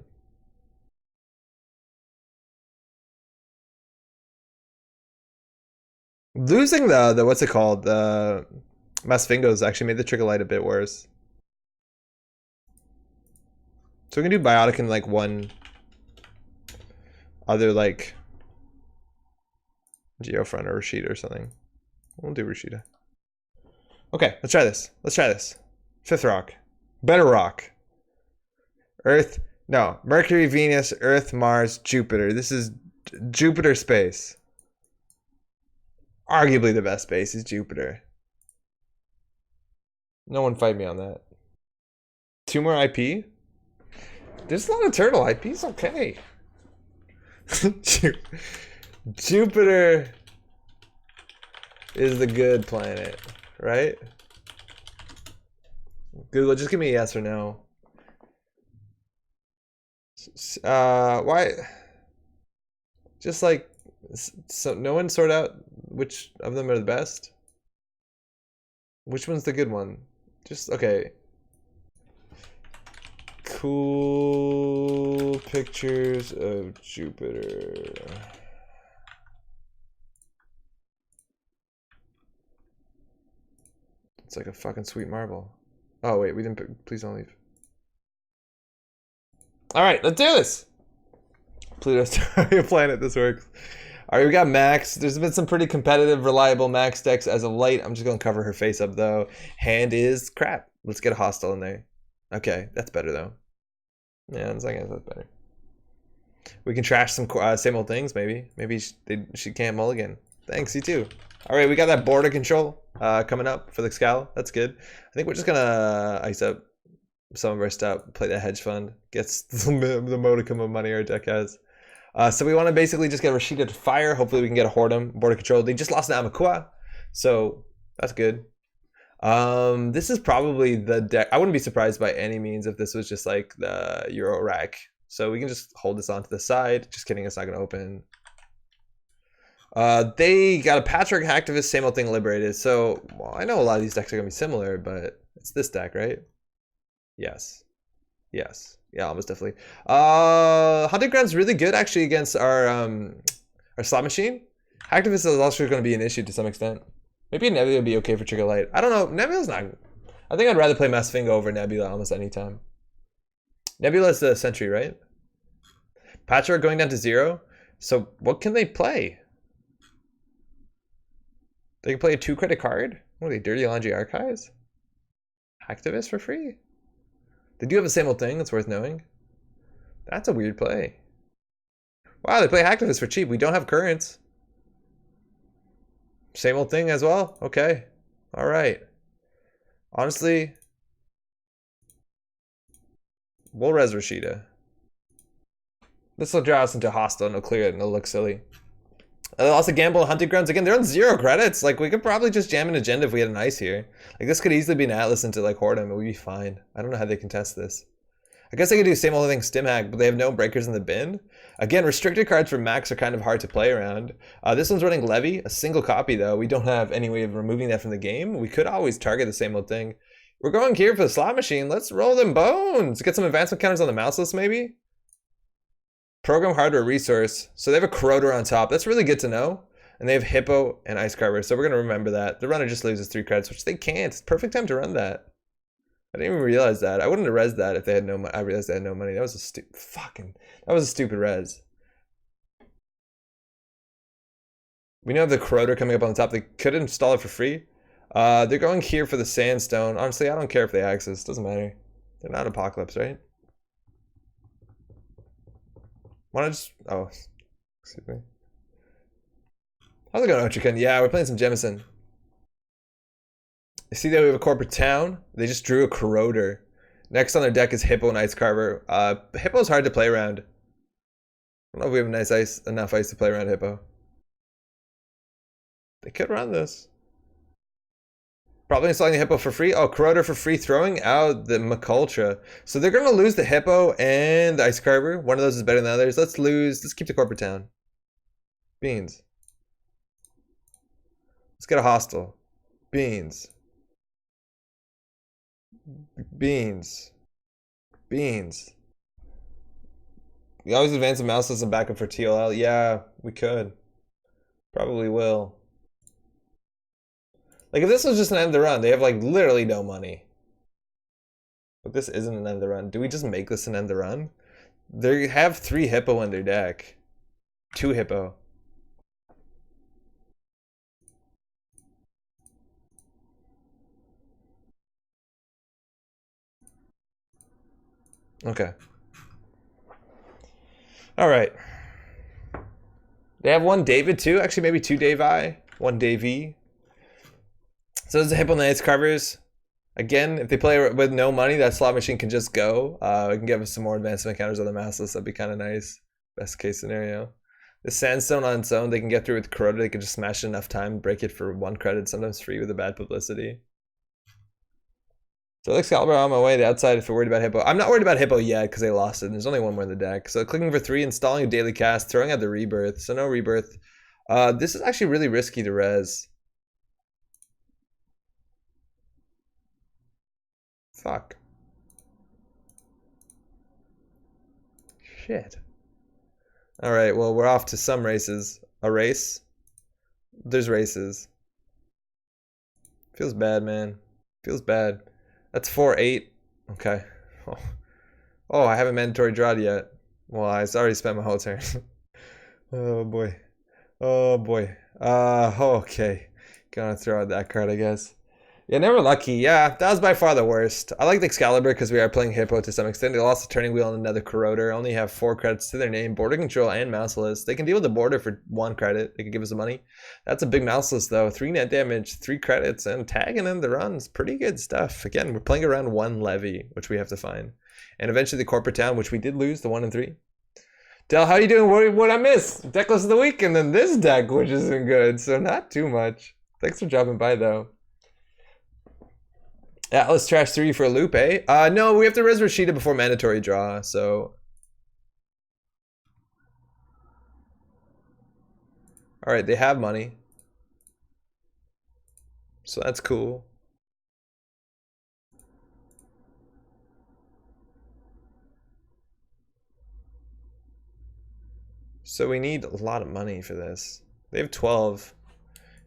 Losing the what's it called? The Masfingos actually made the Trickle Light a bit worse. So we can do Biotic in like one other like Geofront or Rashida or something. We'll do Rashida. Okay, let's try this. Let's try this. Fifth rock. Better rock. Earth. No. Mercury, Venus, Earth, Mars, Jupiter. This is Jupiter space. Arguably the best space is Jupiter. No one fight me on that. 2 more IP? There's a lot of turtle. IP's okay. Jupiter is the good planet, right? Google, just give me a yes or no. Why? Just like, so no one sort out which of them are the best? Which one's the good one? Just, okay. Cool pictures of Jupiter. It's like a fucking sweet marble. Oh wait, we didn't pick, please don't leave. Alright, let's do this! Pluto's a planet, this works. Alright, we got Max. There's been some pretty competitive, reliable Max decks as of late. I'm just gonna cover her face up though. Hand is crap. Let's get a hostile in there. Okay, that's better though. Yeah, I guess that's better. We can trash some same old things, maybe. Maybe she can't mulligan. Thanks, you too. Alright, we got that border control coming up for the Scal. That's good. I think we're just gonna ice up some of our stuff, play that hedge fund, gets the modicum of money our deck has. So we want to basically just get Rashida to fire. Hopefully we can get a Hordem, border control. They just lost to Amakua, so that's good. This is probably the deck. I wouldn't be surprised by any means if this was just like the Euro rack. So we can just hold this onto the side. Just kidding, it's not gonna open. They got a Patchwork Hacktivist, same old thing, Liberated. So well, I know a lot of these decks are gonna be similar, but it's this deck, right? Yes. Yes. Yeah, almost definitely. Hunting Ground's really good actually against our slot machine. Hacktivist is also going to be an issue to some extent. Maybe Nebula would be okay for Trigger Light. I don't know. Nebula's not. I think I'd rather play Masfingo over Nebula almost any time. Nebula is the Sentry, right? Patchwork going down to 0. So what can they play? They can play a 2-credit card? What are they, Dirty Laundry Archives? Hacktivist for free? They do have the same old thing, that's worth knowing. That's a weird play. Wow, they play Hacktivist for cheap. We don't have currents. Same old thing as well? Okay. Alright. Honestly, we'll res Rashida. This will draw us into hostile and it'll clear it and it'll look silly. Also gamble Hunting Grounds again. They're on 0 credits. Like we could probably just jam an agenda if we had an ice here. Like this could easily be an Atlas into like Hordem and we'd be fine. I don't know how they contest this. I guess they could do same old thing Stim Hack, but they have no breakers in the bin. Again, restricted cards for Max are kind of hard to play around. This one's running Levy, a single copy though. We don't have any way of removing that from the game. We could always target the same old thing. We're going here for the slot machine. Let's roll them bones. Get some advancement counters on the mouse list maybe. Program hardware resource. So they have a Corroder on top. That's really good to know. And they have Hippo and Ice Carver. So we're going to remember that. The runner just loses 3 credits, which they can't. It's perfect time to run that. I didn't even realize that. I wouldn't have res that if they had no money. I realized they had no money. That was a stupid res. We now have the Corroder coming up on the top. They could install it for free. They're going here for the Sandstone. Honestly, I don't care if they access. Doesn't matter. They're not Apocalypse, right? Why not just... Oh. Excuse me. How's it going, Otrikun? Yeah, we're playing some Jemison. You see that we have a Corporate Town? They just drew a Corroder. Next on their deck is Hippo and Ice Carver. Hippo's hard to play around. I don't know if we have enough ice to play around Hippo. They could run this. Probably installing the Hippo for free. Oh, Corroder for free, throwing out the McUltra. So they're going to lose the Hippo and the Ice Carver. One of those is better than the others. Let's keep the Corporate Town. Beans. Let's get a hostile. Beans. Beans. Beans. We always advance the mouse as a backup for TLL. Yeah, we could. Probably will. Like if this was just an end of the run, they have like literally no money. But this isn't an end of the run. Do we just make this an end of the run? They have 3 Hippo in their deck. 2 Hippo. Okay. All right. They have one David too. Actually, maybe two Davi. One Davey. So those are Hippo Knights covers. Again, if they play with no money, that slot machine can just go. It can give us some more advancement counters on the massless. That'd be kind of nice. Best case scenario. The Sandstone on its own, they can get through with Corroded. They can just smash it enough time, break it for 1 credit, sometimes free with a bad publicity. So Excalibur on my way. The outside, if you're worried about Hippo. I'm not worried about Hippo yet because they lost it. And there's only one more in the deck. So clicking for 3, installing a daily cast, throwing out the Rebirth. So no Rebirth. This is actually really risky to res. Fuck. Shit. Alright, well, we're off to some races. A race? There's races. Feels bad, man. Feels bad. That's 4-8. Okay. Oh, I haven't mandatory drawed yet. Well, I already spent my whole turn. Oh, boy. Oh, boy. Okay. Gonna throw out that card, I guess. Yeah, never lucky. Yeah, that was by far the worst. I like the Excalibur because we are playing Hippo to some extent. They lost the turning wheel and another Corroder. Only have 4 credits to their name. Border control and mouseless. They can deal with the border for 1 credit. They can give us the money. That's a big mouseless though. 3 net damage, 3 credits, and tagging in the runs. Pretty good stuff. Again, we're playing around 1 levy, which we have to find. And eventually the corporate town, which we did lose, the 1 and 3. Del, how you doing? What I miss? Deckless of the week, and then this deck, which isn't good. So not too much. Thanks for dropping by though. Atlas Trash 3 for a loop, eh? No, we have to res Rashida before mandatory draw, so. Alright, they have money. So that's cool. So we need a lot of money for this. They have 12.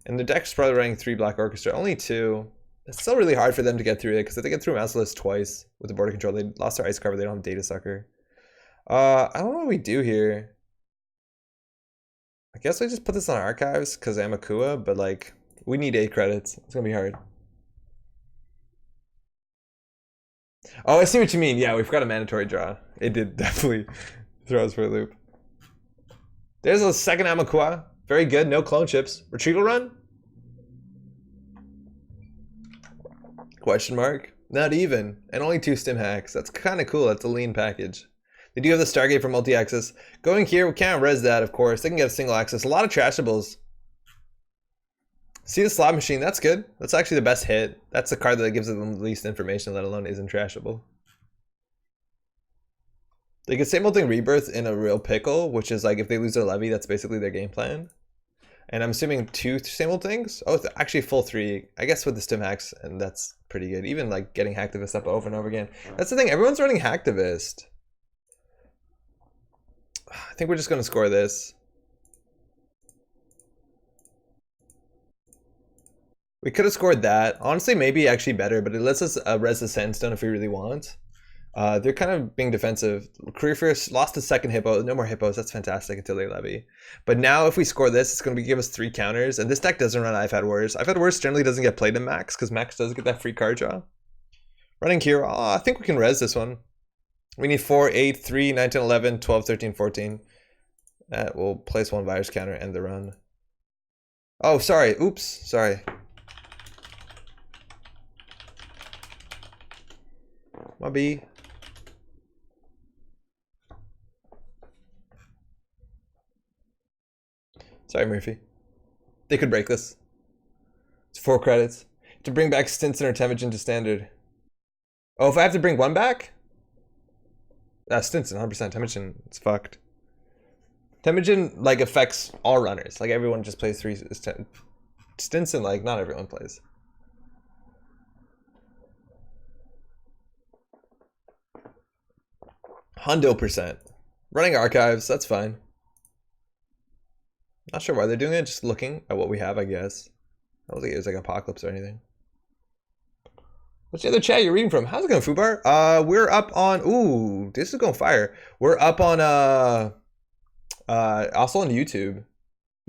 And the deck's probably running 3 Black Orchestra. Only 2. It's still really hard for them to get through it because if they get through Mouseless twice with the border control, they lost their ice cover, they don't have Data Sucker. I don't know what we do here. I guess we just put this on archives because Amakua, but like, we need 8 credits. It's gonna be hard. Oh, I see what you mean. Yeah, we forgot a mandatory draw. It did definitely throw us for a loop. There's a second Amakua. Very good, no clone chips. Retrieval run? Question mark? Not even. And only 2 stim hacks. That's kind of cool. That's a lean package. They do have the Stargate for multi-access. Going here, we can't res that, of course. They can get a single access. A lot of trashables. See the slot machine? That's good. That's actually the best hit. That's the card that gives them the least information, let alone isn't trashable. They could same old thing Rebirth in a real pickle, which is like if they lose their levy, that's basically their game plan. And I'm assuming 2 same old things. Oh, it's actually full 3. I guess with the stim hacks, and that's pretty good. Even like getting Hacktivist up over and over again. That's the thing. Everyone's running Hacktivist. I think we're just gonna score this. We could have scored that. Honestly, maybe actually better, but it lets us res the Sandstone if we really want. They're kind of being defensive. Career First lost the second Hippo. No more Hippos. That's fantastic until they levy. But now if we score this, it's going to give us 3 counters. And this deck doesn't run I've Had Worse. I've Had Worse generally doesn't get played in Max because Max does get that free card draw. Running here, I think we can res this one. We need 4, 8, 3, 9, 10, 11, 12, 13, 14. We'll place 1 virus counter and the run. Oh, sorry. Oops. Sorry. My B. Sorry, Murphy. They could break this. It's 4 credits. To bring back Stinson or Temujin to standard. Oh, if I have to bring 1 back? Stinson, 100%. Temujin, it's fucked. Temujin, like, affects all runners. Like, everyone just plays 3. Stinson, like, not everyone plays. Hundo%. Running archives, that's fine. Not sure why they're doing it, just looking at what we have, I guess. I don't think it was like Apocalypse or anything. What's the other chat you're reading from? How's it going, Fubar? We're up on, ooh, this is going fire. We're up on, also on YouTube.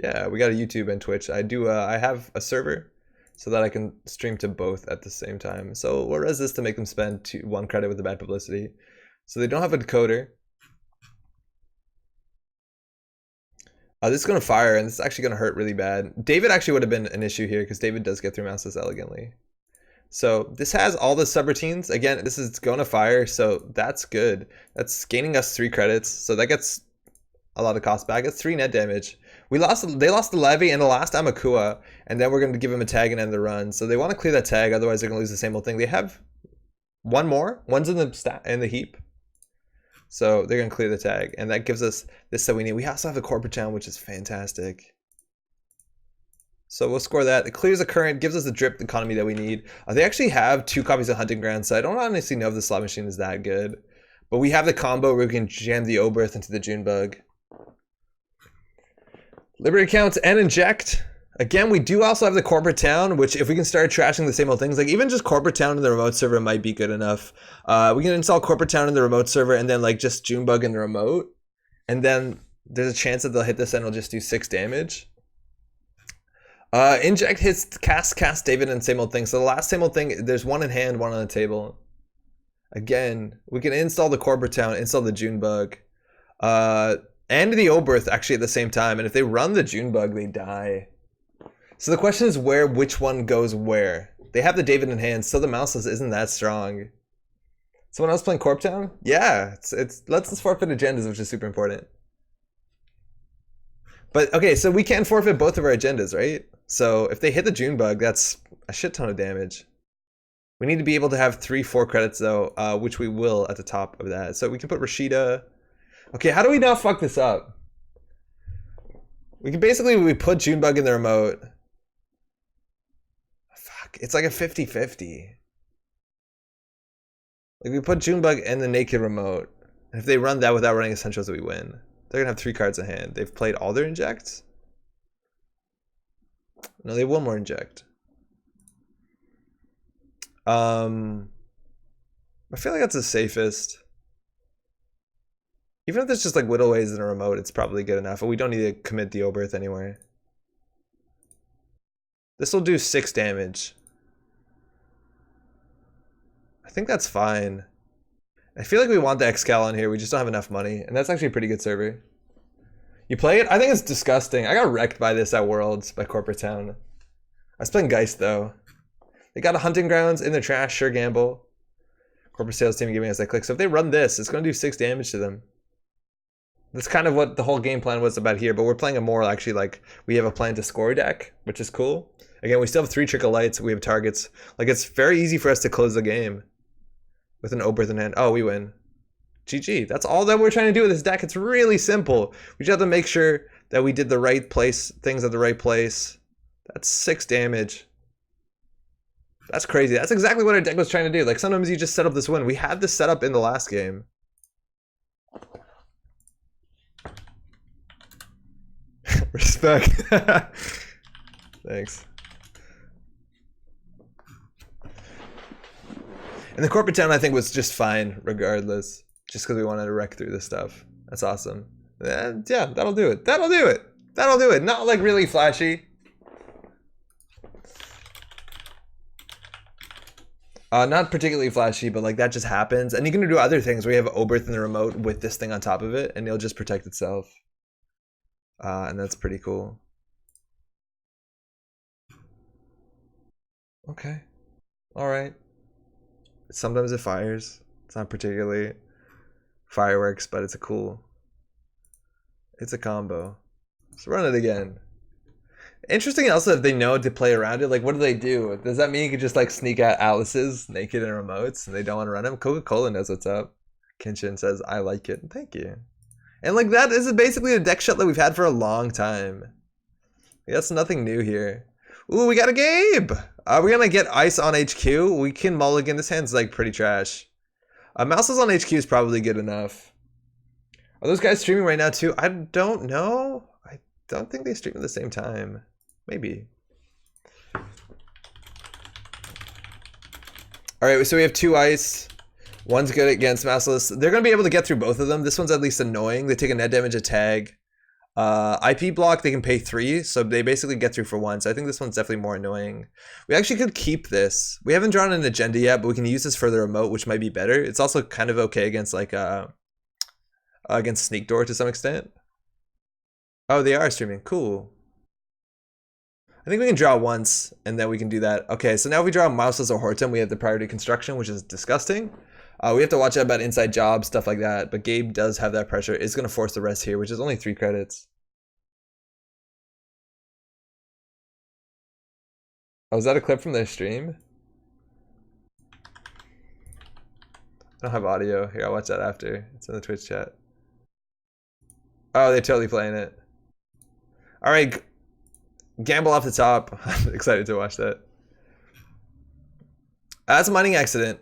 Yeah, we got a YouTube and Twitch. I have a server so that I can stream to both at the same time. So we'll res this to make them spend 1 credit with the bad publicity. So they don't have a decoder. This is going to fire, and this is actually going to hurt really bad. David actually would have been an issue here, because David does get through mouses elegantly. So this has all the subroutines. Again, this is going to fire, so that's good. That's gaining us 3 credits, so that gets a lot of cost back. It's 3 net damage. They lost the Levy and the last Amakua, and then we're going to give him a tag and end the run. So they want to clear that tag, otherwise they're going to lose the same old thing. They have one more. One's in the heap. So they're going to clear the tag, and that gives us this that we need. We also have a corporate town, which is fantastic. So we'll score that. It clears the current, gives us the drip economy that we need. They actually have 2 copies of Hunting Ground, so I don't honestly know if the slot machine is that good. But we have the combo where we can jam the Oberth into the Junebug. Liberty counts and inject. Again, we do also have the corporate town, which if we can start trashing the same old things, like even just corporate town in the remote server might be good enough. We can install corporate town in the remote server and then like just Junebug in the remote. And then there's a chance that they'll hit this and it'll just do 6 damage. Inject hits cast David and same old thing. So the last same old thing, there's 1 in hand, 1 on the table. Again, we can install the corporate town, install the Junebug. And the Oberth actually at the same time. And if they run the Junebug, they die. So the question is which one goes where? They have the David in hand, so the mouseless isn't that strong. Someone else playing Corp Town? Yeah, it's lets us forfeit agendas, which is super important. But okay, so we can forfeit both of our agendas, right? So if they hit the Junebug, that's a shit ton of damage. We need to be able to have 3-4 credits though, which we will at the top of that. So we can put Rashida. Okay, how do we not fuck this up? We can we put Junebug in the remote. Fuck, it's like a 50-50. Like we put Junebug in the naked remote. And if they run that without running essentials, we win. They're gonna have 3 cards in hand. They've played all their injects? No, they have 1 more inject. I feel like that's the safest. Even if there's just like Whittleways in a remote, it's probably good enough. But we don't need to commit the Oberth anyway. This will do 6 damage. I think that's fine. I feel like we want the Excal on here. We just don't have enough money. And that's actually a pretty good server. You play it? I think it's disgusting. I got wrecked by this at Worlds by Corporate Town. I was playing Geist though. They got a Hunting Grounds in their trash. Sure gamble. Corporate sales team giving us that click. So if they run this, it's going to do 6 damage to them. That's kind of what the whole game plan was about here. But we're playing a more actually like we have a plan to score deck, which is cool. Again, we still have 3 trickle lights. We have targets. Like it's very easy for us to close the game with an Oberth in hand. Oh, we win. GG. That's all that we're trying to do with this deck. It's really simple. We just have to make sure that we did the right things at the right place. That's 6 damage. That's crazy. That's exactly what our deck was trying to do. Like sometimes you just set up this win. We had this set up in the last game. Respect. Thanks. And the corporate town I think was just fine regardless. Just because we wanted to wreck through this stuff. That's awesome. And yeah, that'll do it. That'll do it. That'll do it. Not like really flashy. Not particularly flashy, but like that just happens. And you can do other things where you have Oberth in the remote with this thing on top of it, and it'll just protect itself. And that's pretty cool. Okay. Alright. Sometimes it fires. It's not particularly fireworks, but it's a combo. Let's run it again. Interesting also if they know to play around it, like what do they do? Does that mean you could just like sneak out Alice's naked and remotes and they don't want to run them? Coca-Cola knows what's up. Kenshin says, I like it. Thank you. And like that is basically a deck shot that we've had for a long time. That's nothing new here. Ooh, we got a Gabe! We're gonna get Ice on HQ. We can mulligan. This hand's like pretty trash. Mouses on HQ is probably good enough. Are those guys streaming right now too? I don't know. I don't think they stream at the same time. Maybe. Alright, so we have 2 ice. One's good against Mouseless. They're going to be able to get through both of them. This one's at least annoying. They take a net damage, a tag. IP block, they can pay 3, so they basically get through for 1. So I think this one's definitely more annoying. We actually could keep this. We haven't drawn an agenda yet, but we can use this for the remote, which might be better. It's also kind of okay against like against Sneak Door to some extent. Oh, they are streaming. Cool. I think we can draw once, and then we can do that. Okay, so now if we draw Mouseless or Horton, we have the priority construction, which is disgusting. We have to watch out about inside jobs, stuff like that. But Gabe does have that pressure. It's going to force the rest here, which is only 3 credits. Oh, is that a clip from their stream? I don't have audio. Here, I'll watch that after. It's in the Twitch chat. Oh, they're totally playing it. All right. Gamble off the top. I'm excited to watch that. That's a mining accident.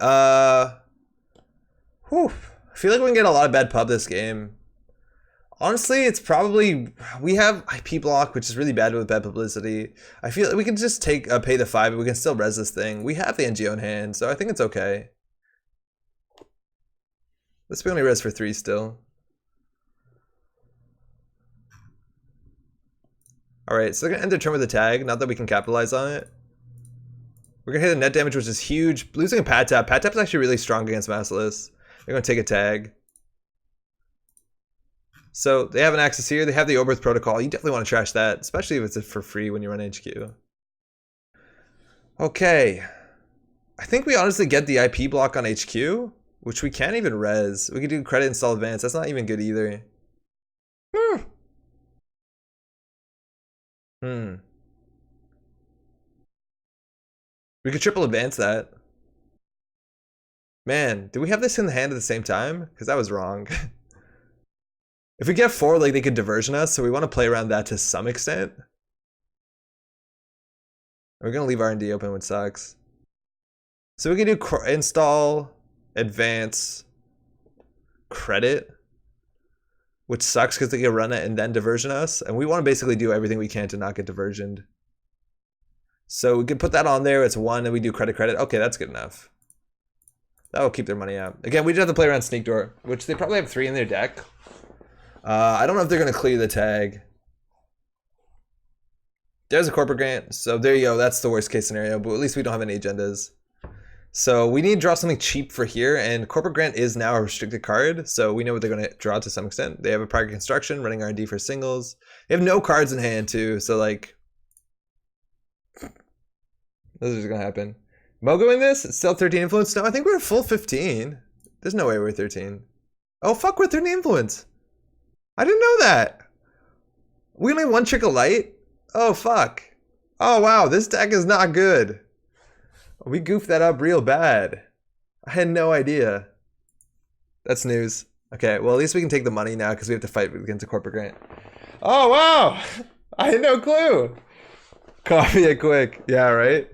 Whew. I feel like we can get a lot of bad pub this game. Honestly, it's probably, we have IP block, which is really bad with bad publicity. I feel like we can just take pay the 5, but we can still res this thing. We have the NGO in hand, so I think it's okay. Let's be only res for 3 still. Alright, so they're gonna end their turn with a tag, not that we can capitalize on it. We're gonna hit a net damage, which is huge. Losing a pad tap. Pad tap is actually really strong against Massless. They're gonna take a tag. So they have an access here. They have the Oberth protocol. You definitely want to trash that, especially if it's for free when you run HQ. Okay. I think we honestly get the IP block on HQ, which we can't even res. We could do credit install advance. That's not even good either. We could triple advance that. Man, do we have this in the hand at the same time? Because that was wrong. If we get 4, like, they could diversion us, so we want to play around that to some extent. We're going to leave R&D open, which sucks. So we can do install, advance, credit, which sucks because they can run it and then diversion us. And we want to basically do everything we can to not get diversioned. So we can put that on there. It's 1, and we do credit. Okay, that's good enough. That will keep their money out. Again, we just have to play around Sneak Door, which they probably have 3 in their deck. I don't know if they're going to clear the tag. There's a corporate grant. So there you go. That's the worst case scenario, but at least we don't have any agendas. So we need to draw something cheap for here, and corporate grant is now a restricted card, so we know what they're going to draw to some extent. They have a prior construction, running R&D for singles. They have no cards in hand too, so like, this is going to happen. Mogo in this? It's still 13 influence? No, I think we're full 15. There's no way we're 13. Oh fuck, we're 13 influence. I didn't know that. We only have 1 trick of light? Oh fuck. Oh wow, this deck is not good. We goofed that up real bad. I had no idea. That's news. Okay, well at least we can take the money now because we have to fight against a corporate grant. Oh wow! I had no clue. Copy it quick. Yeah, right?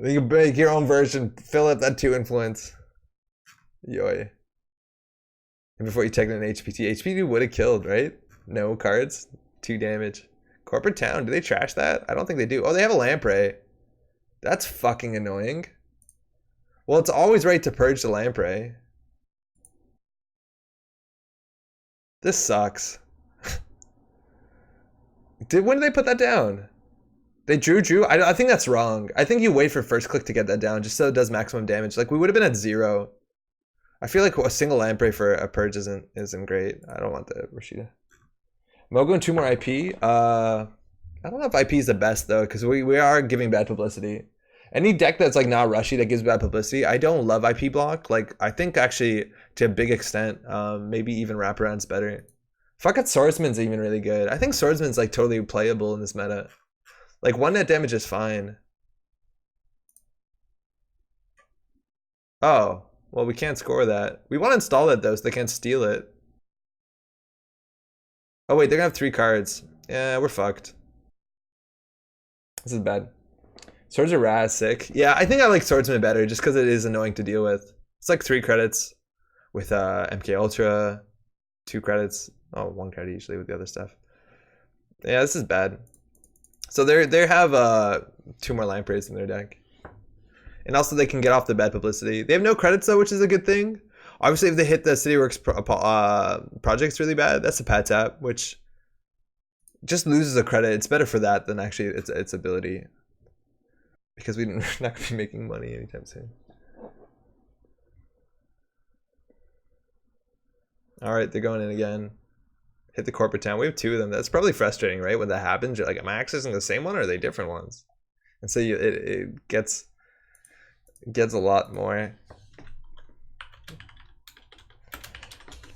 You can make your own version. Fill up that 2 influence. Yoy. And before you take an HPT. HPT would have killed, right? No cards. 2 damage. Corporate Town. Do they trash that? I don't think they do. Oh, they have a Lamprey. That's fucking annoying. Well, it's always right to purge the Lamprey. This sucks. When did they put that down? They drew? I think that's wrong. I think you wait for first click to get that down just so it does maximum damage. Like, we would have been at 0. I feel like a single Lamprey for a purge isn't great. I don't want the Rashida. Mogo and 2 more IP. I don't know if IP is the best though, because we are giving bad publicity. Any deck that's like not rushy that gives bad publicity, I don't love IP block. Like, I think actually to a big extent, maybe even wraparound's better. Fuck it, Swordsman's even really good. I think Swordsman's like totally playable in this meta. Like 1 net damage is fine. Oh, well we can't score that. We want to install that though so they can't steal it. Oh wait, they're gonna have 3 cards. Yeah, we're fucked. This is bad. Swords are Raz, sick. Yeah, I think I like Swordsman better just because it is annoying to deal with. It's like 3 credits with MK Ultra, 2 credits. Oh, 1 credit usually with the other stuff. Yeah, this is bad. So they have 2 more Lampreys in their deck. And also they can get off the bad publicity. They have no credits though, which is a good thing. Obviously if they hit the CityWorks projects really bad, that's a pad tap, which just loses a credit. It's better for that than actually its ability. Because we're not going to be making money anytime soon. Alright, they're going in again. Hit the corporate town. We have 2 of them. That's probably frustrating, right? When that happens, you're like, am I accessing the same one or are they different ones? And so it gets a lot more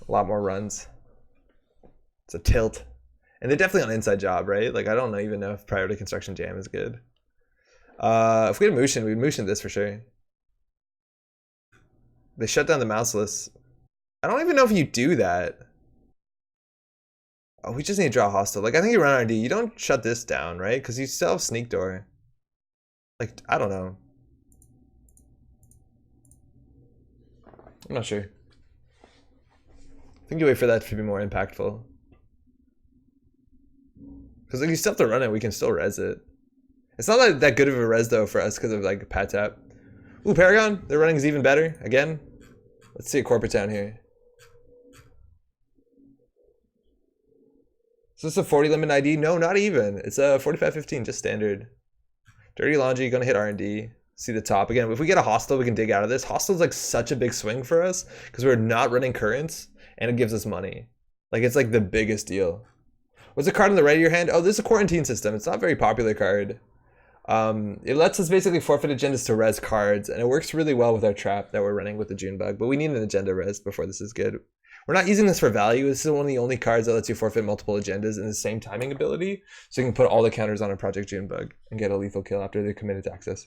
runs. It's a tilt. And they're definitely on inside job, right? Like, I don't even know if priority construction jam is good. If we had Mushin, we'd Mushin this for sure. They shut down the mouseless. I don't even know if you do that. Oh, we just need to draw hostile. Like, I think you run R&D. You don't shut this down, right? Because you still have sneak door. Like, I don't know. I'm not sure. I think you wait for that to be more impactful. Because like, you still have to run it. We can still res it. It's not that good of a res, though, for us because of, like, pat tap. Ooh, Paragon. Their running is even better. Again. Let's see a corporate town here. Is this a 40 limit ID? No, not even. It's a 45-15, just standard. Dirty Laundry, gonna hit R&D. See the top. Again, if we get a hostile, we can dig out of this. Hostile is like such a big swing for us because we're not running currents and it gives us money. Like, it's like the biggest deal. What's the card on the right of your hand? Oh, this is a quarantine system. It's not a very popular card. It lets us basically forfeit agendas to res cards, and it works really well with our trap that we're running with the June bug, but we need an agenda res before this is good. We're not using this for value. This is one of the only cards that lets you forfeit multiple agendas in the same timing ability, so you can put all the counters on a Project June bug and get a lethal kill after they're committed to access.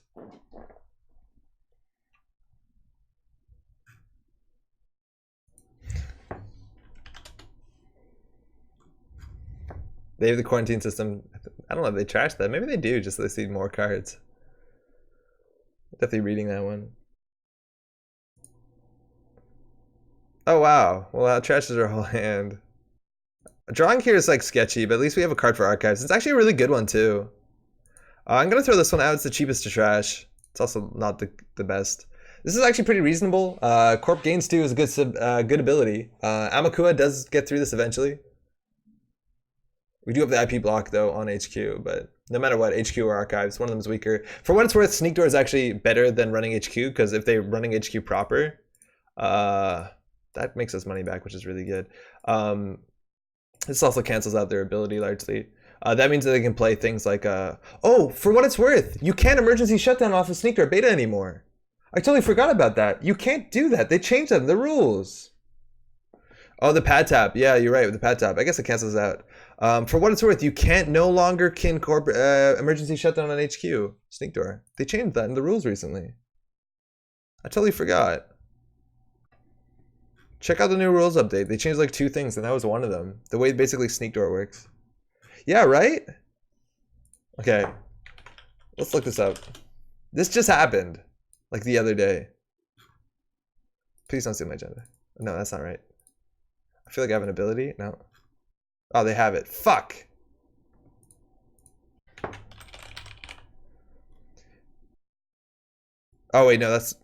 They have the quarantine system. I don't know if they trashed that. Maybe they do, just so they see more cards. Definitely reading that one. Oh wow, well that trashes our whole hand. Drawing here is like sketchy, but at least we have a card for archives. It's actually a really good one too. I'm gonna throw this one out. It's the cheapest to trash. It's also not the best. This is actually pretty reasonable. Corp Gains 2 is a good ability. Amakua does get through this eventually. We do have the IP block though on HQ, but no matter what, HQ or archives, one of them is weaker. For what it's worth, Sneak Door is actually better than running HQ because if they're running HQ proper, that makes us money back, which is really good. This also cancels out their ability largely. That means that they can play things like, oh, for what it's worth, you can't emergency shutdown off of Sneak Door Beta anymore. I totally forgot about that. You can't do that. They changed that in the rules. Oh, the pad tap. Yeah, you're right with the pad tap. I guess it cancels out. For what it's worth, you can't no longer emergency shutdown on HQ. Sneak Door. They changed that in the rules recently. I totally forgot. Check out the new rules update. They changed like 2 things, and that was one of them. The way basically Sneak Door works. Yeah, right? Okay. Let's look this up. This just happened. Like the other day. Please don't steal my agenda. No, that's not right. I feel like I have an ability. No. Oh, they have it. Fuck. Oh, wait, no, that's...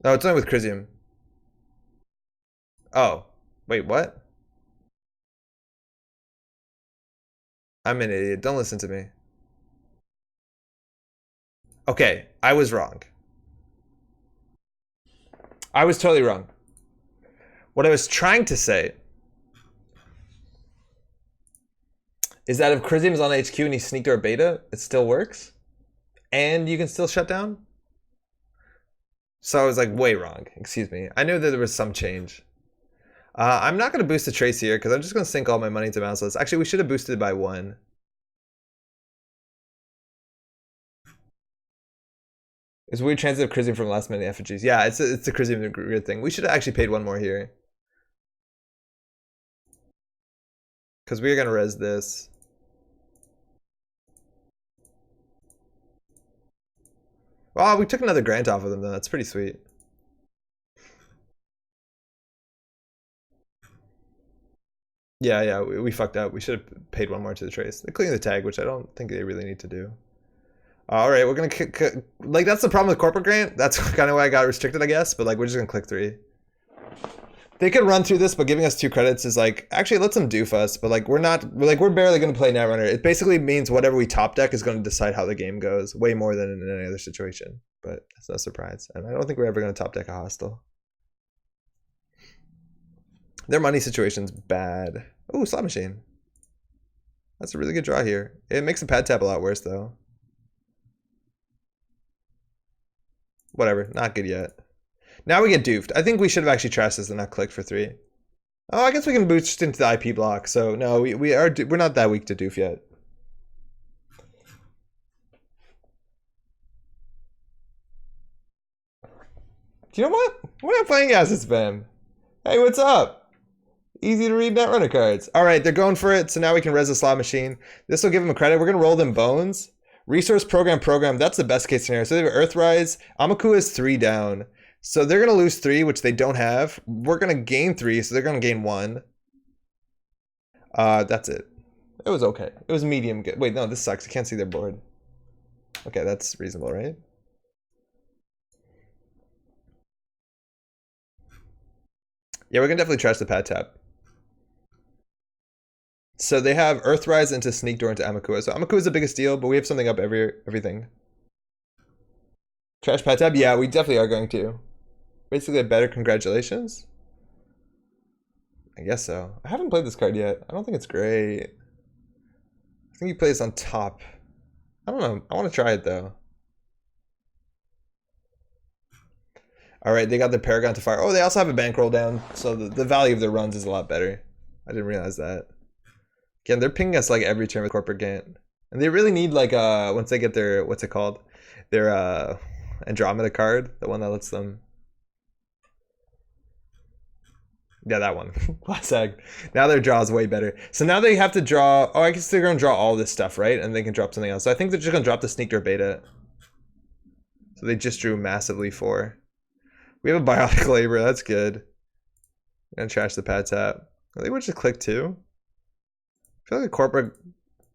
No, it's only with Chrysium. Oh. Wait, what? I'm an idiot. Don't listen to me. Okay, I was wrong. I was totally wrong. What I was trying to say is that if Chrysium is on HQ and he sneaked our beta, it still works? And you can still shut down? So I was like way wrong. Excuse me. I knew that there was some change. I'm not going to boost the trace here because I'm just going to sink all my money into mouseless. Actually, we should have boosted it by 1. It's weird transit of Chrysium from last minute effigies. Yeah, it's a Chrysium weird thing. We should have actually paid 1 more here. Because we're going to res this. Well, we took another grant off of them though. That's pretty sweet. Yeah, we fucked up. We should have paid 1 more to the trace. They clean the tag, which I don't think they really need to do. All right, we're gonna like that's the problem with corporate grant. That's kind of why I got restricted, I guess. But like we're just gonna click 3. They could run through this, but giving us 2 credits is like, actually, let them doof us. But like, we're barely going to play Netrunner. It basically means whatever we top deck is going to decide how the game goes, way more than in any other situation. But that's no surprise. And I don't think we're ever going to top deck a hostile. Their money situation's bad. Oh, slot machine. That's a really good draw here. It makes the pad tap a lot worse though. Whatever, not good yet. Now we get doofed. I think we should have actually trashed this and not clicked for 3. Oh, I guess we can boost into the IP block. So no, we're not that weak to doof yet. Do you know what? We're not playing acid spam. Hey, what's up? Easy to read Netrunner cards. All right, they're going for it. So now we can res the slot machine. This will give them a credit. We're gonna roll them bones. Resource program. That's the best case scenario. So they have Earthrise. Amaku is 3 down. So they're going to lose 3, which they don't have. We're going to gain 3, so they're going to gain 1. That's it. It was okay. It was medium good. Wait, no, this sucks. I can't see their board. Okay, that's reasonable, right? Yeah, we're going to definitely trash the pad tap. So they have Earthrise into Sneak Door into Amakua. So Amakua is the biggest deal, but we have something up everything. Trash pad tap? Yeah, we definitely are going to. Basically a better congratulations? I guess so. I haven't played this card yet. I don't think it's great. I think he plays on top. I don't know. I want to try it though. Alright, they got the Paragon to fire. Oh, they also have a bankroll down. So the value of their runs is a lot better. I didn't realize that. Again, they're pinging us like every turn with Corporate Gant. And they really need like, once they get their, what's it called? Their Andromeda card. The one that lets them... Yeah, that one. Last act. Now their draw is way better. So now they have to draw... Oh, I guess they're going to draw all this stuff, right? And they can drop something else. So I think they're just going to drop the Sneak Door Beta. So they just drew massively 4. We have a Biotic Labor. That's good. And trash the pad tap. I think we're just click 2. I feel like the Corporate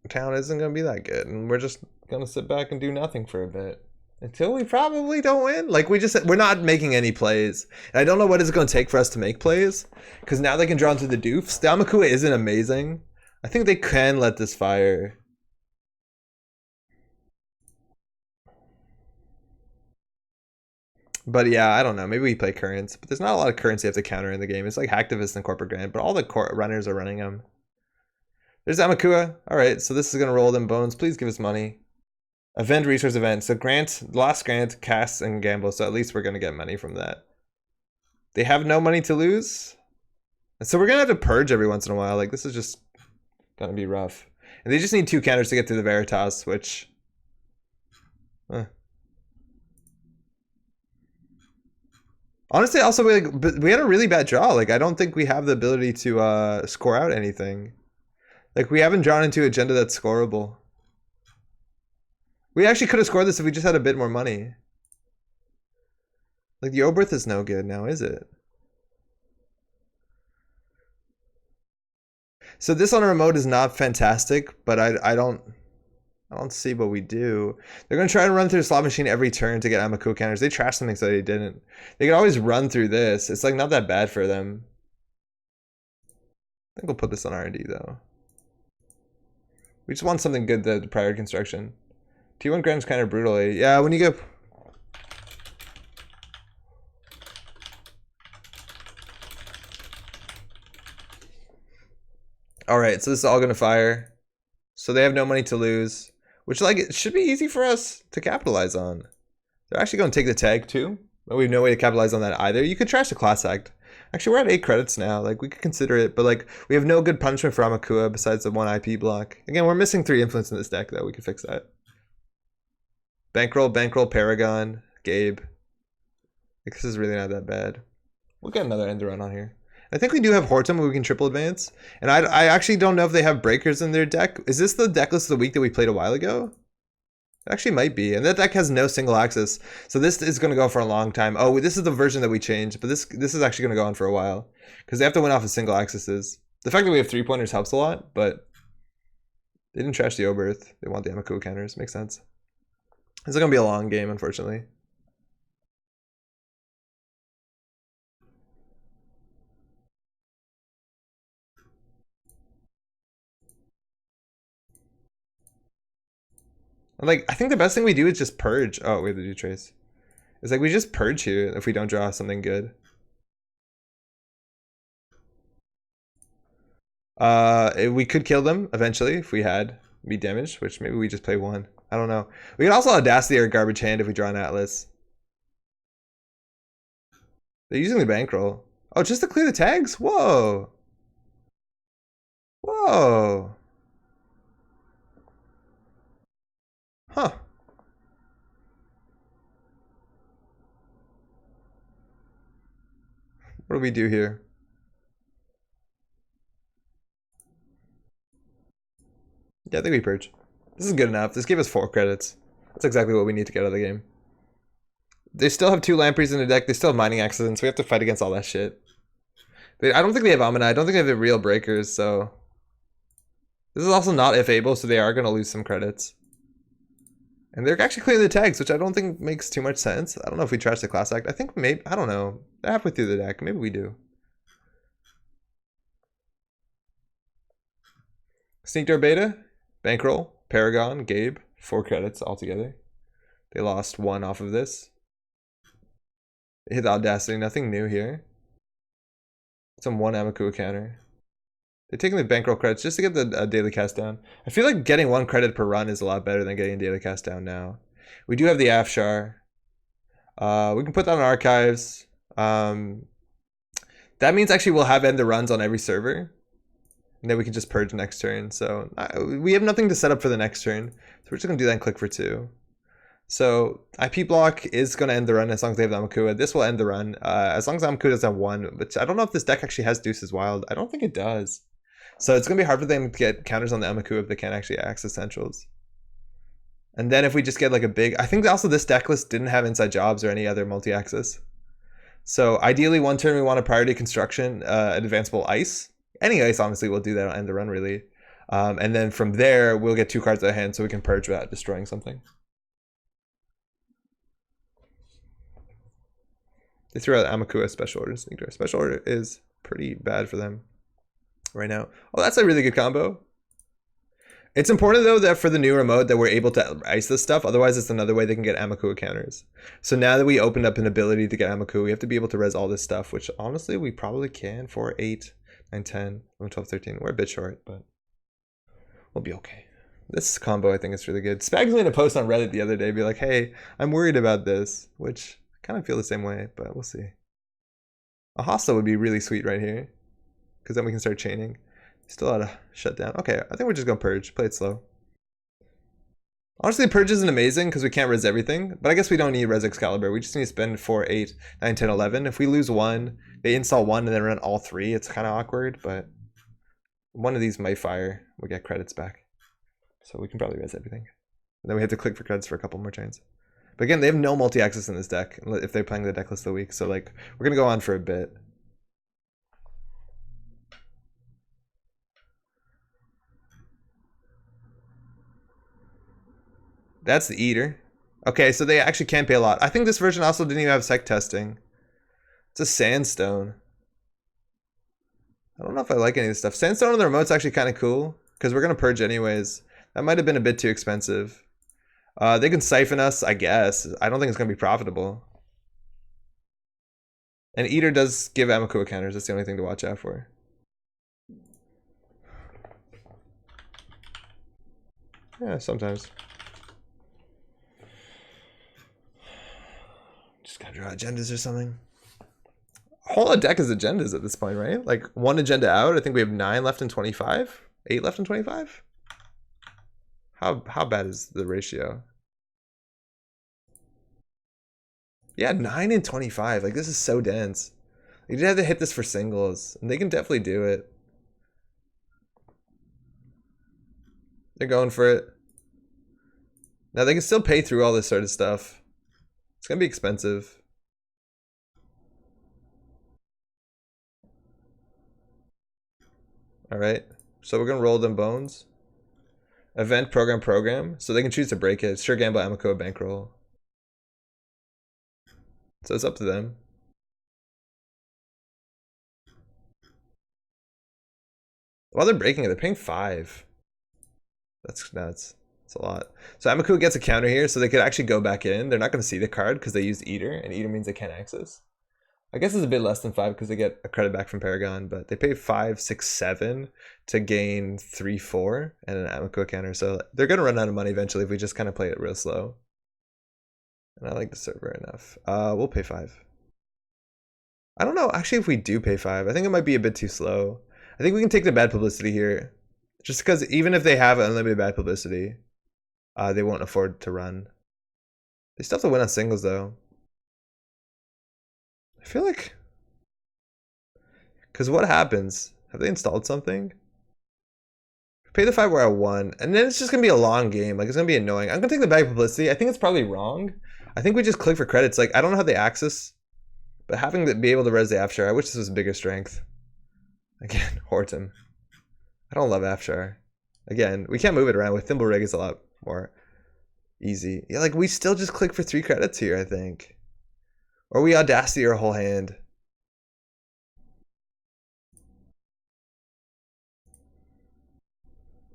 Town isn't going to be that good. And we're just going to sit back and do nothing for a bit. Until we probably don't win. Like, we're not making any plays. And I don't know what it's going to take for us to make plays. Because now they can draw into the doofs. The Amakua isn't amazing. I think they can let this fire. But yeah, I don't know. Maybe we play Currents. But there's not a lot of currency you have to counter in the game. It's like Hacktivist and Corporate Grant. But all the runners are running them. There's Amakua. Alright, so this is going to roll them bones. Please give us money. Event, resource event. So grant, last grant, cast, and gamble. So at least we're going to get money from that. They have no money to lose. So we're going to have to purge every once in a while. Like, this is just going to be rough. And they just need 2 counters to get through the Veritas, which... Honestly, also, we had a really bad draw. Like, I don't think we have the ability to score out anything. Like, we haven't drawn into agenda that's scoreable. We actually could have scored this if we just had a bit more money. Like, the Oberth is no good now, is it? So this on a remote is not fantastic, but I don't see what we do. They're going to try to run through the slot machine every turn to get Amaku counters. They trashed something so they didn't. They could always run through this. It's like not that bad for them. I think we'll put this on R&D though. We just want something good to prior construction. T1 grams kind of brutally. Yeah, when you get... Alright, so this is all going to fire. So they have no money to lose. Which, like, it should be easy for us to capitalize on. They're actually going to take the tag, too. But we have no way to capitalize on that either. You could trash the class act. Actually, we're at 8 credits now. Like, we could consider it. But, like, we have no good punishment for Amakua besides the 1 IP block. Again, we're missing 3 influence in this deck, though. We could fix that. Bankroll, Paragon, Gabe. Like, this is really not that bad. We'll get another end run on here. I think we do have Hortum where we can triple advance. And I actually don't know if they have breakers in their deck. Is this the deck list of the week that we played a while ago? It actually might be. And that deck has no single axis. So this is going to go for a long time. Oh, this is the version that we changed. But this is actually going to go on for a while. Because they have to win off of single axes. The fact that we have 3-pointers helps a lot. But they didn't trash the Oberth. They want the Amaku counters. Makes sense. This is going to be a long game, unfortunately. Like, I think the best thing we do is just purge. Oh, we have to do trace. It's like we just purge here if we don't draw something good. We could kill them eventually if we had be damaged, which maybe we just play one. I don't know. We can also Audacity or Garbage Hand if we draw an Atlas. They're using the bankroll. Oh, just to clear the tags? Whoa. Whoa. Huh. What do we do here? Yeah, I think we purge. This is good enough. This gave us 4 credits. That's exactly what we need to get out of the game. They still have 2 Lampreys in the deck. They still have mining accidents. We have to fight against all that shit. I don't think they have Amina. I don't think they have the real breakers, so... This is also not if able, so they are going to lose some credits. And they're actually clearing the tags, which I don't think makes too much sense. I don't know if we trash the class act. I think maybe... I don't know. They're halfway through the deck. Maybe we do. Sneak Door Beta, Bankroll, Paragon, Gabe, 4 credits altogether. They lost 1 off of this. They hit the Audacity, nothing new here. Some 1 Amakua counter. They're taking the Bankroll credits just to get the daily cast down. I feel like getting 1 credit per run is a lot better than getting daily cast down now. We do have the Afshar. We can put that on archives. That means actually we'll have end the runs on every server. And then we can just purge next turn. So we have nothing to set up for the next turn. So we're just going to do that and click for 2. So IP block is going to end the run as long as they have the Amakua. This will end the run as long as Amakua doesn't have 1. But I don't know if this deck actually has Deuces Wild. I don't think it does. So it's going to be hard for them to get counters on the Amakua if they can't actually access centrals. And then if we just get like a big... I think also this deck list didn't have Inside Jobs or any other multi-access. So ideally 1 turn we want a Priority Construction, Advanceable Ice. Any ice, honestly, will do that on end the run, really. And then from there, we'll get 2 cards at hand so we can purge without destroying something. They threw out Amakua Special Order. Special Order is pretty bad for them right now. Oh, that's a really good combo. It's important, though, that for the new remote that we're able to ice this stuff. Otherwise, it's another way they can get Amakua counters. So now that we opened up an ability to get Amakua, we have to be able to res all this stuff, which honestly, we probably can for 8, 9, 10, 11, 12, 13. We're a bit short, but we'll be okay. This combo, I think, is really good. Spags made a post on Reddit the other day, be like, hey, I'm worried about this, which I kind of feel the same way, but we'll see. A hostile would be really sweet right here, because then we can start chaining. Still out of shutdown. Okay, I think we're just going to purge. Play it slow. Honestly, purge isn't amazing because we can't res everything, but I guess we don't need res Excalibur. We just need to spend 4, 8, 9, 10, 11. If we lose 1, they install 1 and then run all 3. It's kind of awkward, but one of these might fire. We'll get credits back. So we can probably res everything. And then we have to click for credits for a couple more turns. But again, they have no multi-access in this deck if they're playing the deck list of the week. So like, we're going to go on for a bit. That's the Eater. Okay, so they actually can pay a lot. I think this version also didn't even have sec testing. It's a Sandstone. I don't know if I like any of this stuff. Sandstone on the remote's actually kind of cool because we're going to purge anyways. That might have been a bit too expensive. They can siphon us, I guess. I don't think it's going to be profitable. And Eater does give Amakua counters. That's the only thing to watch out for. Yeah, sometimes. Just gotta draw agendas or something. Whole deck is agendas at this point, right? Like 1 agenda out. I think we have 9 left in 25. 8 left in 25. How bad is the ratio? Yeah, 9 and 25. Like this is so dense. You just have to hit this for singles, and they can definitely do it. They're going for it. Now they can still pay through all this sort of stuff. It's gonna be expensive. All right, so we're gonna roll them bones. Event program. So they can choose to break it. Sure, gamble, Amakua, bankroll. So it's up to them. While they're breaking it, they're paying 5. That's nuts. It's a lot. So Amaku gets a counter here, so they could actually go back in. They're not going to see the card because they used Eater, and Eater means they can't access. I guess it's a bit less than 5 because they get a credit back from Paragon, but they pay 5, 6, 7 to gain 3, 4 and an Amaku counter. So they're going to run out of money eventually if we just kind of play it real slow. And I like the server enough. We'll pay 5. I don't know, actually, if we do pay 5, I think it might be a bit too slow. I think we can take the bad publicity here. Just because even if they have unlimited bad publicity, they won't afford to run. They still have to win on singles, though. I feel like... Because what happens? Have they installed something? Pay the 5, we're at 1. And then it's just going to be a long game. Like, it's going to be annoying. I'm going to take the bad publicity. I think it's probably wrong. I think we just click for credits. Like, I don't know how they access, but having to be able to res the Afshar, I wish this was bigger strength. Again, Horton. I don't love Afshar. Again, we can't move it around. With Thimble Rig, it's a lot more easy. Yeah, like, we still just click for 3 credits here, I think. Or we Audacity our whole hand.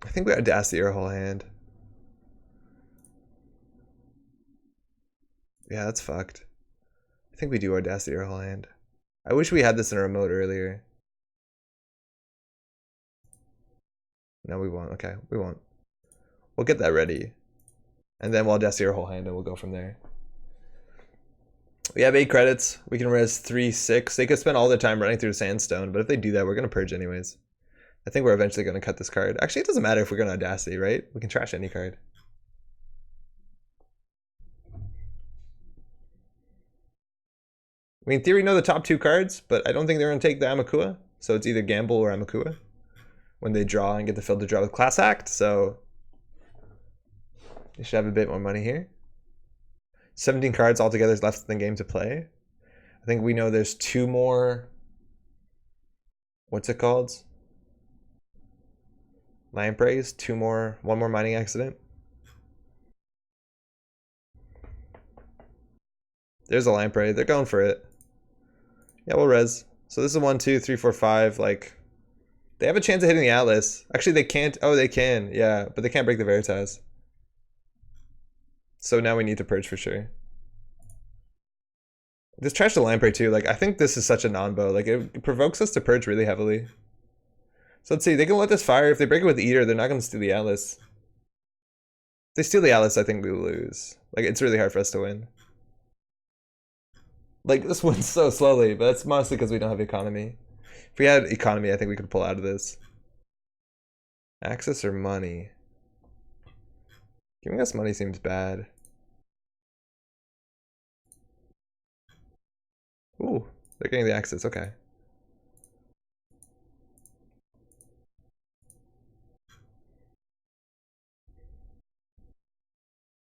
I think we Audacity our whole hand. Yeah, that's fucked. I think we do Audacity our whole hand. I wish we had this in a remote earlier. No, we won't. Okay, we won't. We'll get that ready. And then we'll Audacity our whole hand and we'll go from there. We have 8 credits. We can res 3, 6. They could spend all their time running through Sandstone, but if they do that, we're going to purge anyways. I think we're eventually going to cut this card. Actually, it doesn't matter if we're going to Audacity, right? We can trash any card. We in theory know the top 2 cards, but I don't think they're going to take the Amakua. So it's either Gamble or Amakua when they draw and get the field to draw with Class Act. So they should have a bit more money here. 17 cards altogether is left in the game to play. I think we know there's 2 more. What's it called? Lampreys, 2 more, 1 more mining accident. There's a Lamprey. They're going for it. Yeah, we'll res. So this is 1, 2, 3, 4, 5. Like, they have a chance of hitting the Atlas. Actually, they can't. Oh, they can. Yeah, but they can't break the Veritas. So now we need to purge for sure. This trash the Lamprey too. Like, I think this is such a non-bow. Like, it provokes us to purge really heavily. So let's see, they can let this fire. If they break it with Eater, they're not going to steal the Atlas. If they steal the Atlas, I think we lose. Like, it's really hard for us to win. Like, this wins so slowly, but that's mostly because we don't have economy. If we had economy, I think we could pull out of this. Access or money? Giving us money seems bad. Ooh, they're getting the access, okay.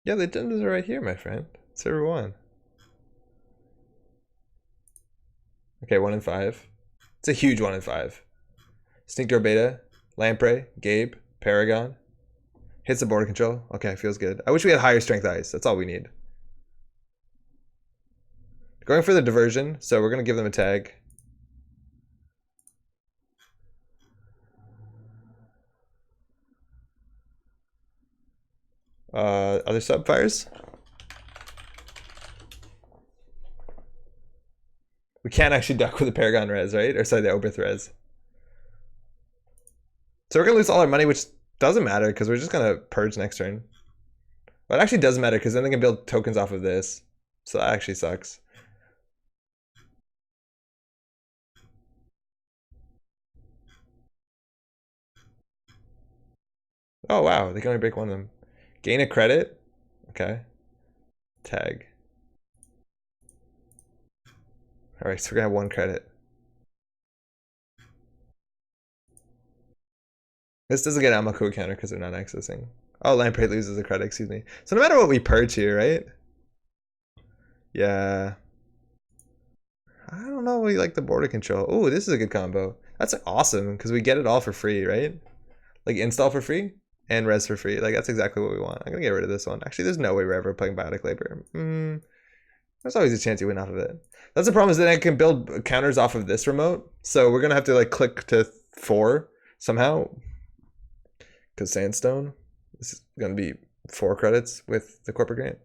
Yeah, the agendas are right here, my friend. Server 1. Okay, 1 in 5. It's a huge 1 in 5. Sneak Door Beta, Lamprey, Gabe, Paragon. Hits the border control. Okay, feels good. I wish we had higher strength ice. That's all we need. Going for the diversion, so we're going to give them a tag. Other subfires? We can't actually duck with the Paragon res, right? Or sorry, the Oberth res. So we're going to lose all our money, which doesn't matter because we're just going to purge next turn. But it actually does matter because then they can build tokens off of this. So that actually sucks. Oh, wow. They can only break one of them. Gain a credit. Okay. Tag. All right, so we're going to have 1 credit. This doesn't get Amaku counter because they're not accessing. Oh, Lamprey loses a credit, excuse me. So no matter what we purge here, right? Yeah. I don't know, we like the border control. Oh, this is a good combo. That's awesome because we get it all for free, right? Like install for free and res for free. Like that's exactly what we want. I'm gonna get rid of this one. Actually, there's no way we're ever playing Biotic Labor. There's always a chance you win off of it. That's the problem is that I can build counters off of this remote. So we're gonna have to like click to 4 somehow. Because Sandstone, this is gonna be 4 credits with the corporate grant.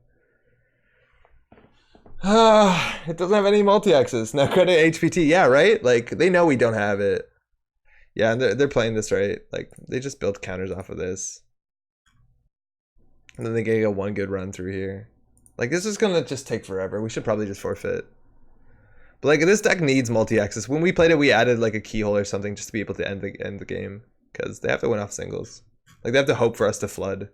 It doesn't have any multi-axis. No credit HPT. Yeah, right? Like, they know we don't have it. Yeah, and they're playing this right. Like, they just built counters off of this. And then they get one good run through here. Like, this is gonna just take forever. We should probably just forfeit. But like, this deck needs multi-axis. When we played it, we added like a keyhole or something just to be able to end the game. Because they have to win off singles. Like, they have to hope for us to flood.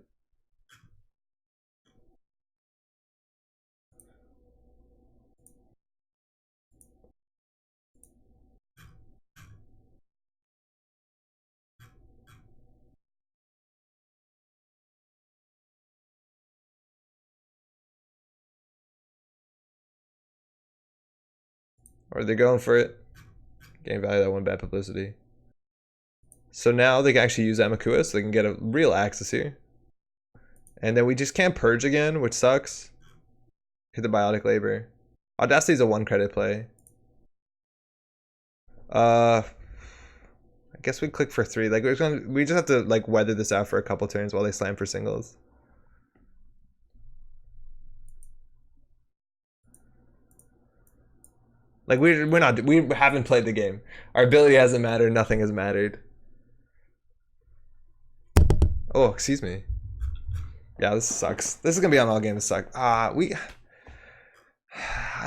Or they're going for it. Game value, that one bad publicity. So now they can actually use Amakua so they can get a real axis here. And then we just can't purge again, which sucks. Hit the biotic labor. Audacity's a 1 credit play. I guess we click for 3. Like, we just have to like weather this out for a couple turns while they slam for singles. Like, we haven't played the game. Our ability hasn't mattered. Nothing has mattered. Oh, excuse me. Yeah, this sucks. This is gonna be on all games. Suck. I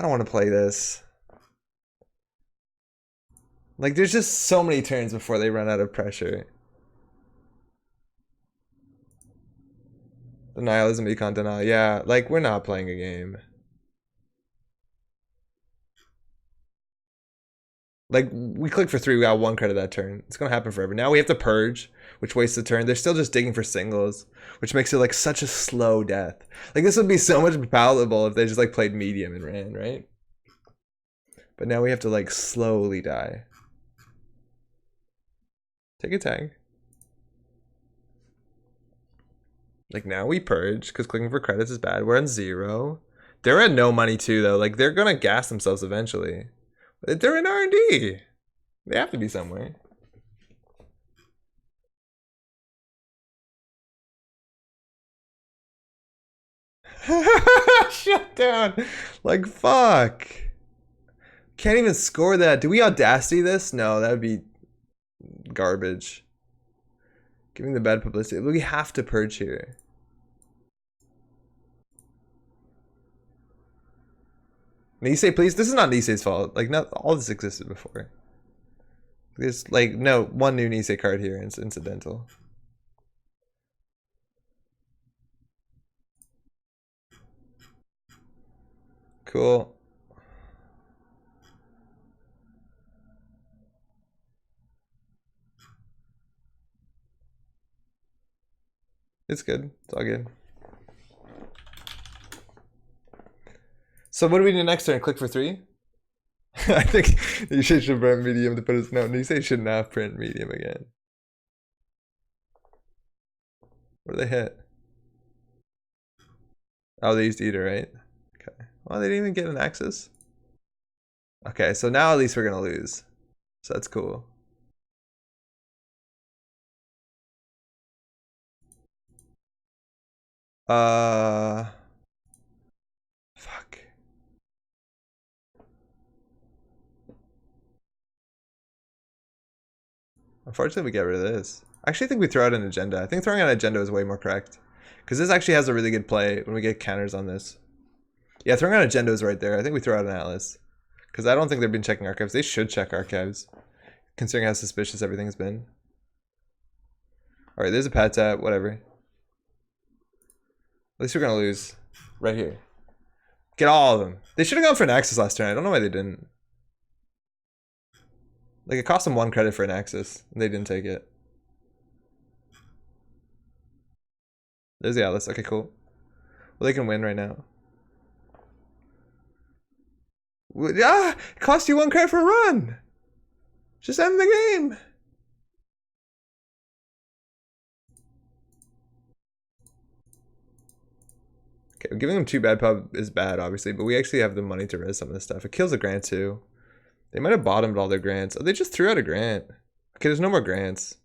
don't want to play this. Like, there's just so many turns before they run out of pressure. The nihilism econ denial. Yeah, like, we're not playing a game. Like, we click for 3, we got 1 credit that turn. It's gonna happen forever. Now we have to purge, which wastes the turn. They're still just digging for singles, which makes it like such a slow death. Like, this would be so much palatable if they just like played medium and ran, right? But now we have to like slowly die. Take a tag. Like, now we purge because clicking for credits is bad. We're on 0. They're at no money too, though. Like, they're gonna gas themselves eventually. They're in R&D. They have to be somewhere. Shut down. Like, fuck. Can't even score that. Do we Audacity this? No, that would be garbage. Giving the bad publicity. We have to purge here. Nisei, please. This is not Nisei's fault. Like, not all this existed before. There's like no one new Nisei card here. It's incidental. Cool. It's good. It's all good. So what do we do next turn? Click for 3? I think you should print medium to put his note. Nisei should not print medium again. What do they hit? Oh, they used Eater, right? Okay. Well, they didn't even get an axis. Okay, so now at least we're gonna lose. So that's cool. Fuck. Unfortunately, we get rid of this. I actually think we throw out an agenda. I think throwing out an agenda is way more correct. Because this actually has a really good play when we get counters on this. Yeah, throwing out agenda is right there. I think we throw out an atlas. Because I don't think they've been checking archives. They should check archives. Considering how suspicious everything's been. Alright, there's a pad tap, whatever. At least we're gonna lose. Right here. Get all of them. They should have gone for an axis last turn. I don't know why they didn't. Like, it cost them 1 credit for an axis, and they didn't take it. There's the atlas. Okay, cool. Well, they can win right now. Ah! It cost you 1 credit for a run! Just end the game! Okay, giving them 2 bad pub is bad, obviously, but we actually have the money to res some of this stuff. It kills a grant, too. They might have bottomed all their grants. Oh, they just threw out a grant. Okay, there's no more grants.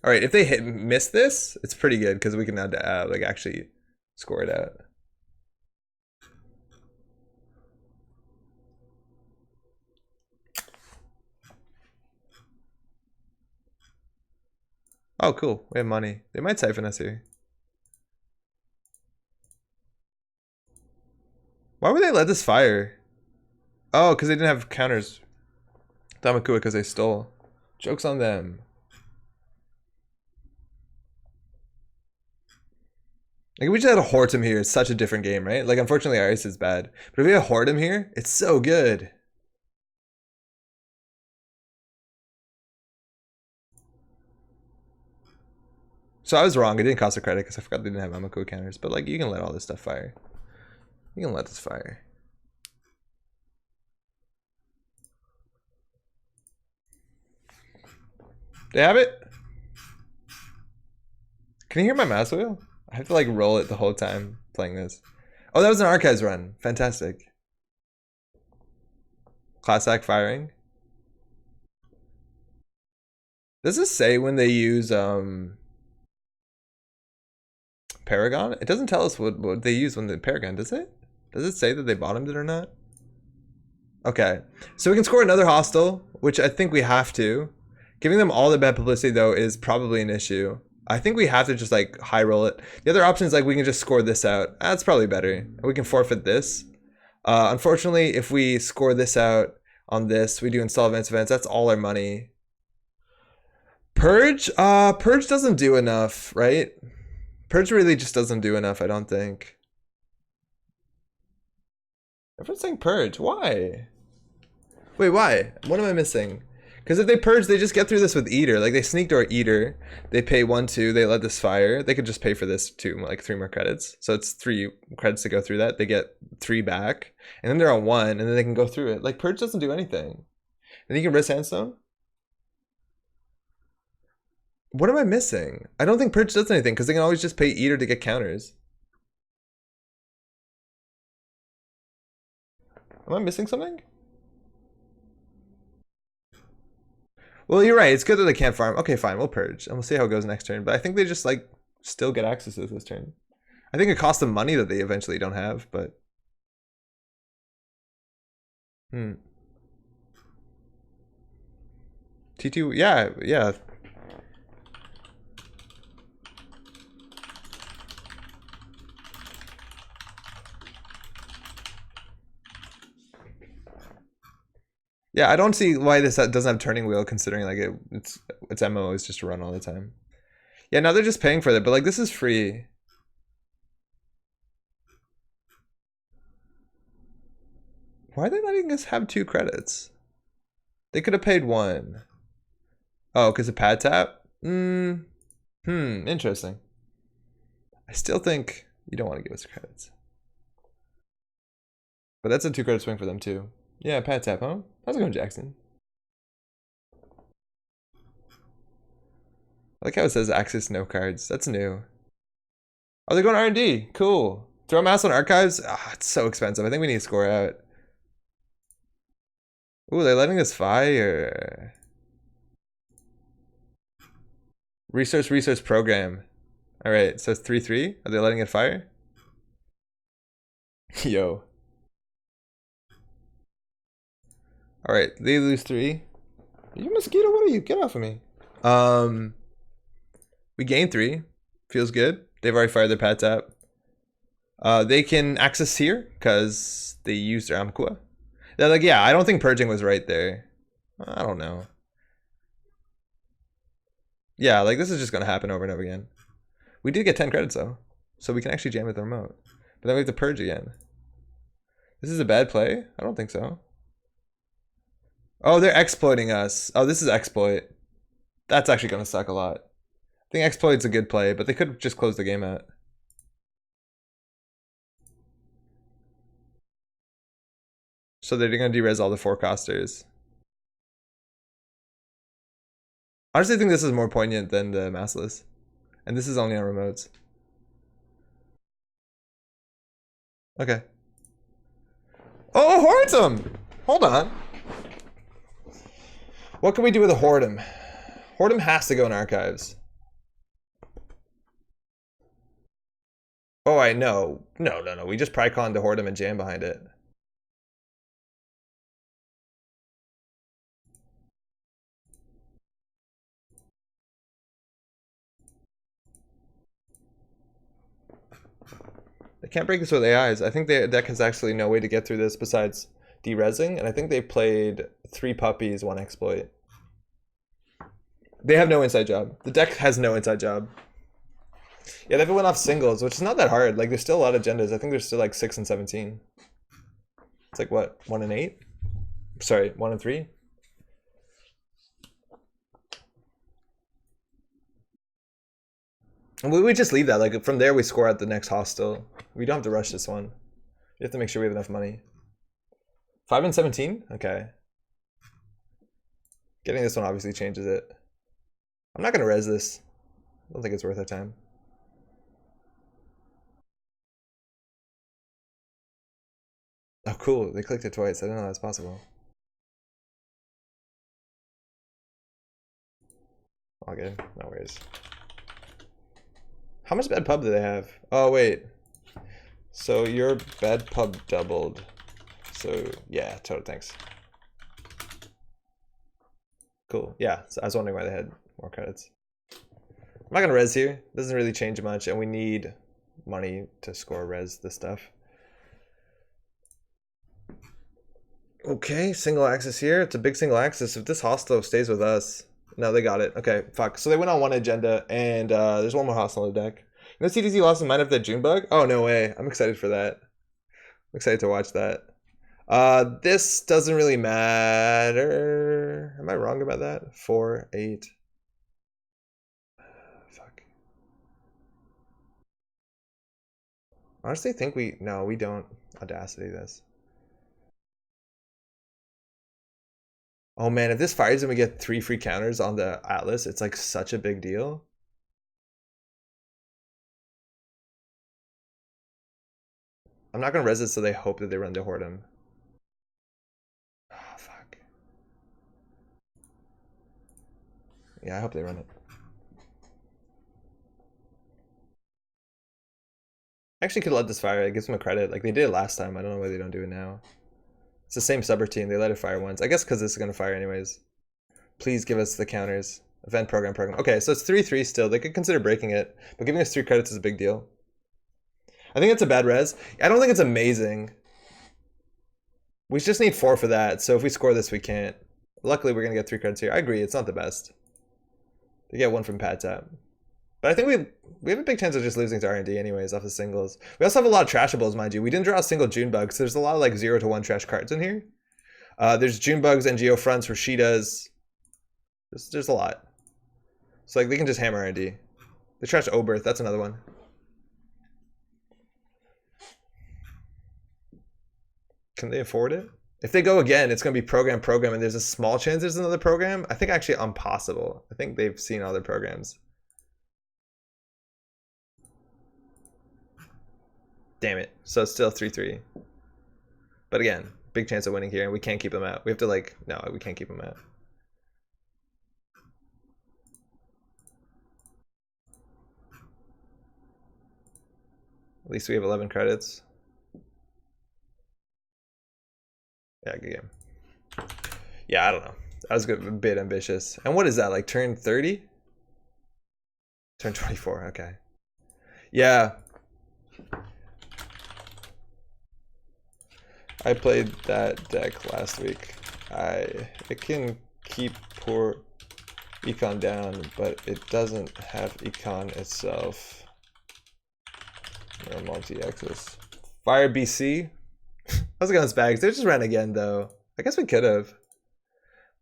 All right, if they miss this, it's pretty good because we can now like actually score it out. Oh, cool. We have money. They might siphon us here. Why would they let this fire? Oh, because they didn't have counters. Damakua because they stole. Joke's on them. Like, if we just had a Hortum here, it's such a different game, right? Like, unfortunately, Iris is bad. But if we had a Hortum here, it's so good. So I was wrong. It didn't cost a credit because I forgot they didn't have Damakua counters. But, like, you can let all this stuff fire. You can let this fire. They have it? Can you hear my mouse wheel? I have to like roll it the whole time playing this. Oh, that was an archives run. Fantastic. Class act firing. Does this say when they use Paragon? It doesn't tell us what they use when the Paragon, does it? Does it say that they bottomed it or not? Okay. So we can score another hostile, which I think we have to. Giving them all the bad publicity though is probably an issue. I think we have to just like high roll it. The other option is like we can just score this out. That's probably better. We can forfeit this. Unfortunately, if we score this out on this, we do install events. That's all our money. Purge? Purge doesn't do enough, right? Purge really just doesn't do enough, I don't think. Everyone's saying Purge. Why? Wait, why? What am I missing? Because if they purge, they just get through this with Eater. Like, they sneak door Eater. They pay 1, 2. They let this fire. They could just pay for this too, like 3 more credits. So it's 3 credits to go through that. They get 3 back. And then they're on 1, and then they can go through it. Like, purge doesn't do anything. And you can risk Handstone? What am I missing? I don't think purge does anything, because they can always just pay Eater to get counters. Am I missing something? Well, you're right. It's good that they can't farm. Okay, fine. We'll purge. And we'll see how it goes next turn. But I think they just, like, still get access to this turn. I think it costs them money that they eventually don't have, but... T2, yeah, yeah. Yeah, I don't see why this doesn't have turning wheel, considering like its MO is just to run all the time. Yeah, now they're just paying for it, but like this is free. Why are they letting us have 2 credits? They could have paid 1. Oh, because of pad tap? Interesting. I still think you don't want to give us credits. But that's a 2 credit swing for them too. Yeah, pad tap, huh? How's it going, Jackson? I like how it says access no cards. That's new. Oh, they're going R&D. Cool. Throw mouse on archives? Ah, it's so expensive. I think we need to score out. Ooh, they're letting us fire. Resource program. Alright, so it's 3-3. Are they letting it fire? Yo. Alright, they lose 3. You mosquito, what are you? Get off of me. We gain 3. Feels good. They've already fired their pad tap. They can access here because they used their Amkua. They're like, yeah, I don't think purging was right there. I don't know. Yeah, like this is just gonna happen over and over again. We did get 10 credits though, so we can actually jam with the remote. But then we have to purge again. This is a bad play? I don't think so. Oh, they're exploiting us. Oh, this is exploit. That's actually gonna suck a lot. I think exploit's a good play, but they could just close the game out. So they're gonna derez all the 4-costers. Honestly, I think this is more poignant than the massless. And this is only on remotes. Okay. Oh, Hortum! Hold on. What can we do with a Hortum? Hortum has to go in archives. Oh, I know. No. We just Prycon to Horde him and jam behind it. They can't break this with AIs. I think their deck has actually no way to get through this besides de-resing, and I think they played 3 puppies, 1 exploit. They have no inside job. The deck has no inside job. Yeah, they haven't went off singles, which is not that hard. Like, there's still a lot of agendas. I think there's still like 6 and 17. It's like what, 1 and 8? Sorry, 1 and 3. And we just leave that. Like, from there we score out the next hostile. We don't have to rush this one. We have to make sure we have enough money. 5 and 17? Okay. Getting this one obviously changes it. I'm not gonna res this. I don't think it's worth our time. Oh, cool. They clicked it twice. I didn't know that's possible. All good. No worries. How much bad pub do they have? Oh, wait. So your bad pub doubled. So, yeah, total thanks. Cool. Yeah, so I was wondering why they had more credits. I'm not going to res here. Doesn't really change much, and we need money to score res this stuff. Okay, single axis here. It's a big single axis. If this hostile stays with us... No, they got it. Okay, fuck. So they went on 1 agenda, and there's 1 more hostile in the deck. You know, CDZ lost his mind after that June bug? Oh, no way. I'm excited for that. I'm excited to watch that. This doesn't really matter. Am I wrong about that? 4, 8. Fuck. Honestly, think we... No, we don't Audacity this. Oh man, if this fires and we get 3 free counters on the Atlas, it's like such a big deal. I'm not gonna res it so they hope that they run to Horde him. Oh, fuck. Yeah, I hope they run it. Actually could let this fire. It gives them a credit. Like they did it last time. I don't know why they don't do it now. It's the same subroutine. They let it fire once. I guess because this is going to fire anyways. Please give us the counters. Event program. Okay, so it's 3-3 still. They could consider breaking it. But giving us 3 credits is a big deal. I think it's a bad res. I don't think it's amazing. We just need 4 for that. So if we score this, we can't. Luckily, we're going to get 3 credits here. I agree. It's not the best. They get 1 from Pad Tap. But I think we have a big chance of just losing to R&D anyways off the singles. We also have a lot of trashables, mind you. We didn't draw a single June bug, so there's a lot of like 0 to 1 trash cards in here. There's June bugs, NGO fronts, Rashidas. There's a lot. So like they can just hammer R&D. They trash Oberth, that's another one. Can they afford it? If they go again, it's going to be program, and there's a small chance there's another program. I think actually impossible. I think they've seen other programs. Damn it. So it's still 3-3. But again, big chance of winning here, and we can't keep them out. We have to like, no, we can't keep them out. At least we have 11 credits. Yeah, good game. Yeah, I don't know. That was a bit ambitious. And what is that, like turn 30? Turn 24, okay. Yeah. I played that deck last week. It can keep poor econ down, but it doesn't have econ itself. Or multi-axis. Fire BC. I was against bags. They just ran again though. I guess we could have.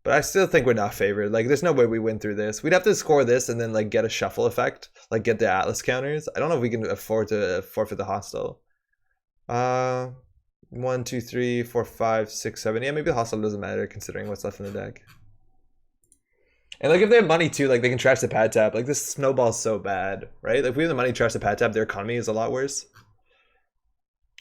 But I still think we're not favored. Like there's no way we win through this. We'd have to score this and then like get a shuffle effect. Like get the Atlas counters. I don't know if we can afford to forfeit the hostile. 1, 2, 3, 4, 5, 6, 7. Yeah, maybe the hostile doesn't matter considering what's left in the deck. And like if they have money too, like they can trash the Pad Tap. Like this snowball's so bad, right? Like if we have the money to trash the Pad Tap, their economy is a lot worse.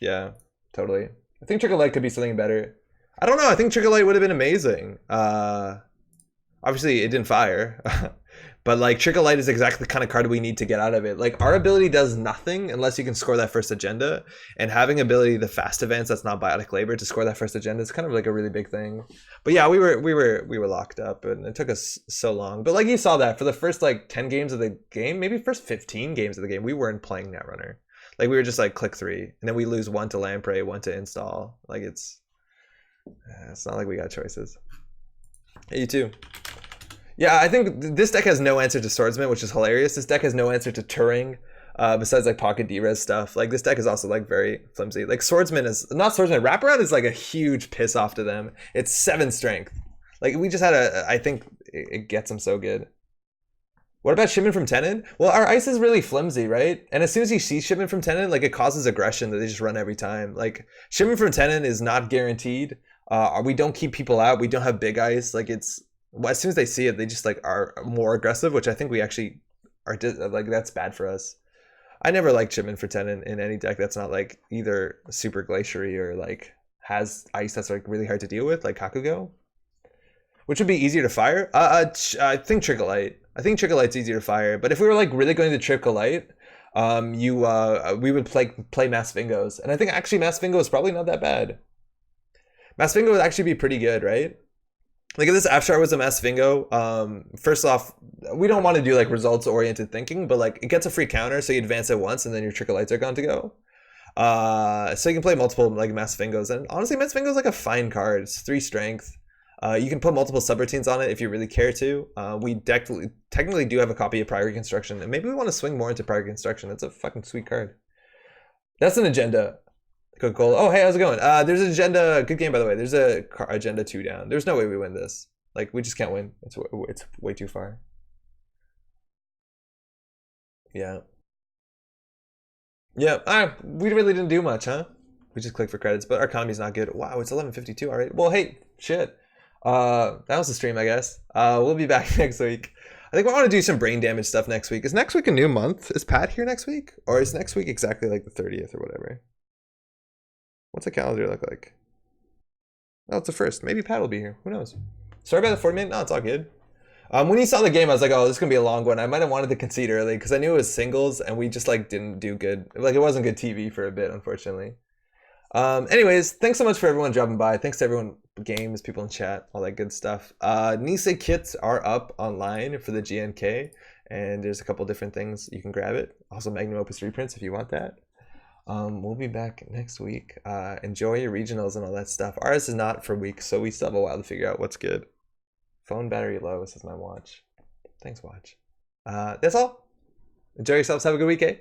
Yeah, totally. I think Trickle Light could be something better. I don't know. I think Trickle Light would have been amazing. Obviously, it didn't fire. But like Trickle Light is exactly the kind of card we need to get out of it. Like our ability does nothing unless you can score that first agenda, and having ability the fast advance that's not biotic labor to score that first agenda is kind of like a really big thing. But yeah, we were locked up, and it took us so long. But like you saw that for the first like 10 games of the game, maybe first 15 games of the game, we weren't playing Netrunner. Like we were just like click 3, and then we lose 1 to Lamprey, 1 to install. Like it's not like we got choices. Hey, you too. Yeah, I think this deck has no answer to Swordsman, which is hilarious. This deck has no answer to Turing, besides like pocket D-res stuff. Like this deck is also like very flimsy. Like Swordsman is not Swordsman. Wraparound is like a huge piss off to them. It's 7 strength. Like we just had I think it gets them so good. What about Shipment from Tenon? Well, our ice is really flimsy, right? And as soon as you see Shipment from Tenon, like it causes aggression that they just run every time. Like Shipment from Tenon is not guaranteed. We don't keep people out. We don't have big ice. Like it's, well, as soon as they see it, they just like are more aggressive, which I think we actually are like that's bad for us. I never liked Shipment for Tenon in any deck that's not like either super glaciary or like has ice that's like really hard to deal with, like Kakugo. Which would be easier to fire? I think Trickle Light. I think Trickle Light's easier to fire. But if we were like really going to Trickle Light, we would play Mass Vingos. And I think actually Mass Vingo is probably not that bad. Mass Vingo would actually be pretty good, right? Like if this Afshar was a Mass Vingo, first off, we don't want to do like results oriented thinking, but like it gets a free counter, so you advance it once and then your Trickle Lights are gone to go. So you can play multiple like Mass Vingos, and honestly Mass Vingo is like a fine card. It's 3 strength. You can put multiple subroutines on it if you really care to. We technically do have a copy of Prior Reconstruction, and maybe we want to swing more into Prior Reconstruction. It's a fucking sweet card. That's an agenda. Coca-Cola. Oh, hey, how's it going? There's an agenda. Good game, by the way. There's a agenda 2 down. There's no way we win this. Like, we just can't win. It's way too far. Yeah. Yeah. We really didn't do much, huh? We just clicked for credits, but our economy's not good. Wow, it's 11:52 already. Well, hey, shit. That was the stream, I guess. We'll be back next week. I think we want to do some brain damage stuff next week. Is next week a new month? Is Pat here next week? Or is next week exactly like the 30th or whatever? What's the calendar look like? Oh, it's the 1st. Maybe Pat will be here. Who knows? Sorry about the 40-minute. No, it's all good. When you saw the game, I was like, oh, this is going to be a long one. I might have wanted to concede early because I knew it was singles and we just like didn't do good. Like it wasn't good TV for a bit, unfortunately. Anyways, thanks so much for everyone dropping by. Thanks to everyone, games, people in chat, all that good stuff. Nisei kits are up online for the GNK, and there's a couple different things you can grab it. Also, Magnum Opus reprints if you want that. We'll be back next week. Enjoy your regionals and all that stuff. Ours is not for weeks, so we still have a while to figure out what's good. Phone battery low, says my watch. Thanks, watch. That's all. Enjoy yourselves. Have a good week, eh?